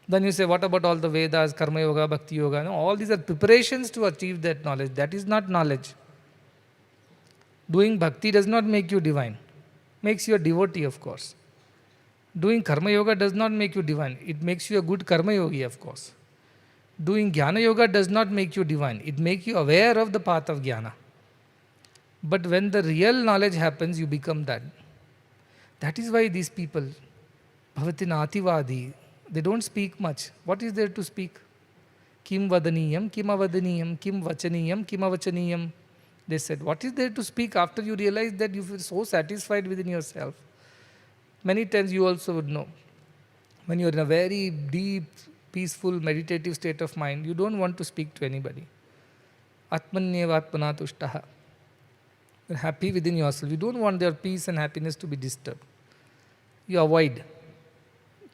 Then you say, what about all the Vedas, Karma Yoga, Bhakti Yoga? No, all these are preparations to achieve that knowledge. That is not knowledge. Doing Bhakti does not make you divine. Makes you a devotee, of course. Doing Karma Yoga does not make you divine. It makes you a good Karma Yogi, of course. Doing Jnana Yoga does not make you divine. It makes you aware of the path of Jnana. But when the real knowledge happens, you become that. That is why these people, Bhavatina Ativadi, they don't speak much. What is there to speak? Kim vadaniyam, kim avadaniyam, kim vachaniyam, kim avachaniyam. They said, what is there to speak after you realize that you feel so satisfied within yourself? Many times you also would know, when you are in a very deep, peaceful, meditative state of mind, you don't want to speak to anybody. Atmanyeva atmana tushtaha. You're happy within yourself. You don't want your peace and happiness to be disturbed. You avoid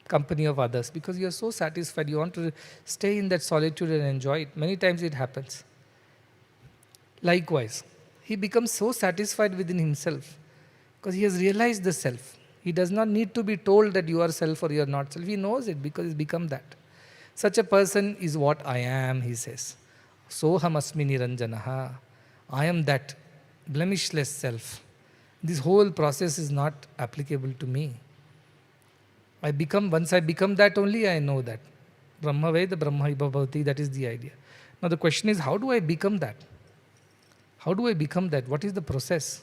company of others because you are so satisfied. You want to stay in that solitude and enjoy it. Many times it happens. Likewise, he becomes so satisfied within himself because he has realized the self. He does not need to be told that you are self or you are not self. He knows it because he's become that. Such a person is what I am, he says. Soham asmi niranjanaha. I am that blemishless self. This whole process is not applicable to me. Once I become that only, I know that. Brahma Veda, Brahma Vibhavati, that is the idea. Now the question is, how do I become that? How do I become that? What is the process?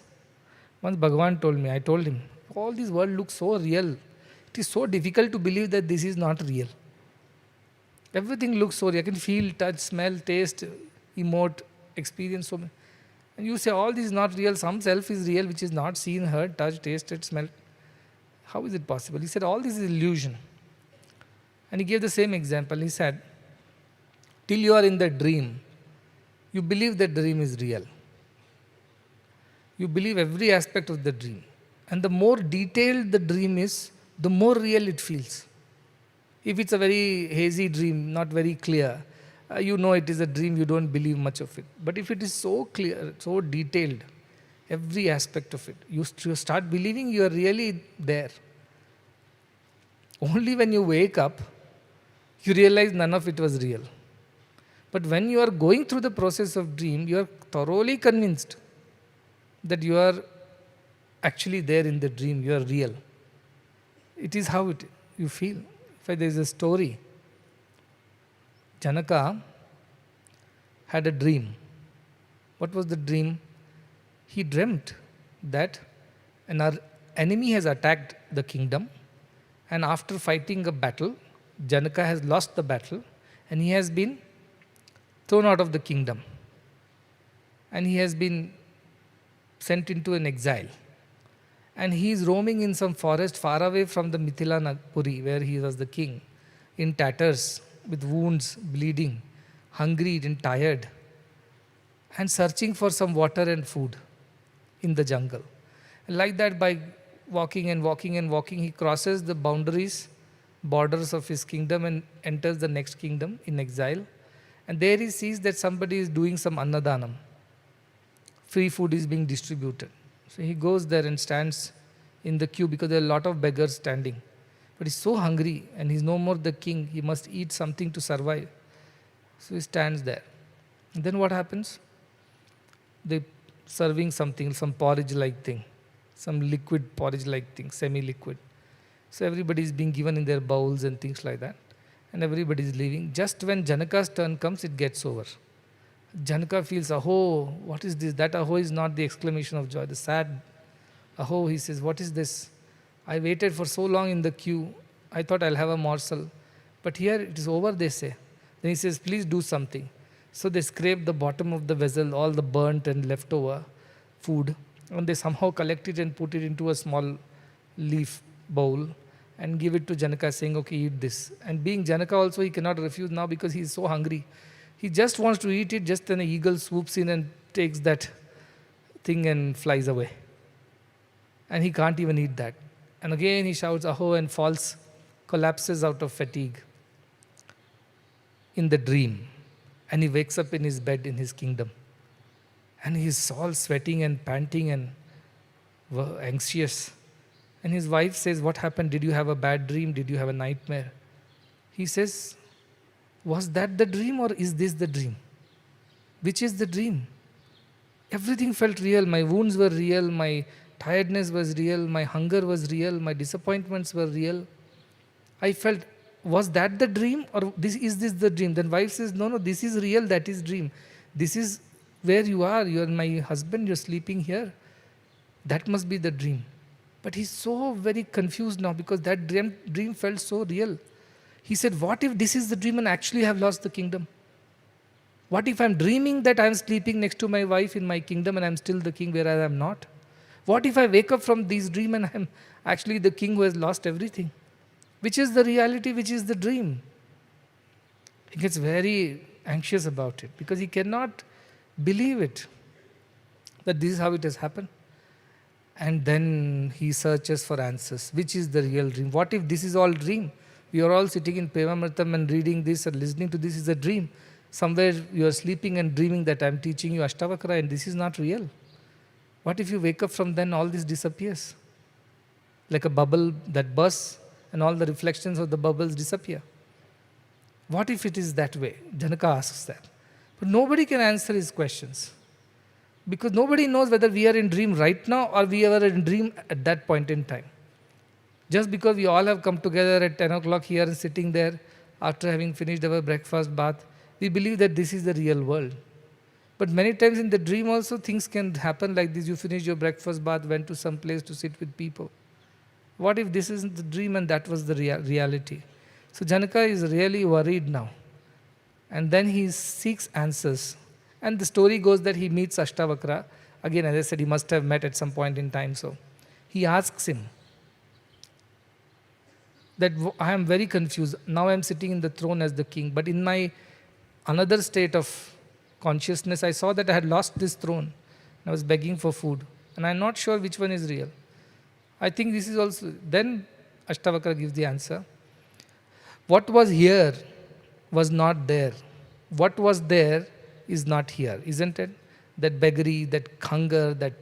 Once Bhagavan told me, I told him, all this world looks so real. It is so difficult to believe that this is not real. Everything looks so real. I can feel, touch, smell, taste, emote, experience so many. And you say all this is not real. Some self is real which is not seen, heard, touched, tasted, smelled. How is it possible? He said all this is illusion. And he gave the same example. He said, till you are in the dream, you believe that dream is real. You believe every aspect of the dream. And the more detailed the dream is, the more real it feels. If it's a very hazy dream, not very clear, you know it is a dream, you don't believe much of it. But if it is so clear, so detailed, every aspect of it, you start believing you are really there. Only when you wake up, you realize none of it was real. But when you are going through the process of dream, you are thoroughly convinced that you are actually there in the dream, you are real. It is how you feel. In fact, there is a story. Janaka had a dream. What was the dream? He dreamt that an enemy has attacked the kingdom, and after fighting a battle, Janaka has lost the battle and he has been thrown out of the kingdom. And he has been sent into an exile. And he is roaming in some forest far away from the Mithila Nagpuri, where he was the king, in tatters, with wounds, bleeding, hungry and tired, and searching for some water and food in the jungle. And like that, by walking and walking and walking, he crosses the borders of his kingdom and enters the next kingdom in exile. And there he sees that somebody is doing some annadanam. Free food is being distributed. So he goes there and stands in the queue because there are a lot of beggars standing. But he's so hungry and he's no more the king. He must eat something to survive. So he stands there. And then what happens? They're serving something, some porridge-like thing. Some liquid porridge-like thing, semi-liquid. So everybody is being given in their bowls and things like that. And everybody is leaving. Just when Janaka's turn comes, it gets over. Janaka feels, aho, what is this? That aho is not the exclamation of joy, the sad aho. He says, what is this? I waited for so long in the queue. I thought I'll have a morsel. But here it is over, they say. Then he says, please do something. So they scrape the bottom of the vessel, all the burnt and leftover food. And they somehow collect it and put it into a small leaf bowl and give it to Janaka, saying, okay, eat this. And being Janaka also, he cannot refuse now because he is so hungry. He just wants to eat it, just then an eagle swoops in and takes that thing and flies away. And he can't even eat that. And again he shouts, aho, and falls, collapses out of fatigue in the dream. And he wakes up in his bed in his kingdom. And he's all sweating and panting and anxious. And his wife says, what happened? Did you have a bad dream? Did you have a nightmare? He says, was that the dream or is this the dream? Which is the dream? Everything felt real. My wounds were real. My tiredness was real. My hunger was real. My disappointments were real. I felt, was that the dream or is this the dream? Then wife says, no, this is real. That is dream. This is where you are. You are my husband. You're sleeping here. That must be the dream. But he's so very confused now because that dream felt so real. He said, what if this is the dream and actually have lost the kingdom? What if I'm dreaming that I'm sleeping next to my wife in my kingdom and I'm still the king where I am not? What if I wake up from this dream and I'm actually the king who has lost everything? Which is the reality, which is the dream? He gets very anxious about it because he cannot believe it, that this is how it has happened. And then he searches for answers. Which is the real dream? What if this is all dream? We are all sitting in Premamrutham and reading this and listening to this is a dream. Somewhere you are sleeping and dreaming that I am teaching you Ashtavakra and this is not real. What if you wake up from then all this disappears? Like a bubble that bursts and all the reflections of the bubbles disappear. What if it is that way? Janaka asks that. But nobody can answer his questions. Because nobody knows whether we are in dream right now or we are in dream at that point in time. Just because we all have come together at 10 o'clock here and sitting there after having finished our breakfast bath, we believe that this is the real world. But many times in the dream also things can happen like this. You finish your breakfast bath, went to some place to sit with people. What if this isn't the dream and that was the reality? So Janaka is really worried now. And then he seeks answers. And the story goes that he meets Ashtavakra. Again, as I said, he must have met at some point in time. So he asks him that I am very confused. Now I am sitting in the throne as the king. But in my another state of consciousness, I saw that I had lost this throne. I was begging for food. And I am not sure which one is real. I think this is also... Then Ashtavakra gives the answer. What was here was not there. What was there is not here, isn't it? That beggary, that hunger, that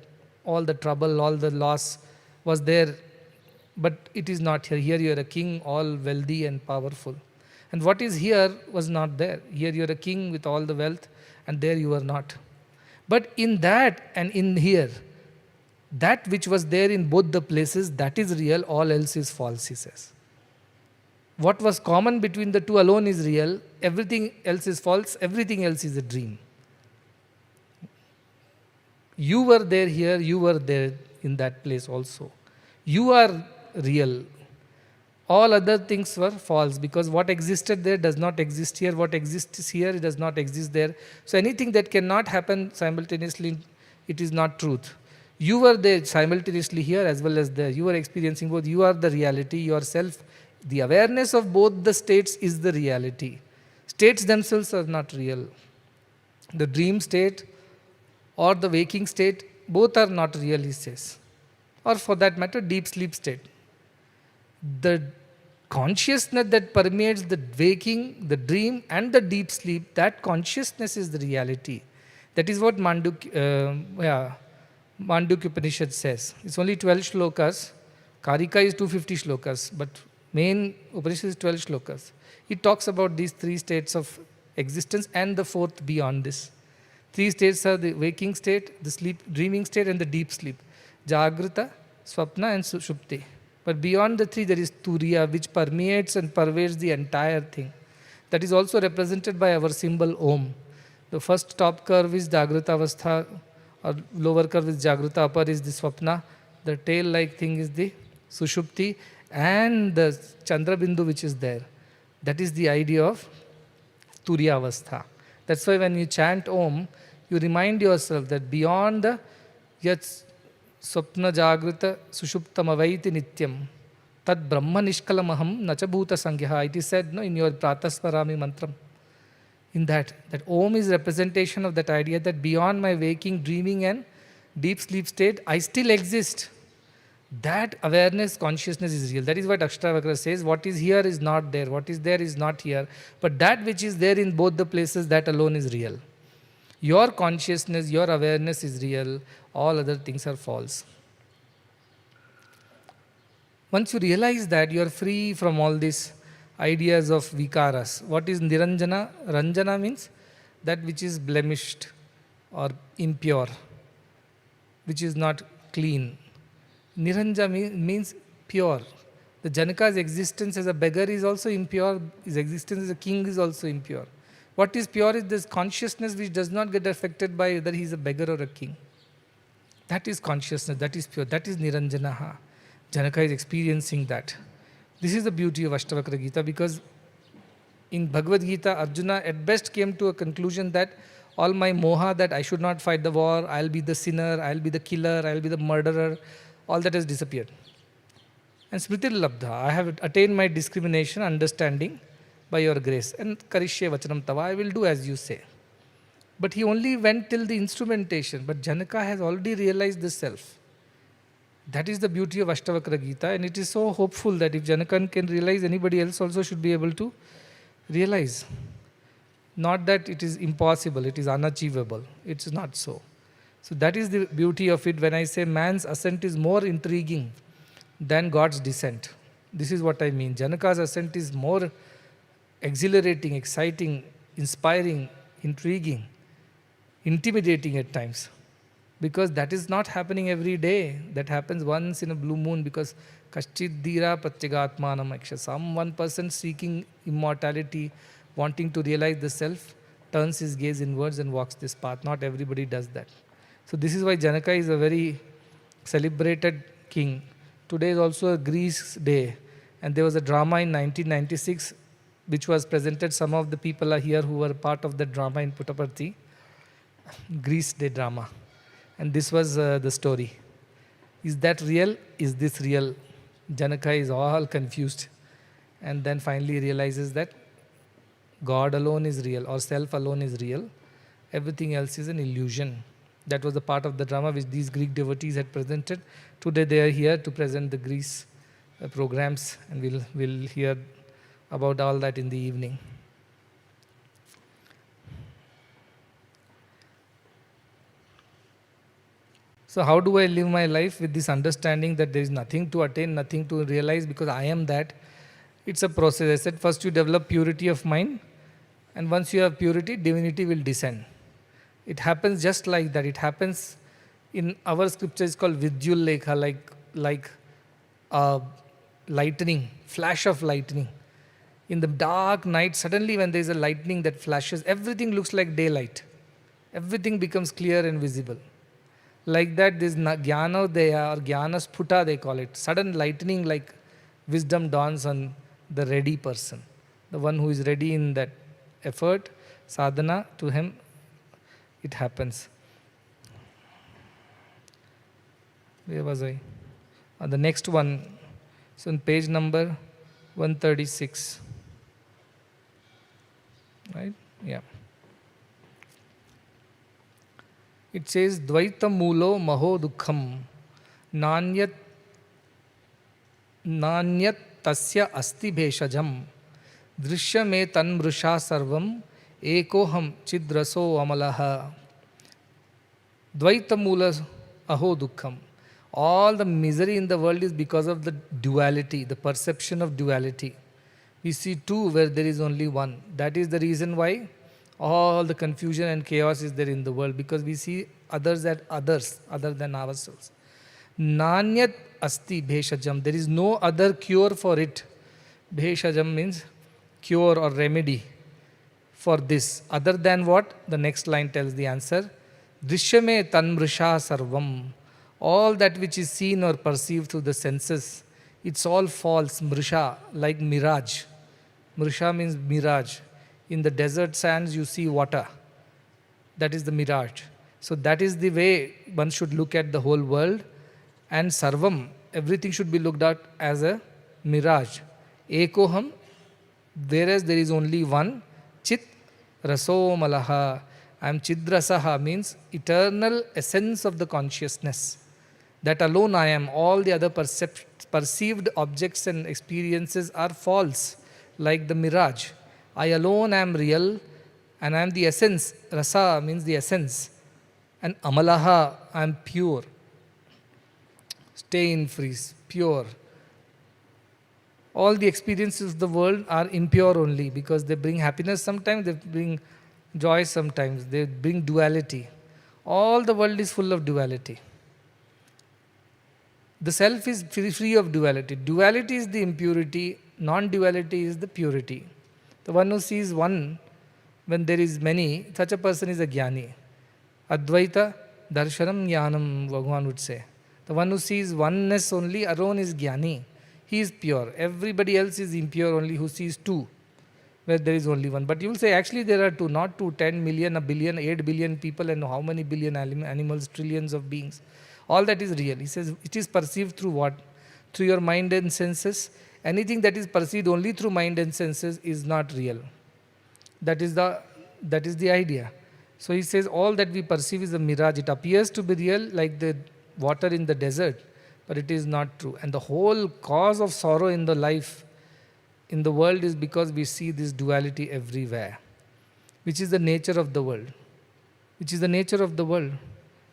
all the trouble, all the loss was there, but it is not here. Here you are a king, all wealthy and powerful. And what is here was not there. Here you are a king with all the wealth, and there you are not. But in that and in here, that which was there in both the places, that is real, all else is false, he says. What was common between the two alone is real, everything else is false, everything else is a dream. You were there here, you were there in that place also. You are real. All other things were false, because what existed there does not exist here, what exists here does not exist there. So anything that cannot happen simultaneously, it is not truth. You were there simultaneously here as well as there. You were experiencing both. You are the reality, yourself. The awareness of both the states is the reality. States themselves are not real. The dream state or the waking state, both are not real, he says. Or for that matter, deep sleep state. The consciousness that permeates the waking, the dream and the deep sleep, that consciousness is the reality. That is what Mandukya Upanishad says. It's only 12 shlokas. Karika is 250 shlokas, but main Upanishad is 12 shlokas. It talks about these three states of existence and the fourth beyond this. Three states are the waking state, the sleep, dreaming state and the deep sleep. Jagrata, Swapna and Sushupti. But beyond the three there is Turiya, which permeates and pervades the entire thing. That is also represented by our symbol Om. The first top curve is Jagrata Avastha, or lower curve is Jagrata, upper is the Swapna. The tail-like thing is the Sushupti, and the Chandra Bindu which is there. That is the idea of Turiya Avastha. That's why when you chant Om, you remind yourself that beyond the Yat Swapna Jagrata Sushuptam Avaiti Nityam Tad Brahma Nishkalamaham Nacha Bhuta Sangyaha. It is said in your Pratasvarami mantram. In that Om is representation of that idea that beyond my waking, dreaming and deep sleep state, I still exist. That awareness, consciousness is real. That is what Ashtavakra says. What is here is not there. What is there is not here. But that which is there in both the places, that alone is real. Your consciousness, your awareness is real. All other things are false. Once you realize that, you are free from all these ideas of vikaras. What is Niranjana? Ranjana means that which is blemished or impure, which is not clean. Niranja means pure. The Janaka's existence as a beggar is also impure. His existence as a king is also impure. What is pure is this consciousness which does not get affected by whether he is a beggar or a king. That is consciousness, that is pure, that is Niranjanaha. Janaka is experiencing that. This is the beauty of Ashtavakra Gita, because in Bhagavad Gita, Arjuna at best came to a conclusion that all my moha, that I should not fight the war, I'll be the sinner, I'll be the killer, I'll be the murderer, all that has disappeared. And Smritir Labdha, I have attained my discrimination, understanding by your grace. And Karishye Vachanam Tava, I will do as you say. But he only went till the instrumentation. But Janaka has already realized the self. That is the beauty of Ashtavakra Gita. And it is so hopeful that if Janaka can realize, anybody else also should be able to realize. Not that it is impossible, it is unachievable. It is not so. So that is the beauty of it when I say man's ascent is more intriguing than God's descent. This is what I mean. Janaka's ascent is more exhilarating, exciting, inspiring, intriguing, intimidating at times. Because that is not happening every day. That happens once in a blue moon, because Kaschid Dhira Pratyagatmanam Aksha. Some one person seeking immortality, wanting to realize the self, turns his gaze inwards and walks this path. Not everybody does that. So this is why Janaka is a very celebrated king. Today is also a Greece day. And there was a drama in 1996 which was presented. Some of the people are here who were part of the drama in Puttaparthi. Greece Day drama. And this was the story. Is that real? Is this real? Janaka is all confused. And then finally realizes that God alone is real, or self alone is real. Everything else is an illusion. That was the part of the drama which these Greek devotees had presented. Today they are here to present the Greece programs, and we'll hear about all that in the evening. So how do I live my life with this understanding that there is nothing to attain, nothing to realize, because I am that. It's a process. I said first you develop purity of mind, and once you have purity, divinity will descend. It happens just like that. It happens in our scripture, it's called Vidyul Lekha, like lightning, flash of lightning. In the dark night, suddenly when there is a lightning that flashes, everything looks like daylight. Everything becomes clear and visible. Like that, this Jnanodaya or Jnana Sphuta they call it. Sudden lightning like wisdom dawns on the ready person. The one who is ready in that effort, sadhana, to him it happens. Where was I? The next one, so on page number 136. Right? Yeah. It says, Dvaita Mulo Maho Dukkham Nanyat Tasya Asti Bheshajam Drishyame Tanmrusha Sarvam Ekoham Chidraso Amalaha. Dvaita Mula Aho Dukkham. All the misery in the world is because of the duality, the perception of duality. We see two where there is only one. That is the reason why all the confusion and chaos is there in the world, because we see others as others other than ourselves. Nanyat asti bheshajam. There is no other cure for it. Bheshajam means cure or remedy for this. Other than what? The next line tells the answer. Drishyame tanmrusha sarvam. All that which is seen or perceived through the senses, it's all false. Mrisha, like mirage. Mrisha means mirage. In the desert sands you see water. That is the mirage. So that is the way one should look at the whole world. And sarvam, everything should be looked at as a mirage. Ekoham, whereas there is only one. Chit raso malaha. I am chidrasaha, means eternal essence of the consciousness. That alone I am. All the other perceived objects and experiences are false, like the mirage. I alone am real, and I am the essence. Rasa means the essence. And amalaha, I am pure. Stain-free, pure. All the experiences of the world are impure only, because they bring happiness sometimes, they bring joy sometimes, they bring duality. All the world is full of duality. The self is free of duality. Duality is the impurity, non-duality is the purity. The one who sees one when there is many, such a person is a jnani. Advaita darshanam jnanam, Bhagavan would say. The one who sees oneness only alone is jnani. He is pure. Everybody else is impure only who sees two, where there is only one. But you will say, actually there are two, not two, 10 million, a billion, 8 billion people, and how many billion animals, trillions of beings. All that is real. He says, it is perceived through what? Through your mind and senses. Anything that is perceived only through mind and senses is not real. That is the idea. So he says, all that we perceive is a mirage. It appears to be real, like the water in the desert, but it is not true. And the whole cause of sorrow in the life, in the world, is because we see this duality everywhere, which is the nature of the world. Which is the nature of the world.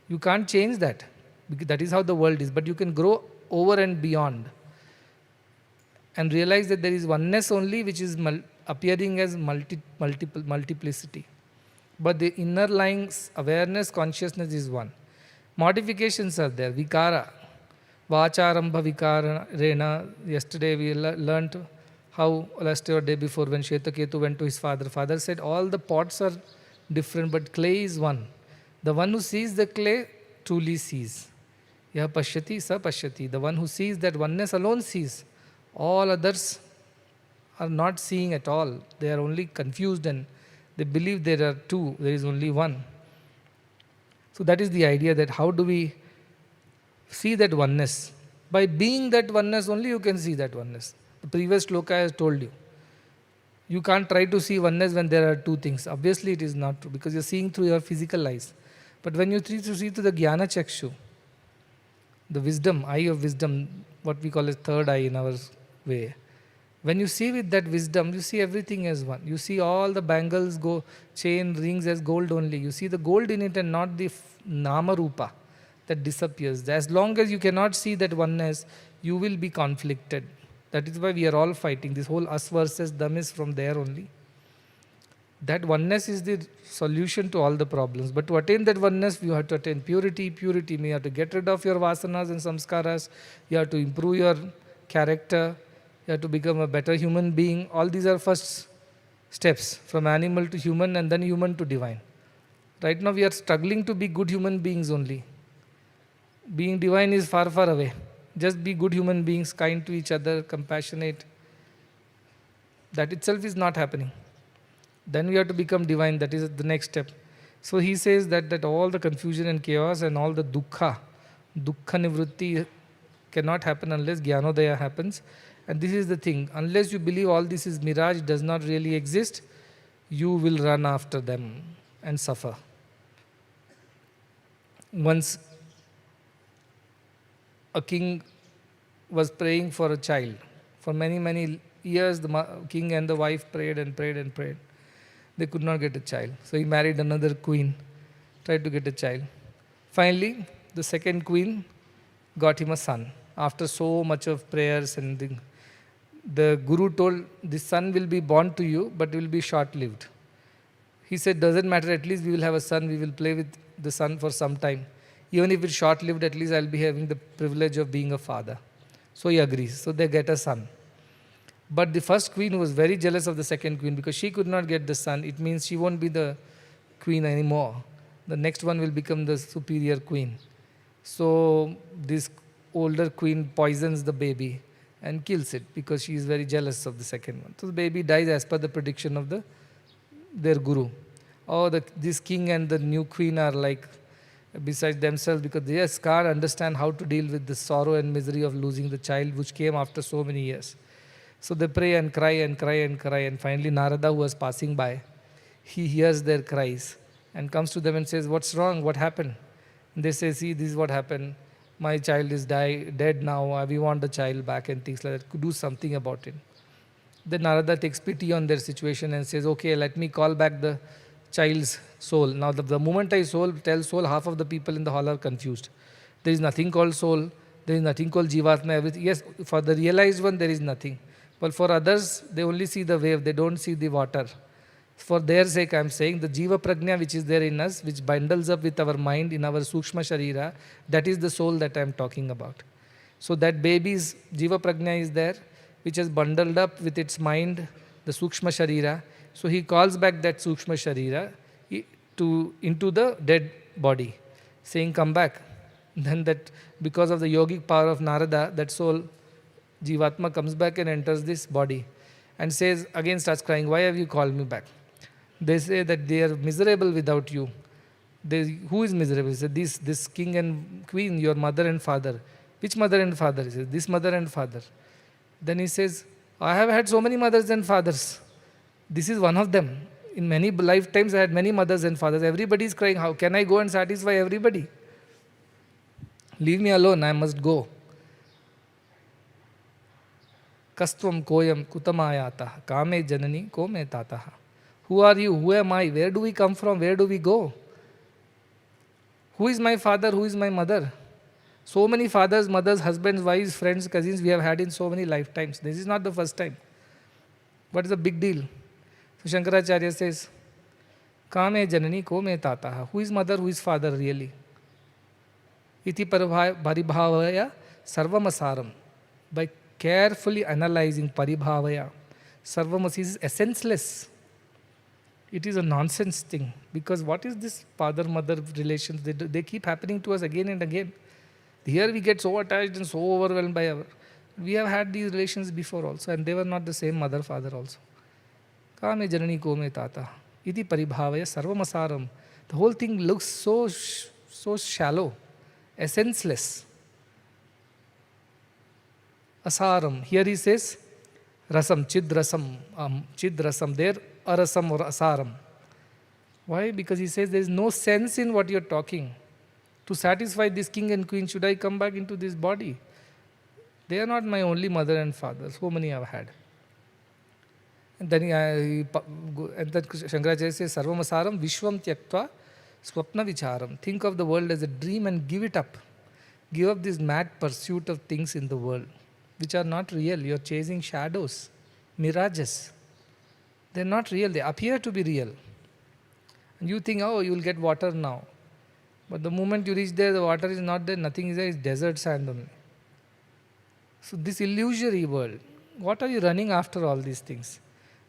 You can't change that. That is how the world is. But you can grow over and beyond and realize that there is oneness only, which is appearing as multiplicity. But the inner lying awareness, consciousness is one. Modifications are there. Vikara. Vacharambha vikarena. Yesterday we learnt how, last year or day before, when Shetaketu went to his father, father said all the pots are different, but clay is one. The one who sees the clay truly sees. Yaha pashyati sa pashyati. The one who sees that oneness alone sees. All others are not seeing at all. They are only confused and they believe there are two, there is only one. So that is the idea, that how do we see that oneness? By being that oneness only you can see that oneness. The previous shloka has told you. You can't try to see oneness when there are two things. Obviously it is not true, because you are seeing through your physical eyes. But when you see through the jnana chakshu, the wisdom, eye of wisdom, what we call as third eye in our way. When you see with that wisdom, you see everything as one. You see all the bangles, chain, rings as gold only. You see the gold in it and not the nama rupa that disappears. As long as you cannot see that oneness, you will be conflicted. That is why we are all fighting. This whole us versus them is from there only. That oneness is the solution to all the problems. But to attain that oneness, you have to attain purity. Purity means you have to get rid of your vasanas and samskaras. You have to improve your character. You have to become a better human being. All these are first steps from animal to human and then human to divine. Right now we are struggling to be good human beings only. Being divine is far, far away. Just be good human beings, kind to each other, compassionate. That itself is not happening. Then we have to become divine. That is the next step. So he says that all the confusion and chaos and all the dukkha nivritti cannot happen unless jnanodaya happens. And this is the thing. Unless you believe all this is mirage, does not really exist, you will run after them and suffer. Once a king was praying for a child. For many, many years, the king and the wife prayed and prayed and prayed. They could not get a child. So he married another queen, tried to get a child. Finally, the second queen got him a son. After so much of prayers and the guru told, this son will be born to you, but will be short-lived. He said, doesn't matter, at least we will have a son, we will play with the son for some time. Even if it's short-lived, at least I'll be having the privilege of being a father. So he agrees. So they get a son. But the first queen was very jealous of the second queen because she could not get the son. It means she won't be the queen anymore. The next one will become the superior queen. So this older queen poisons the baby and kills it because she is very jealous of the second one. So the baby dies as per the prediction of their guru. Oh, this king and the new queen are like besides themselves because they just can't understand how to deal with the sorrow and misery of losing the child which came after so many years. So they pray and cry and cry and cry, and finally Narada, who was passing by, he hears their cries and comes to them and says, what's wrong? What happened? And they say, see, this is what happened. My child is dead now. We want the child back and things like that. Could do something about it. Then Narada takes pity on their situation and says, okay, let me call back the child's soul. Now the moment I tell soul, half of the people in the hall are confused. There is nothing called soul. There is nothing called jivatma. Everything. Yes, for the realized one, there is nothing. But for others, they only see the wave. They don't see the water. For their sake, I am saying the jiva prajna which is there in us, which bundles up with our mind in our sukshma sharira, that is the soul that I am talking about. So that baby's jiva prajna is there, which has bundled up with its mind, the sukshma sharira. So he calls back that sukshma sharira into the dead body, saying, come back. Then that, because of the yogic power of Narada, that soul, jivatma, comes back and enters this body and says, again starts crying, why have you called me back? They say that they are miserable without you. Who is miserable? He said, this king and queen, your mother and father. Which mother and father? He says, this mother and father. Then he says, I have had so many mothers and fathers. This is one of them. In many lifetimes I had many mothers and fathers. Everybody is crying, how can I go and satisfy everybody? Leave me alone, I must go. Kastvam koyam kutamayata kame janani kome tataha. Who are you? Who am I? Where do we come from? Where do we go? Who is my father? Who is my mother? So many fathers, mothers, husbands, wives, friends, cousins we have had in so many lifetimes. This is not the first time. What is the big deal? So Shankaracharya says, Kame janani kome tataha. Who is mother? Who is father really? Iti paribhavaya sarvamasaram. By carefully analyzing paribhavaya, sarvamasi is essenceless. It is a nonsense thing. Because what is this father-mother relations? They keep happening to us again and again. Here we get so attached and so overwhelmed by our... We have had these relations before also, and they were not the same mother-father also. Kame janani kome tata. Iti paribhavaya sarvamasaram. The whole thing looks so shallow, essenceless. Asaram. Here he says, rasam, chidrasam. There, arasam or asaram. Why? Because he says there is no sense in what you are talking. To satisfy this king and queen, should I come back into this body? They are not my only mother and father. So many I have had. And then Shankaracharya says, Sarvamasaram Vishwam Tyaktva Swapna Vicharam. Think of the world as a dream and give it up. Give up this mad pursuit of things in the world, which are not real. You're chasing shadows, mirages. They're not real. They appear to be real. And you think, oh, you'll get water now. But the moment you reach there, the water is not there, nothing is there, it's desert sand only. So this illusory world, what are you running after all these things?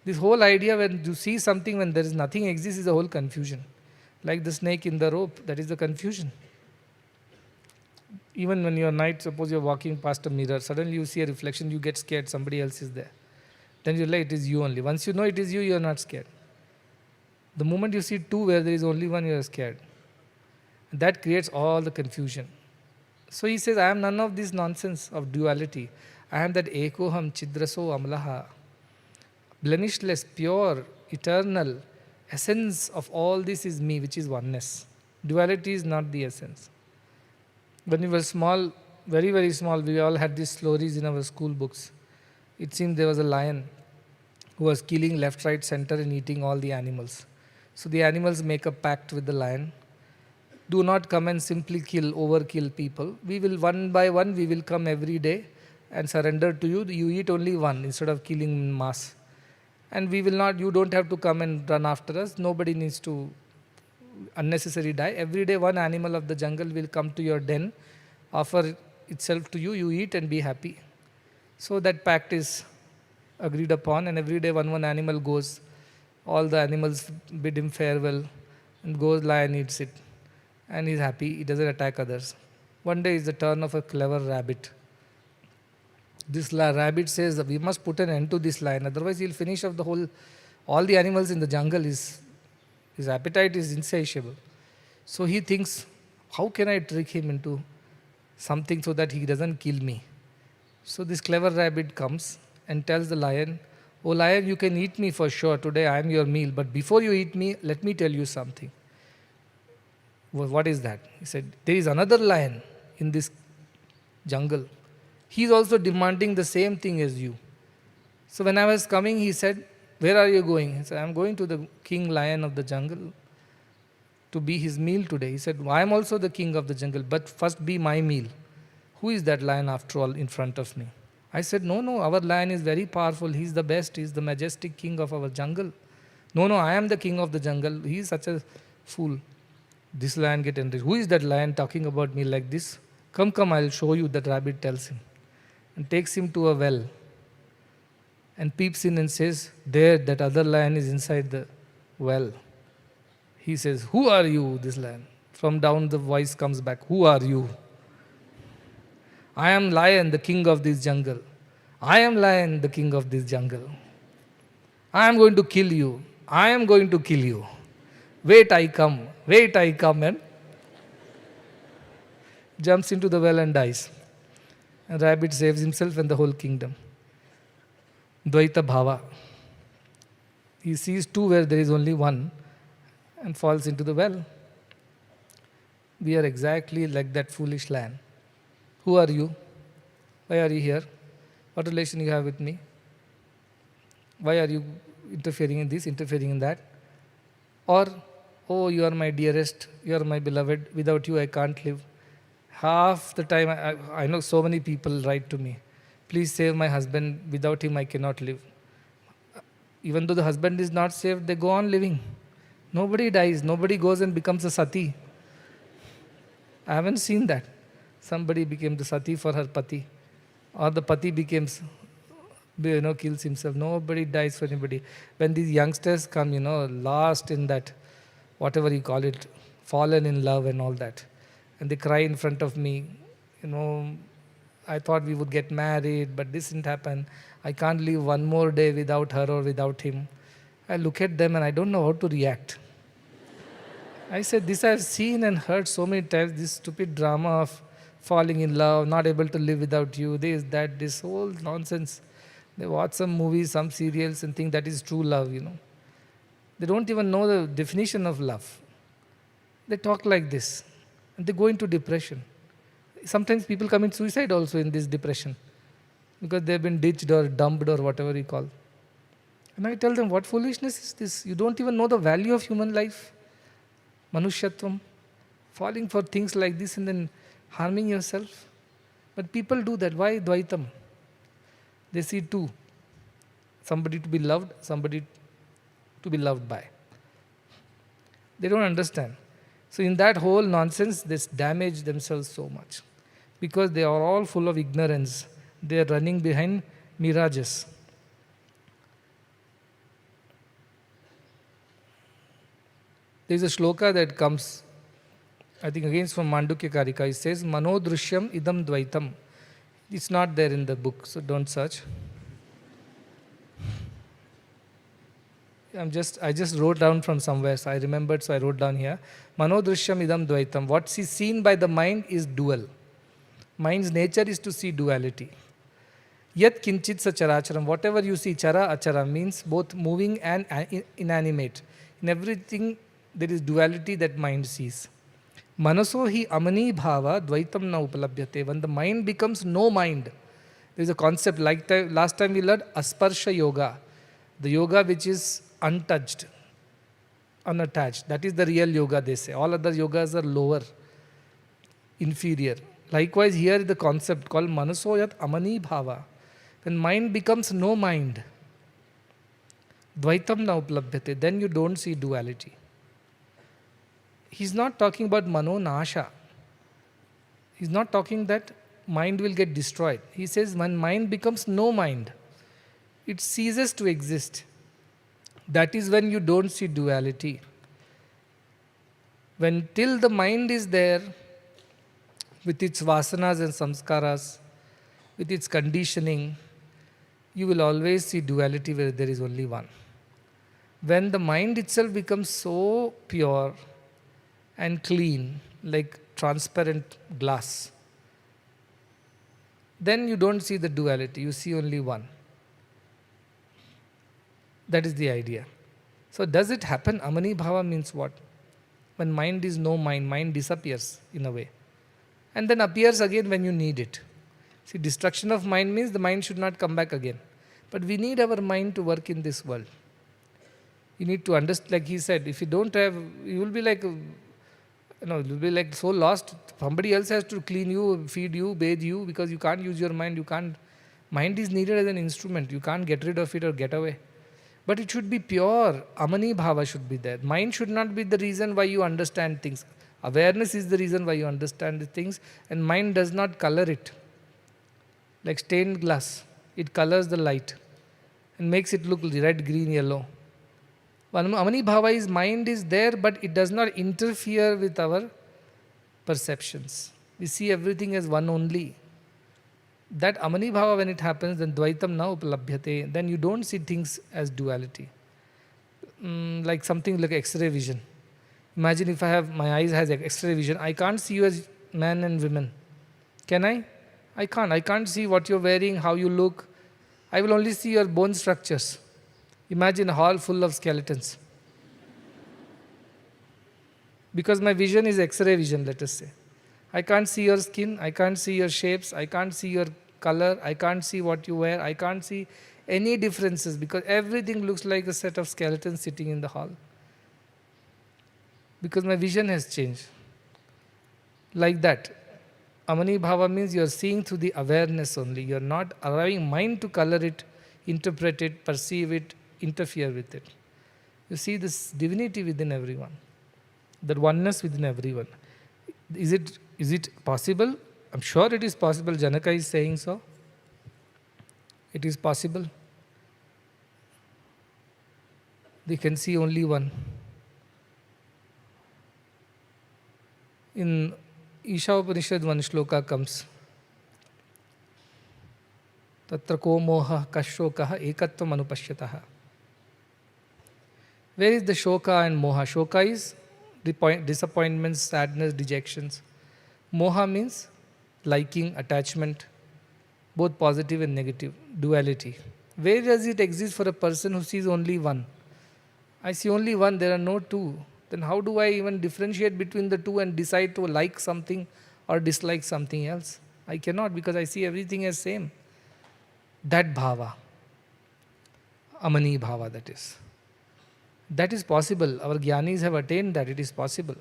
This whole idea when you see something when there is nothing exists is a whole confusion. Like the snake in the rope, that is the confusion. Even when you're night, suppose you're walking past a mirror, suddenly you see a reflection, you get scared, somebody else is there. Then you like, it is you only. Once you know it is you, you're not scared. The moment you see two where there is only one, you're scared. And that creates all the confusion. So he says, I am none of this nonsense of duality. I am that ekoham chidraso amlaha. Blemishless, pure, eternal. Essence of all this is me, which is oneness. Duality is not the essence. When we were small, very, very small, we all had these stories in our school books. It seemed there was a lion who was killing left, right, center and eating all the animals. So the animals make a pact with the lion. Do not come and simply overkill people. We will one by one, we will come every day and surrender to you. You eat only one instead of killing in mass. And we will not, you don't have to come and run after us. Nobody needs to unnecessarily die. Every day one animal of the jungle will come to your den, offer itself to you, you eat and be happy. So that pact is agreed upon, and every day one animal goes. All the animals bid him farewell, and goes, lion eats it. And he's happy, he doesn't attack others. One day is the turn of a clever rabbit. This rabbit says that we must put an end to this lion, otherwise he'll finish off all the animals in the jungle. His appetite is insatiable. So he thinks, how can I trick him into something so that he doesn't kill me? So this clever rabbit comes and tells the lion, oh lion, you can eat me for sure, today I am your meal, but before you eat me, let me tell you something. Well, what is that? He said, there is another lion in this jungle. He is also demanding the same thing as you. So when I was coming, he said, where are you going? He said, I am going to the king lion of the jungle to be his meal today. He said, I am also the king of the jungle, but first be my meal. Who is that lion after all in front of me? I said, no, our lion is very powerful. He is the best. He is the majestic king of our jungle. No, I am the king of the jungle. He is such a fool. This lion get enraged. Who is that lion talking about me like this? Come, I'll show you, that rabbit tells him. And takes him to a well. And peeps in and says, there, that other lion is inside the well. He says, who are you, this lion? From down the voice comes back, who are you? I am lion, the king of this jungle. I am lion, the king of this jungle. I am going to kill you. I am going to kill you. Wait, I come, and jumps into the well and dies. And rabbit saves himself and the whole kingdom. Dvaita bhava. He sees two where there is only one and falls into the well. We are exactly like that foolish lion. Who are you? Why are you here? What relation you have with me? Why are you interfering in this, interfering in that? Or, oh, you are my dearest, you are my beloved, without you I can't live. Half the time I know so many people write to me, please save my husband, without him I cannot live. Even though the husband is not saved, they go on living. Nobody dies, nobody goes and becomes a sati. I haven't seen that. Somebody became the sati for her pati, or the pati kills himself. Nobody dies for anybody. When these youngsters come, lost in that, whatever you call it, fallen in love and all that, and they cry in front of me, I thought we would get married, but this didn't happen. I can't live one more day without her or without him. I look at them and I don't know how to react. I said, this I've seen and heard so many times, this stupid drama of falling in love, not able to live without you, this whole nonsense. They watch some movies, some serials and think that is true love, They don't even know the definition of love. They talk like this and they go into depression. Sometimes people commit suicide also in this depression because they've been ditched or dumped or whatever you call. And I tell them, what foolishness is this? You don't even know the value of human life. Manushyatvam. Falling for things like this and then harming yourself. But people do that. Why Dvaitam? They see two. Somebody to be loved, somebody to be loved by. They don't understand. So in that whole nonsense, they damage themselves so much. Because they are all full of ignorance. They are running behind mirages. There is a shloka that comes, I think again from Mandukya Karika. It says, Manodrishyam idam dvaitam. It's not there in the book, so don't search. I just wrote down from somewhere, so I remembered, so I wrote down here. Manodrishyam idam dvaitam. What is seen by the mind is dual. Mind's nature is to see duality. Yat kinchit sa characharam. Whatever you see, chara, achara, means both moving and inanimate. In everything, there is duality that mind sees. Manaso hi amani bhava dvaitam na upalabhyate. When the mind becomes no mind, there is a concept like last time we learned asparsha yoga. The yoga which is untouched, unattached. That is the real yoga, they say. All other yogas are lower, inferior. Likewise, here is the concept called manaso yat amani bhava. When mind becomes no mind, dvaitam na upalabhyate, then you don't see duality. He's not talking about mano nasha. He's not talking that mind will get destroyed. He says when mind becomes no mind, it ceases to exist. That is when you don't see duality. When till the mind is there, with its vasanas and samskaras, with its conditioning, you will always see duality where there is only one. When the mind itself becomes so pure and clean, like transparent glass, then you don't see the duality, you see only one. That is the idea. So does it happen? Amani bhava means what? When mind is no mind, mind disappears in a way. And then appears again when you need it. See, destruction of mind means the mind should not come back again. But we need our mind to work in this world. You need to understand, like he said, if you don't have, you will be like, you'll be like so lost. Somebody else has to clean you, feed you, bathe you, because you can't use your mind. Mind is needed as an instrument. You can't get rid of it or get away. But it should be pure. Amani bhava should be there. Mind should not be the reason why you understand things. Awareness is the reason why you understand the things, and mind does not color it. Like stained glass, it colors the light and makes it look red, green, yellow. Amani bhava is mind is there, but it does not interfere with our perceptions. We see everything as one only. That amani bhava, when it happens, then dvaitam na upalabhyate, then you don't see things as duality. Like something like X-ray vision. Imagine if my eyes has X-ray vision, I can't see you as man and women. Can I? I can't. I can't see what you're wearing, how you look. I will only see your bone structures. Imagine a hall full of skeletons. Because my vision is X-ray vision, let us say. I can't see your skin, I can't see your shapes, I can't see your color, I can't see what you wear, I can't see any differences because everything looks like a set of skeletons sitting in the hall. Because my vision has changed. Like that. Amani bhava means you are seeing through the awareness only. You are not allowing mind to color it, interpret it, perceive it, interfere with it. You see this divinity within everyone. That oneness within everyone. Is it possible? I'm sure it is possible. Janaka is saying so. It is possible. They can see only one. In Isha Upanishad, one shloka comes. Tatra ko moha kashokaha ekatvam anupashyataha. Where is the shoka and moha? Shoka is disappointments, sadness, dejections. Moha means liking, attachment, both positive and negative, duality. Where does it exist for a person who sees only one? I see only one, there are no two. Then how do I even differentiate between the two and decide to like something or dislike something else? I cannot because I see everything as same. That bhava, amani bhava that is. That is possible. Our jnanis have attained that. It is possible.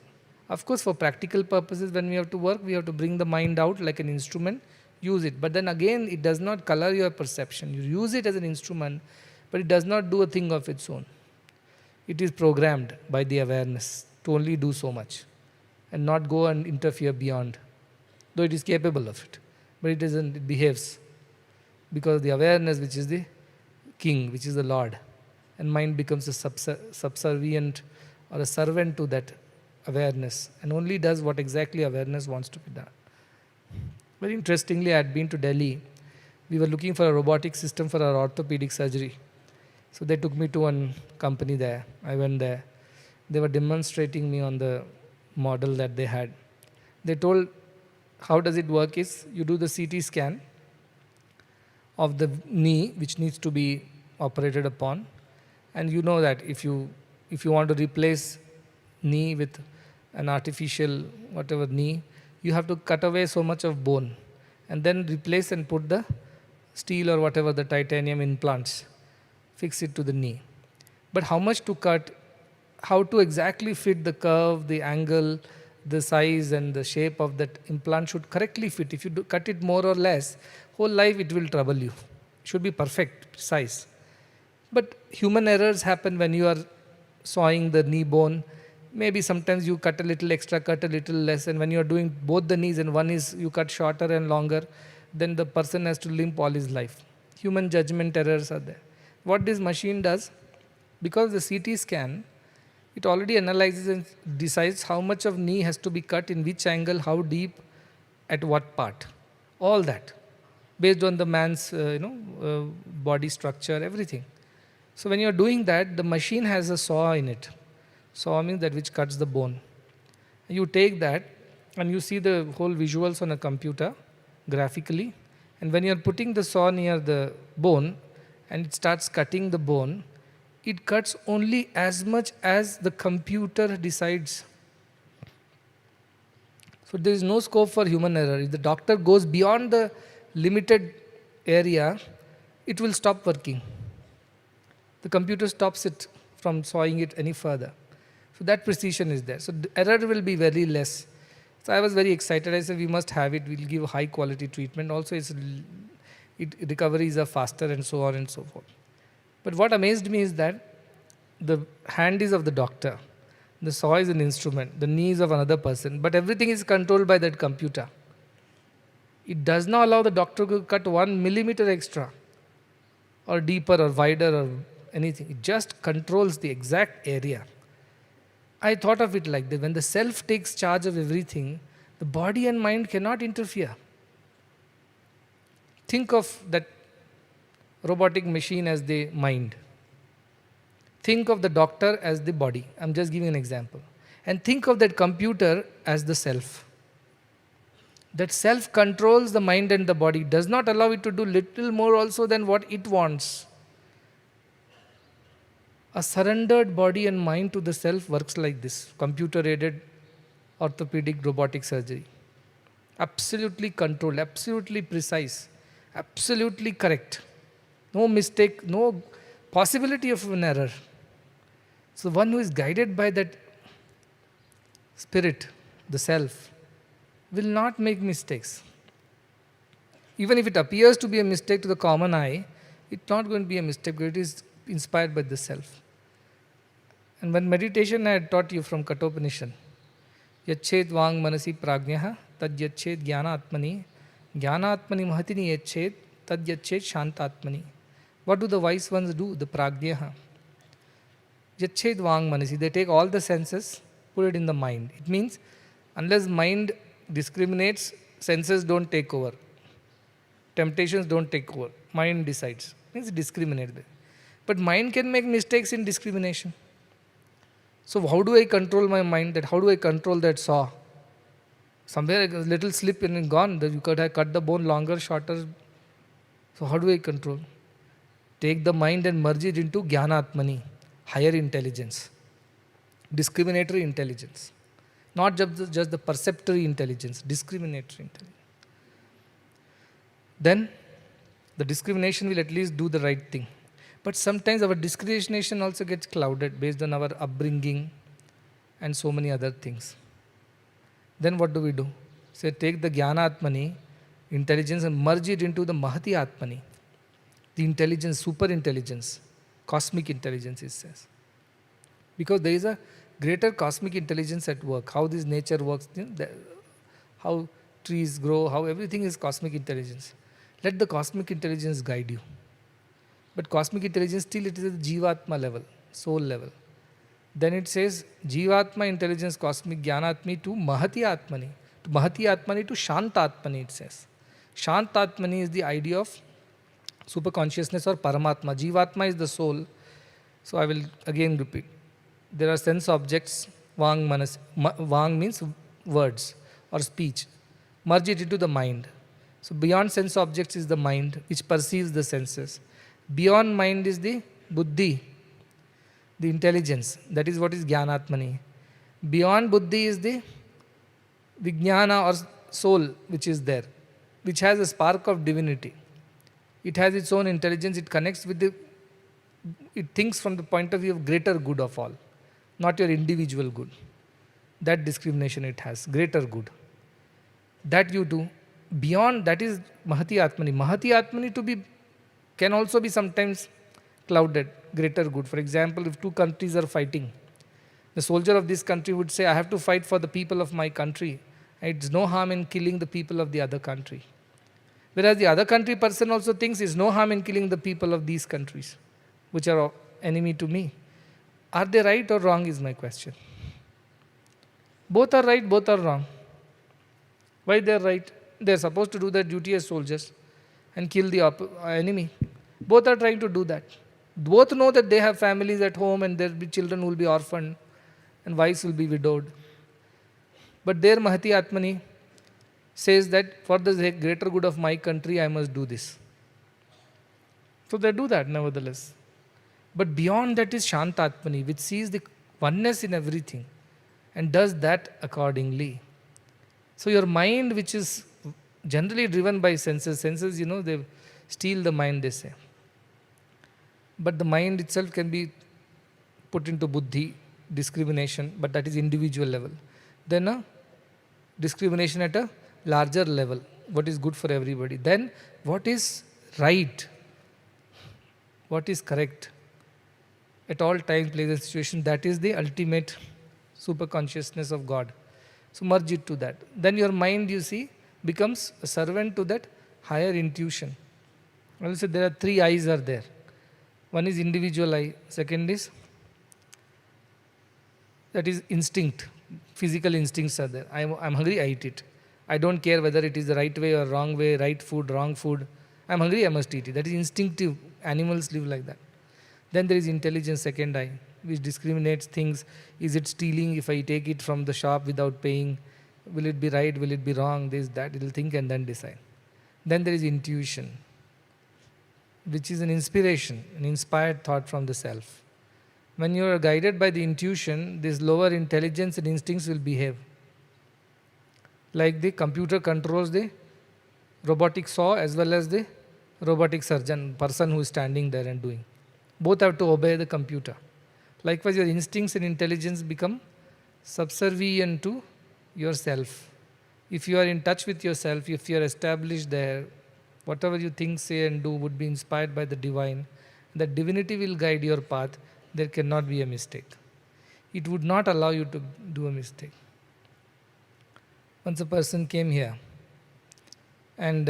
Of course, for practical purposes, when we have to work, we have to bring the mind out like an instrument, use it. But then again, it does not color your perception. You use it as an instrument, but it does not do a thing of its own. It is programmed by the awareness to only do so much and not go and interfere beyond, though it is capable of it. But it isn't, it behaves because the awareness, which is the king, which is the Lord, and mind becomes a subservient or a servant to that awareness and only does what exactly awareness wants to be done. Very interestingly, I had been to Delhi. We were looking for a robotic system for our orthopedic surgery. So they took me to one company there. I went there. They were demonstrating me on the model that they had. They told how does it work is you do the CT scan of the knee which needs to be operated upon, and you know that if you want to replace knee with an artificial whatever knee, you have to cut away so much of bone and then replace and put the steel or whatever the titanium implants, fix it to the knee. But how much to cut, how to exactly fit the curve, the angle, the size and the shape of that implant should correctly fit. If you cut it more or less, whole life it will trouble you. It should be perfect, precise. But human errors happen when you are sawing the knee bone. Maybe sometimes you cut a little extra, cut a little less, and when you are doing both the knees and one is you cut shorter and longer, then the person has to limp all his life. Human judgment errors are there. What this machine does, because the CT scan, it already analyzes and decides how much of knee has to be cut, in which angle, how deep, at what part. All that, based on the man's body structure, everything. So when you are doing that, the machine has a saw in it. Saw means that which cuts the bone. You take that and you see the whole visuals on a computer graphically, and when you are putting the saw near the bone and it starts cutting the bone, it cuts only as much as the computer decides. So there is no scope for human error. If the doctor goes beyond the limited area, it will stop working. The computer stops it from sawing it any further. So that precision is there. So the error will be very less. So I was very excited. I said, we must have it. We'll give high quality treatment. Also, recoveries are faster and so on and so forth. But what amazed me is that the hand is of the doctor. The saw is an instrument. The knee is of another person. But everything is controlled by that computer. It does not allow the doctor to cut 1 millimeter extra or deeper or wider or anything. It just controls the exact area. I thought of it like that. When the self takes charge of everything, the body and mind cannot interfere. Think of that robotic machine as the mind. Think of the doctor as the body. I'm just giving an example. And think of that computer as the self. That self controls the mind and the body, does not allow it to do little more also than what it wants. A surrendered body and mind to the self works like this, computer-aided orthopedic robotic surgery. Absolutely controlled, absolutely precise, absolutely correct. No mistake, no possibility of an error. So one who is guided by that spirit, the self, will not make mistakes. Even if it appears to be a mistake to the common eye, it's not going to be a mistake because it is inspired by the self. And when meditation I had taught you from Kathopanishad, Yachet Vang Manasi Pragnyaha, Tad Yachet Jnanatmani, Jnanatmani Mahatini Yachet, Tad Yachet Shantatmani. What do the wise ones do? The Pragnyaha. Yachet Vang Manasi, they take all the senses, put it in the mind. It means, unless mind discriminates, senses don't take over. Temptations don't take over. Mind decides. It means discriminate. But mind can make mistakes in discrimination. So how do I control my mind? That how do I control that saw? Somewhere a little slip and gone. You could have cut the bone longer, shorter. So how do I control? Take the mind and merge it into Jnanatmani, higher intelligence, discriminatory intelligence. Not just the perceptory intelligence, discriminatory intelligence. Then the discrimination will at least do the right thing. But sometimes our discrimination also gets clouded based on our upbringing and so many other things. Then what do? Say, take the Jnanatmani intelligence and merge it into the Mahati Atmani, the intelligence, super intelligence, cosmic intelligence, it says. Because there is a greater cosmic intelligence at work, how this nature works, how trees grow, how everything is cosmic intelligence. Let the cosmic intelligence guide you. But cosmic intelligence still it is at the Jivatma level, soul level. Then it says Jivatma intelligence, cosmic Jnanatmi to Mahati Atmani. To Mahati Atmani to Shantatmani it says. Shantatmani is the idea of super consciousness or Paramatma. Jivatma is the soul. So I will again repeat. There are sense objects, Vang, manas, Vang means words or speech. Merge it into the mind. So beyond sense objects is the mind which perceives the senses. Beyond mind is the buddhi, the intelligence. That is what is Jnanatmani. Beyond buddhi is the Vijnana or soul which is there, which has a spark of divinity. It has its own intelligence, it connects with it thinks from the point of view of greater good of all, not your individual good. That discrimination it has, greater good. That you do. Beyond that is Mahati Atmani. Mahati Atmani can also be sometimes clouded, greater good. For example, if two countries are fighting, the soldier of this country would say, I have to fight for the people of my country. It's no harm in killing the people of the other country. Whereas the other country person also thinks it's no harm in killing the people of these countries, which are enemy to me. Are they right or wrong is my question. Both are right, both are wrong. Why they are right? They are supposed to do their duty as soldiers and kill the enemy. Both are trying to do that. Both know that they have families at home and their children will be orphaned and wives will be widowed. But their Mahati Atmani says that for the greater good of my country, I must do this. So they do that nevertheless. But beyond that is Shantatmani, which sees the oneness in everything and does that accordingly. So your mind, which is generally driven by senses, they steal the mind, they say. But the mind itself can be put into buddhi, discrimination, but that is individual level. Then a discrimination at a larger level, what is good for everybody. Then what is right, what is correct, at all times, place and situation, that is the ultimate super consciousness of God. So merge it to that. Then your mind, you see, becomes a servant to that higher intuition. Also, there are three eyes are there. One is individual eye. Second is, that is instinct. Physical instincts are there. I'm hungry, I eat it. I don't care whether it is the right way or wrong way, right food, wrong food. I'm hungry, I must eat it. That is instinctive. Animals live like that. Then there is intelligence, second eye, which discriminates things. Is it stealing if I take it from the shop without paying? Will it be right? Will it be wrong? This, that. It will think and then decide. Then there is intuition, which is an inspiration, an inspired thought from the self. When you are guided by the intuition, this lower intelligence and instincts will behave. Like the computer controls the robotic saw as well as the robotic surgeon, person who is standing there and doing. Both have to obey the computer. Likewise, your instincts and intelligence become subservient to yourself. If you are in touch with yourself, if you are established there, whatever you think, say and do would be inspired by the divine. The divinity will guide your path. There cannot be a mistake. It would not allow you to do a mistake. Once a person came here and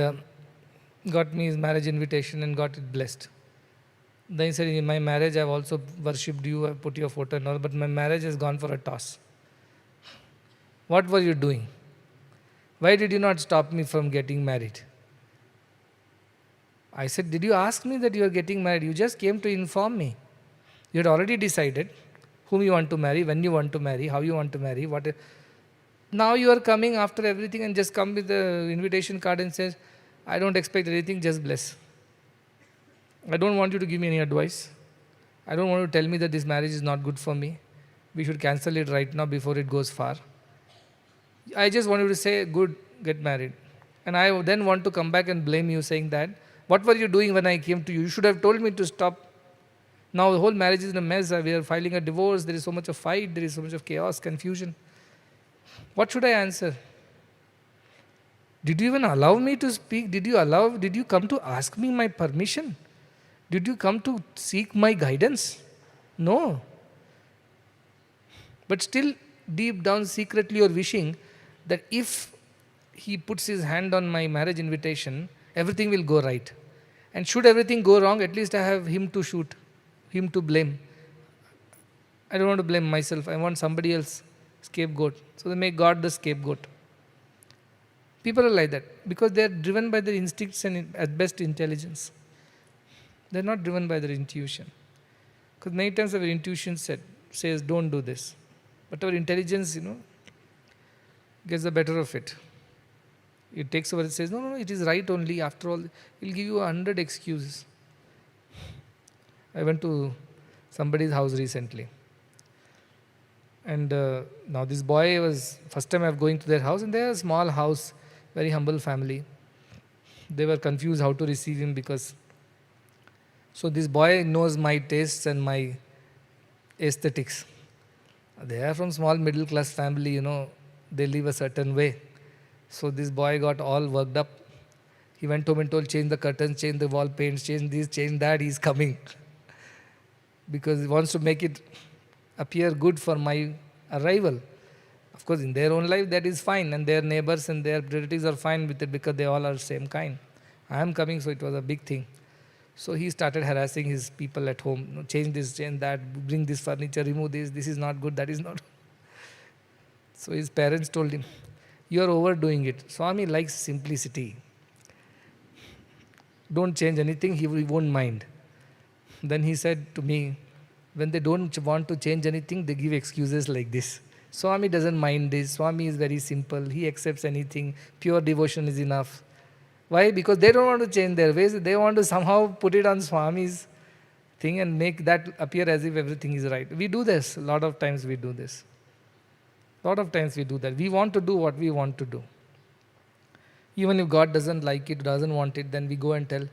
got me his marriage invitation and got it blessed. Then he said, in my marriage I have also worshipped you, I have put your photo and all, but my marriage has gone for a toss. What were you doing? Why did you not stop me from getting married? I said, did you ask me that you are getting married? You just came to inform me. You had already decided whom you want to marry, when you want to marry, how you want to marry. Now you are coming after everything and just come with the invitation card and says, I don't expect anything, just bless. I don't want you to give me any advice. I don't want you to tell me that this marriage is not good for me. We should cancel it right now before it goes far. I just want you to say, good, get married. And I then want to come back and blame you saying that, what were you doing when I came to you? You should have told me to stop. Now the whole marriage is in a mess. We are filing a divorce. There is so much of fight. There is so much of chaos, confusion. What should I answer? Did you even allow me to speak? Did you come to ask me my permission? Did you come to seek my guidance? No. But still, deep down, secretly you're wishing that if he puts his hand on my marriage invitation, everything will go right. And should everything go wrong, at least I have him to shoot, him to blame. I don't want to blame myself. I want somebody else scapegoat. So they make God the scapegoat. People are like that because they are driven by their instincts and at best intelligence. They are not driven by their intuition. Because many times our intuition says, don't do this. But our intelligence, gets the better of it. It takes over, it says, no, it is right only. After all, it will give you 100 excuses. I went to somebody's house recently. And now this boy was, first time I was going to their house, and they are a small house, very humble family. They were confused how to receive him because, so this boy knows my tastes and my aesthetics. They are from small middle class family, they live a certain way. So this boy got all worked up. He went home and told, change the curtains, change the wall paints, change this, change that, he's coming. Because he wants to make it appear good for my arrival. Of course, in their own life, that is fine, and their neighbors and their relatives are fine with it because they all are same kind. I am coming, so it was a big thing. So he started harassing his people at home. Change this, change that, bring this furniture, remove this is not good, that is not. So his parents told him, you are overdoing it. Swami likes simplicity. Don't change anything, he won't mind. Then he said to me, when they don't want to change anything, they give excuses like this. Swami doesn't mind this. Swami is very simple. He accepts anything. Pure devotion is enough. Why? Because they don't want to change their ways. They want to somehow put it on Swami's thing and make that appear as if everything is right. We do this. A lot of times we do this. A lot of times we do that. We want to do what we want to do. Even if God doesn't like it, doesn't want it, then we go and tell,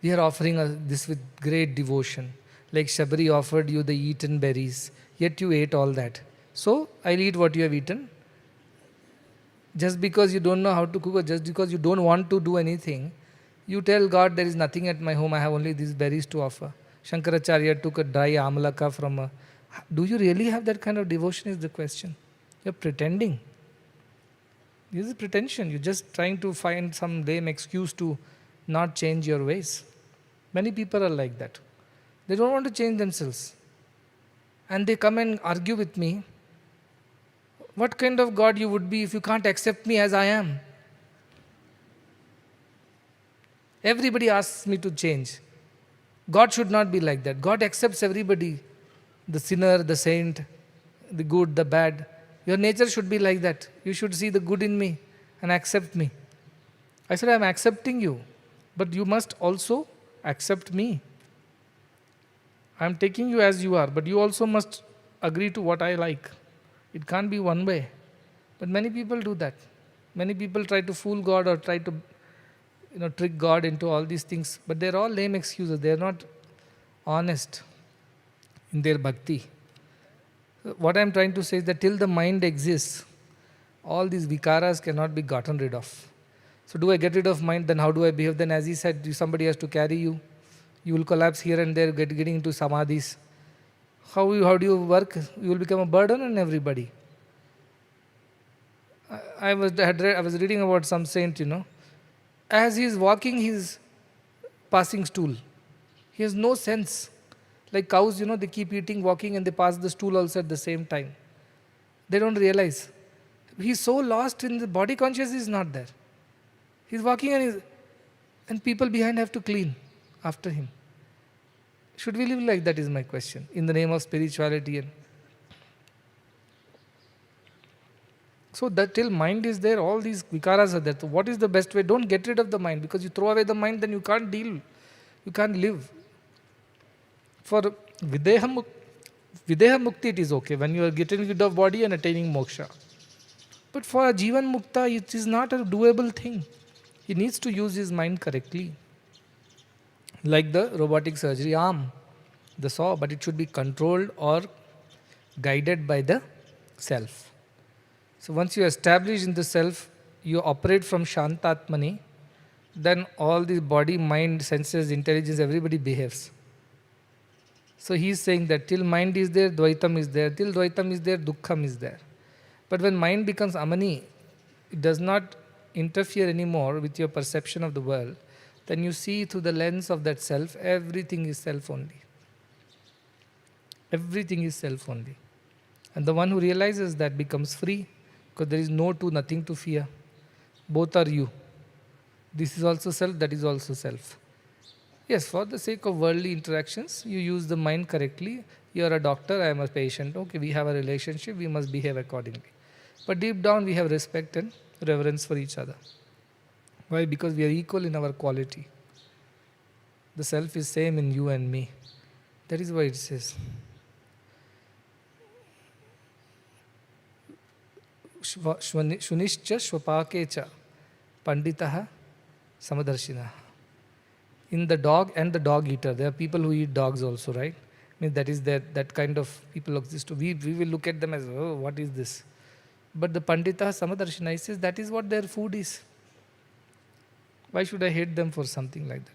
we are offering this with great devotion. Like Shabari offered you the eaten berries, yet you ate all that. So, I'll eat what you have eaten. Just because you don't know how to cook or just because you don't want to do anything, you tell God there is nothing at my home, I have only these berries to offer. Shankaracharya took a dry amalaka from a... Do you really have that kind of devotion is the question. You're pretending. This is pretension. You're just trying to find some lame excuse to not change your ways. Many people are like that. They don't want to change themselves. And they come and argue with me. What kind of God you would be if you can't accept me as I am? Everybody asks me to change. God should not be like that. God accepts everybody. The sinner, the saint, the good, the bad. Your nature should be like that. You should see the good in me and accept me. I said, I am accepting you. But you must also accept me. I am taking you as you are, but you also must agree to what I like. It can't be one way. But many people do that. Many people try to fool God or try to trick God into all these things. But they're all lame excuses. They're not honest in their bhakti. What I'm trying to say is that till the mind exists, all these vikaras cannot be gotten rid of. So do I get rid of mind? Then how do I behave? Then as he said, somebody has to carry you. You will collapse here and there, getting into samadhis. How do you work? You will become a burden on everybody. I was reading about some saint, As he is walking, he is passing stool. He has no sense. Like cows, they keep eating, walking, and they pass the stool also at the same time. They don't realize. He's so lost in the body consciousness is not there. He's walking and people behind have to clean after him. Should we live like that is my question, in the name of spirituality. So that till mind is there, all these vikaras are there. So what is the best way? Don't get rid of the mind, because you throw away the mind, then you can't deal. You can't live. For Videha Mukti it is okay, when you are getting rid of body and attaining moksha. But for a Jivan Mukta, it is not a doable thing. He needs to use his mind correctly. Like the robotic surgery arm, the saw, but it should be controlled or guided by the self. So once you establish in the self, you operate from Shantatmani, then all the body, mind, senses, intelligence, everybody behaves. So he is saying that till mind is there, Dvaitam is there. Till Dvaitam is there, Dukkham is there. But when mind becomes Amani, it does not interfere anymore with your perception of the world, then you see through the lens of that self, everything is self only. Everything is self only. And the one who realizes that becomes free, because there is no two, nothing to fear. Both are you. This is also self, that is also self. Yes, for the sake of worldly interactions, you use the mind correctly. You are a doctor, I am a patient. Okay, we have a relationship, we must behave accordingly. But deep down, we have respect and reverence for each other. Why? Because we are equal in our quality. The self is same in you and me. That is why it says, Shunischa Shwapakecha Panditaha Samadarshina. In the dog and the dog eater, there are people who eat dogs also, right? I mean, that is that kind of people exist. We will look at them as, oh, what is this? But the Pandita Samadarshina says that is what their food is. Why should I hate them for something like that?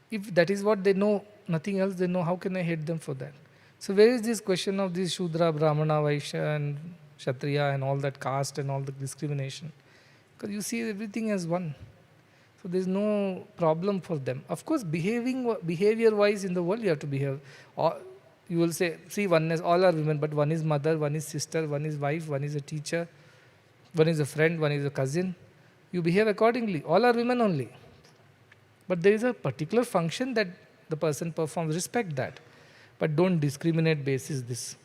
If that is what they know, nothing else they know, how can I hate them for that? So where is this question of this Shudra, Brahmana, Vaishya and Kshatriya and all that caste and all the discrimination? Because you see everything as one. So there is no problem for them. Of course, behavior-wise in the world you have to behave. Or you will say, see, oneness, all are women, but one is mother, one is sister, one is wife, one is a teacher, one is a friend, one is a cousin. You behave accordingly. All are women only. But there is a particular function that the person performs. Respect that. But don't discriminate basis this.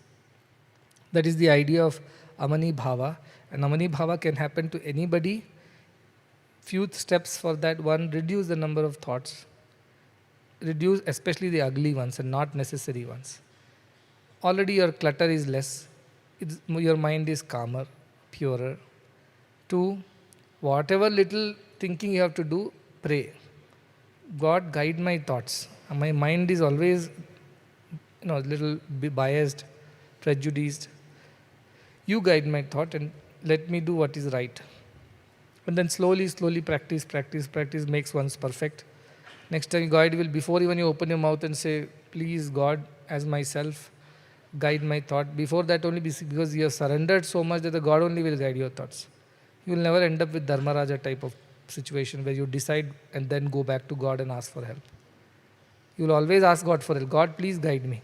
That is the idea of Amani Bhava. And Amani Bhava can happen to anybody. Few steps for that. One, reduce the number of thoughts. Reduce especially the ugly ones and not necessary ones. Already your clutter is less. Your mind is calmer, purer. Two, whatever little thinking you have to do, pray. God, guide my thoughts. My mind is always a little biased, prejudiced. You guide my thought and let me do what is right. And then slowly practice makes one perfect. Next time God will, before even you open your mouth and say, please God, as myself, guide my thought. Before that only, because you have surrendered so much that the God only will guide your thoughts. You will never end up with Dharmaraja type of situation where you decide and then go back to God and ask for help. You will always ask God for help. God, please guide me.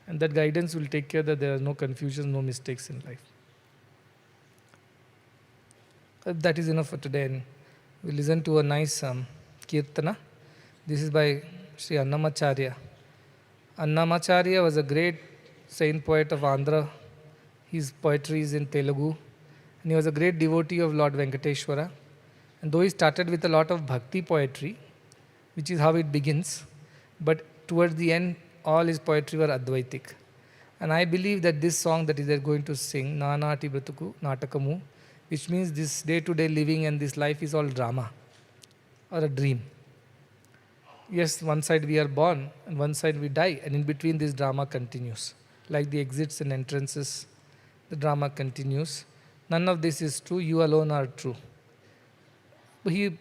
And that guidance will take care that there are no confusions, no mistakes in life. That is enough for today. And we listen to a nice Kirtana. This is by Sri Annamacharya. Annamacharya was a great saint poet of Andhra. His poetry is in Telugu. And he was a great devotee of Lord Venkateshwara. And though he started with a lot of bhakti poetry, which is how it begins, but towards the end, all his poetry were Advaitic. And I believe that this song that they are going to sing, Nanati Bratuku Natakamu, which means this day-to-day living and this life is all drama or a dream. Yes, one side we are born and one side we die, and in between this drama continues. Like the exits and entrances, the drama continues. None of this is true, you alone are true. He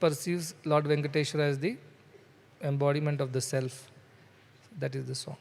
perceives Lord Venkateshwara as the embodiment of the self. That is the song.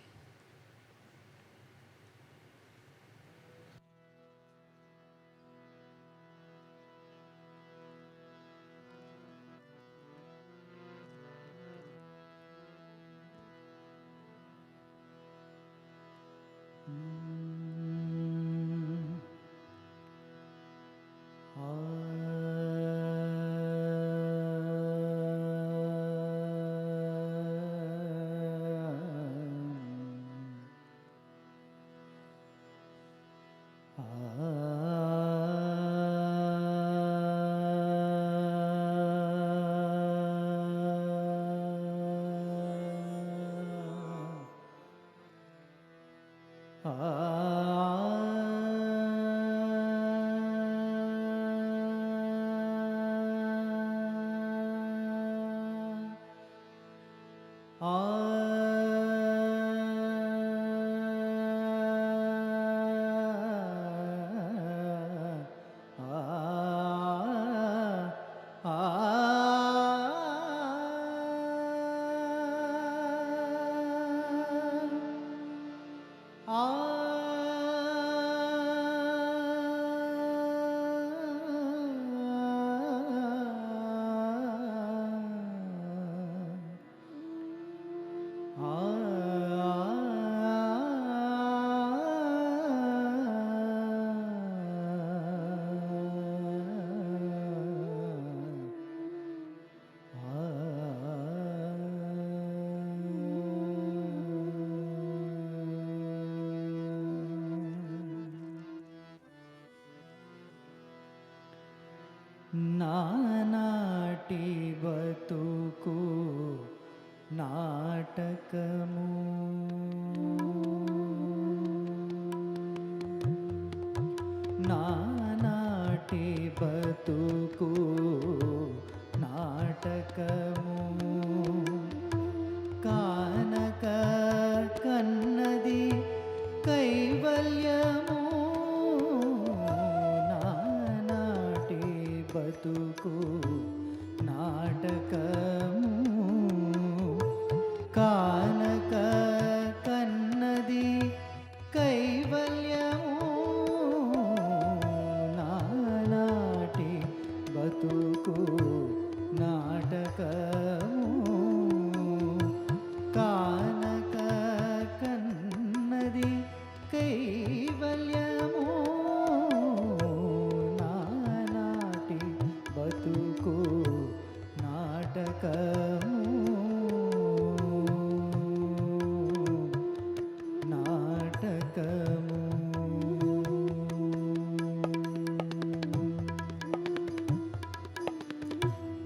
నానాటి బతుకు నాటకము నానాటి బతుకు నాటకము కానక కన్నది కైవల్యము నానాటి బతుకు నాటకము కానక కన్నది కైవల్యము నానాటి బతుకు నాటకము కానక కన్నది కైవల్యము నానాటి బతుకు నాటకము నాటకము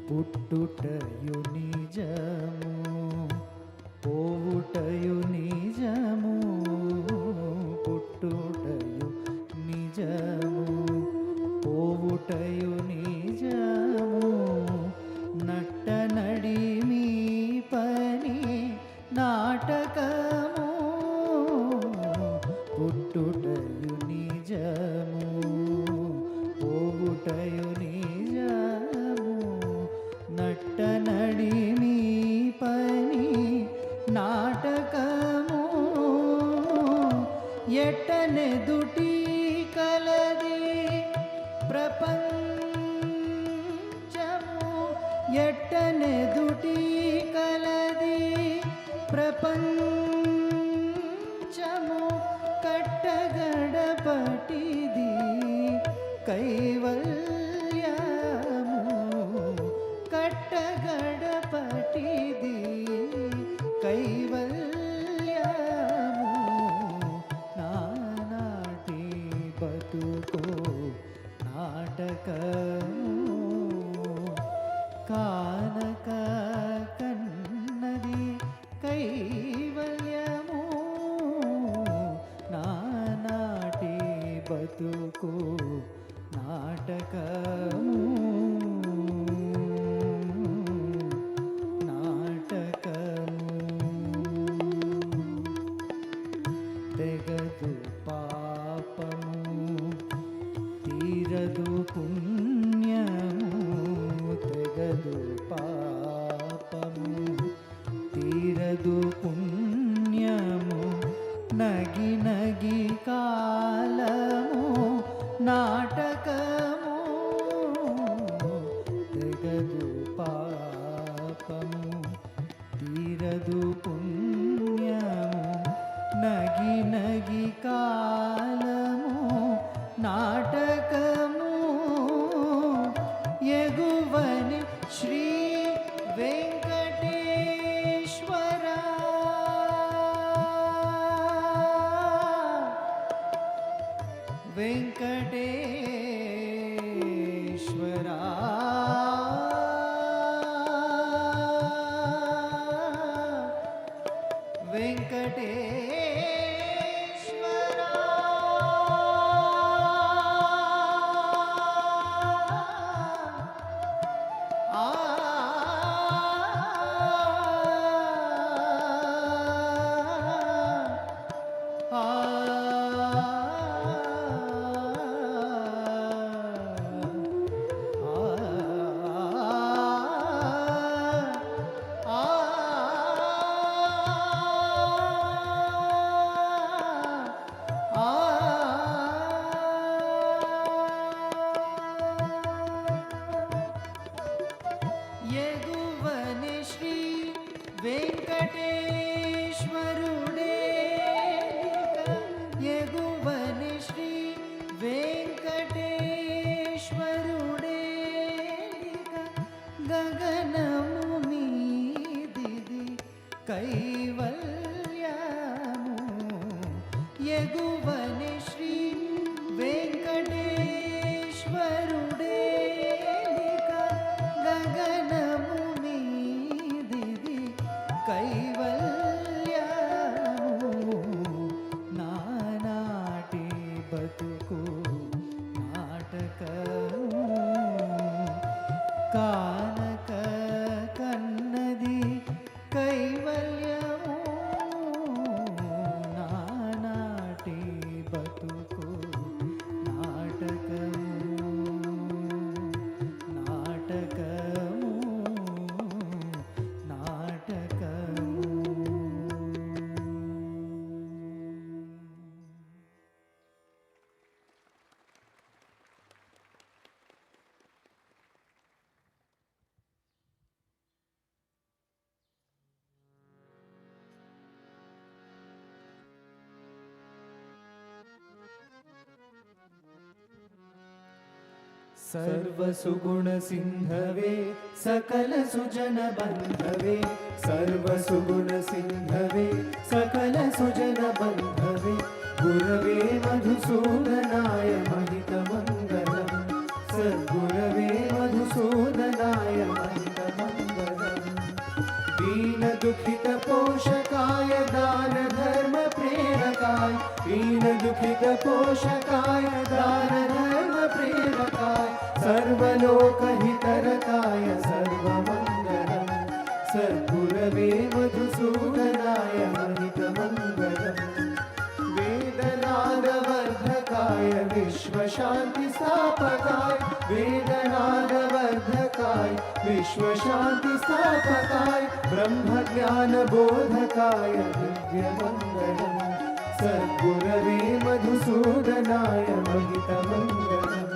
పుట్టుటయు నిజము పోవుటయు నిజము పుట్టుటయు నిజము పోవుటయు నిజము నట్ట నడిమి పని నాటకము పుట్టుటయు నిజము పోవుటయు నిజము నట్ట నడిమి పని నాటకము ఎట్టనెదుటి కలది ప్రపంచము ఎట్టనెదుటి కలది ప్రపంచము కట్టగడపటిది కైవల్యము కట్టగడపటిది కైవల్యము నానాటి బతుకు నాటకము కానక కన్నది కైవల్యము నానాటి బతుకు నాటకము తెగదు పాపము తీరదు పుణ్యము తెగదు పాపము తీరదు పుణ్యము నగి నగి కాలము నాటకము తెగదు పాపము తీరదు పుణ్యము నగి నగి కాలము నాటకము ఎగువని శ్రీ వెంకటేశ్వర వెంకటేశ్వర ఎగువని శ్రీ వెంకటేశ్వరుడేలిక కానక కన్నది కైవల్యము నానాటి బతుకు నాటకము నాటకము నాటకము. सर्वसुगुणसिन्धवे सकलसुजनबन्धवे सर्वसुगुणसिन्धवे सकलसुजनबन्धवे गुरवे मधुसूदनाय महितमङ्गलम् सद्गुरवे मधुसूदनाय महितमङ्गलम् दीनदुःखितपोषकाय दानधर्मप्रेरकाय दीनदुःखितपोषकाय दानधर्मप्रेरकाय सर्वलोकहितरकाय सर्वमङ्गलम् सद्गुरवे मधुसूदनाय महितमङ्गलम् वेदनादवर्धकाय विश्वशान्तिस्थापकाय वेदनादवर्धकाय विश्वशान्तिस्थापकाय ब्रह्मज्ञानबोधकाय दिव्यमङ्गलम् सद्गुरवे मधुसूदनाय महितमङ्गलम्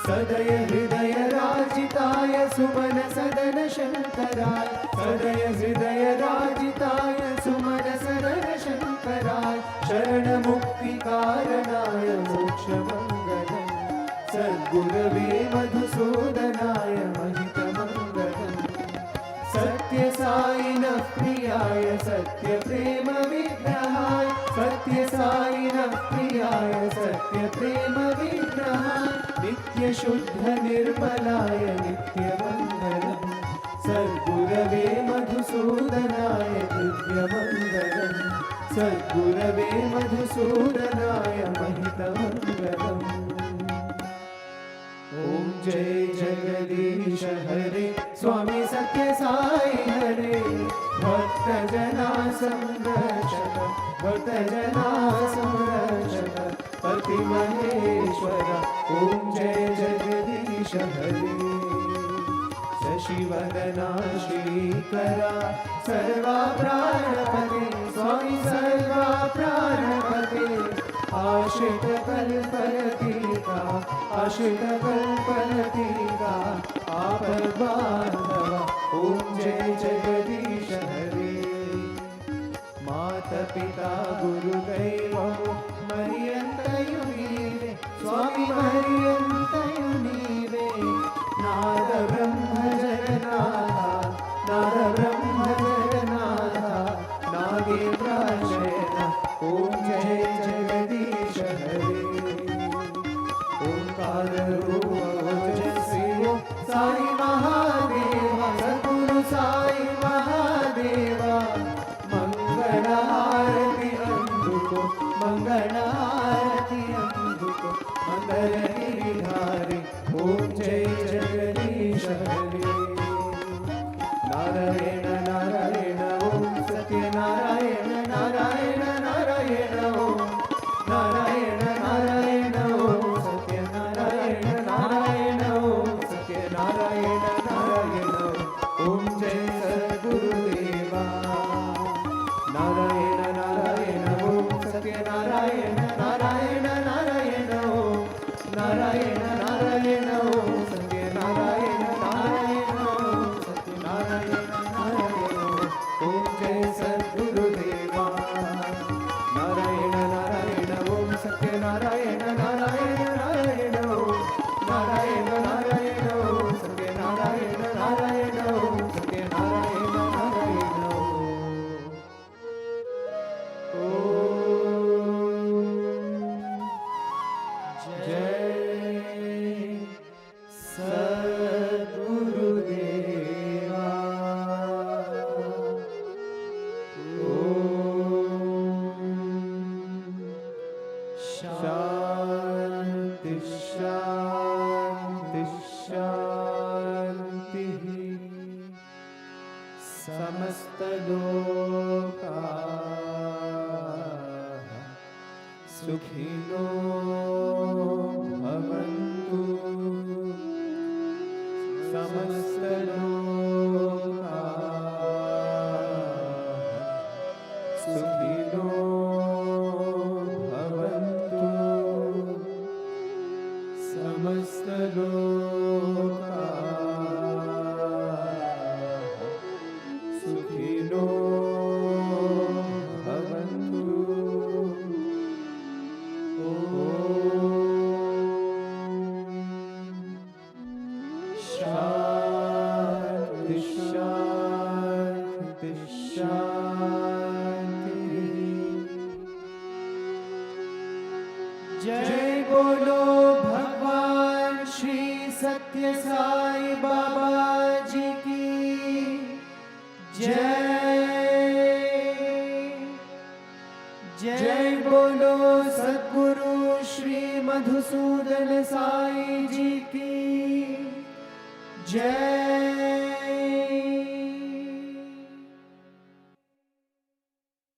सदय हृदय राजिताय सुमन सदन शङ्कराय सदय हृदय राजिताय सुमन सदन शङ्कराय शरणमुक्तिकारणाय मोक्षमङ्गलम् सद्गुरवे मधुसूदनाय महितमङ्गलम् सत्यसायिनः प्रियाय सत्यप्रेमविग्रहाय सत्यसायिनः प्रियाय सत्यप्रेमविग्रहाय नित्यशुद्धनिर्मलाय नित्यमङ्गलम् सद्गुरवे मधुसूदनाय दिव्यमङ्गलम् सद्गुरवे मधुसूदनाय महितमङ्गलम् ॐ जय जगदीश हरे स्वामी सत्य साई हरे भक्तजना संरक्षक भक्तजना संरक्षक पति महेश्वर ॐ जय जगदीश हरे शशिवदना श्रीकरा सर्वा प्राणपते स्वामी सर्वा प्राणपते आश्रित कल्पलतिका आश्रित कल्पलतिका आपद्बान्धव ॐ जय जगदीश हरे माता पिता गुरुदैवमो मर्यन्तयु नीवे स्वामी मर्यन्तयु नीवे नाद ब्रह्म जगन्नाथा नाद ब्रह्म जगन्नाथा नागेन्द्राशयन ॐ जय जगदीश हरे ओंकार रूप ओजस्वी साई महादेवा सद्गुरु साई महादेवा मंगलारति अंधुको मंगलारति अंधुको मंगल गिरिधारी ॐ जय जगदीश हरे नारायण नारायण ॐ सत्यनारायण नारायण नारायण ॐ नारायण नारायण ॐ सत्यनारायण नारायण ॐ सत्यनारायण नारायण ॐ जय सद्गुरुदेवा नारायण नारायण ॐ सत्यनारायण नारायण नारायण ॐ नारायण नारायण ॐ सत्यनारायण नारायण ॐ सत्यनारायण नारायण ॐ जय सद्गुरुदेवा नारायण नारायण ॐ सत्यनारायण नारायण नारायण ॐ नारायण नारायण ॐ सत्यनारायण नारायण ॐ सत्यनारायण समस्तलोकाः सुखिनो भवन्तु समस्तलोकाः सुखिनो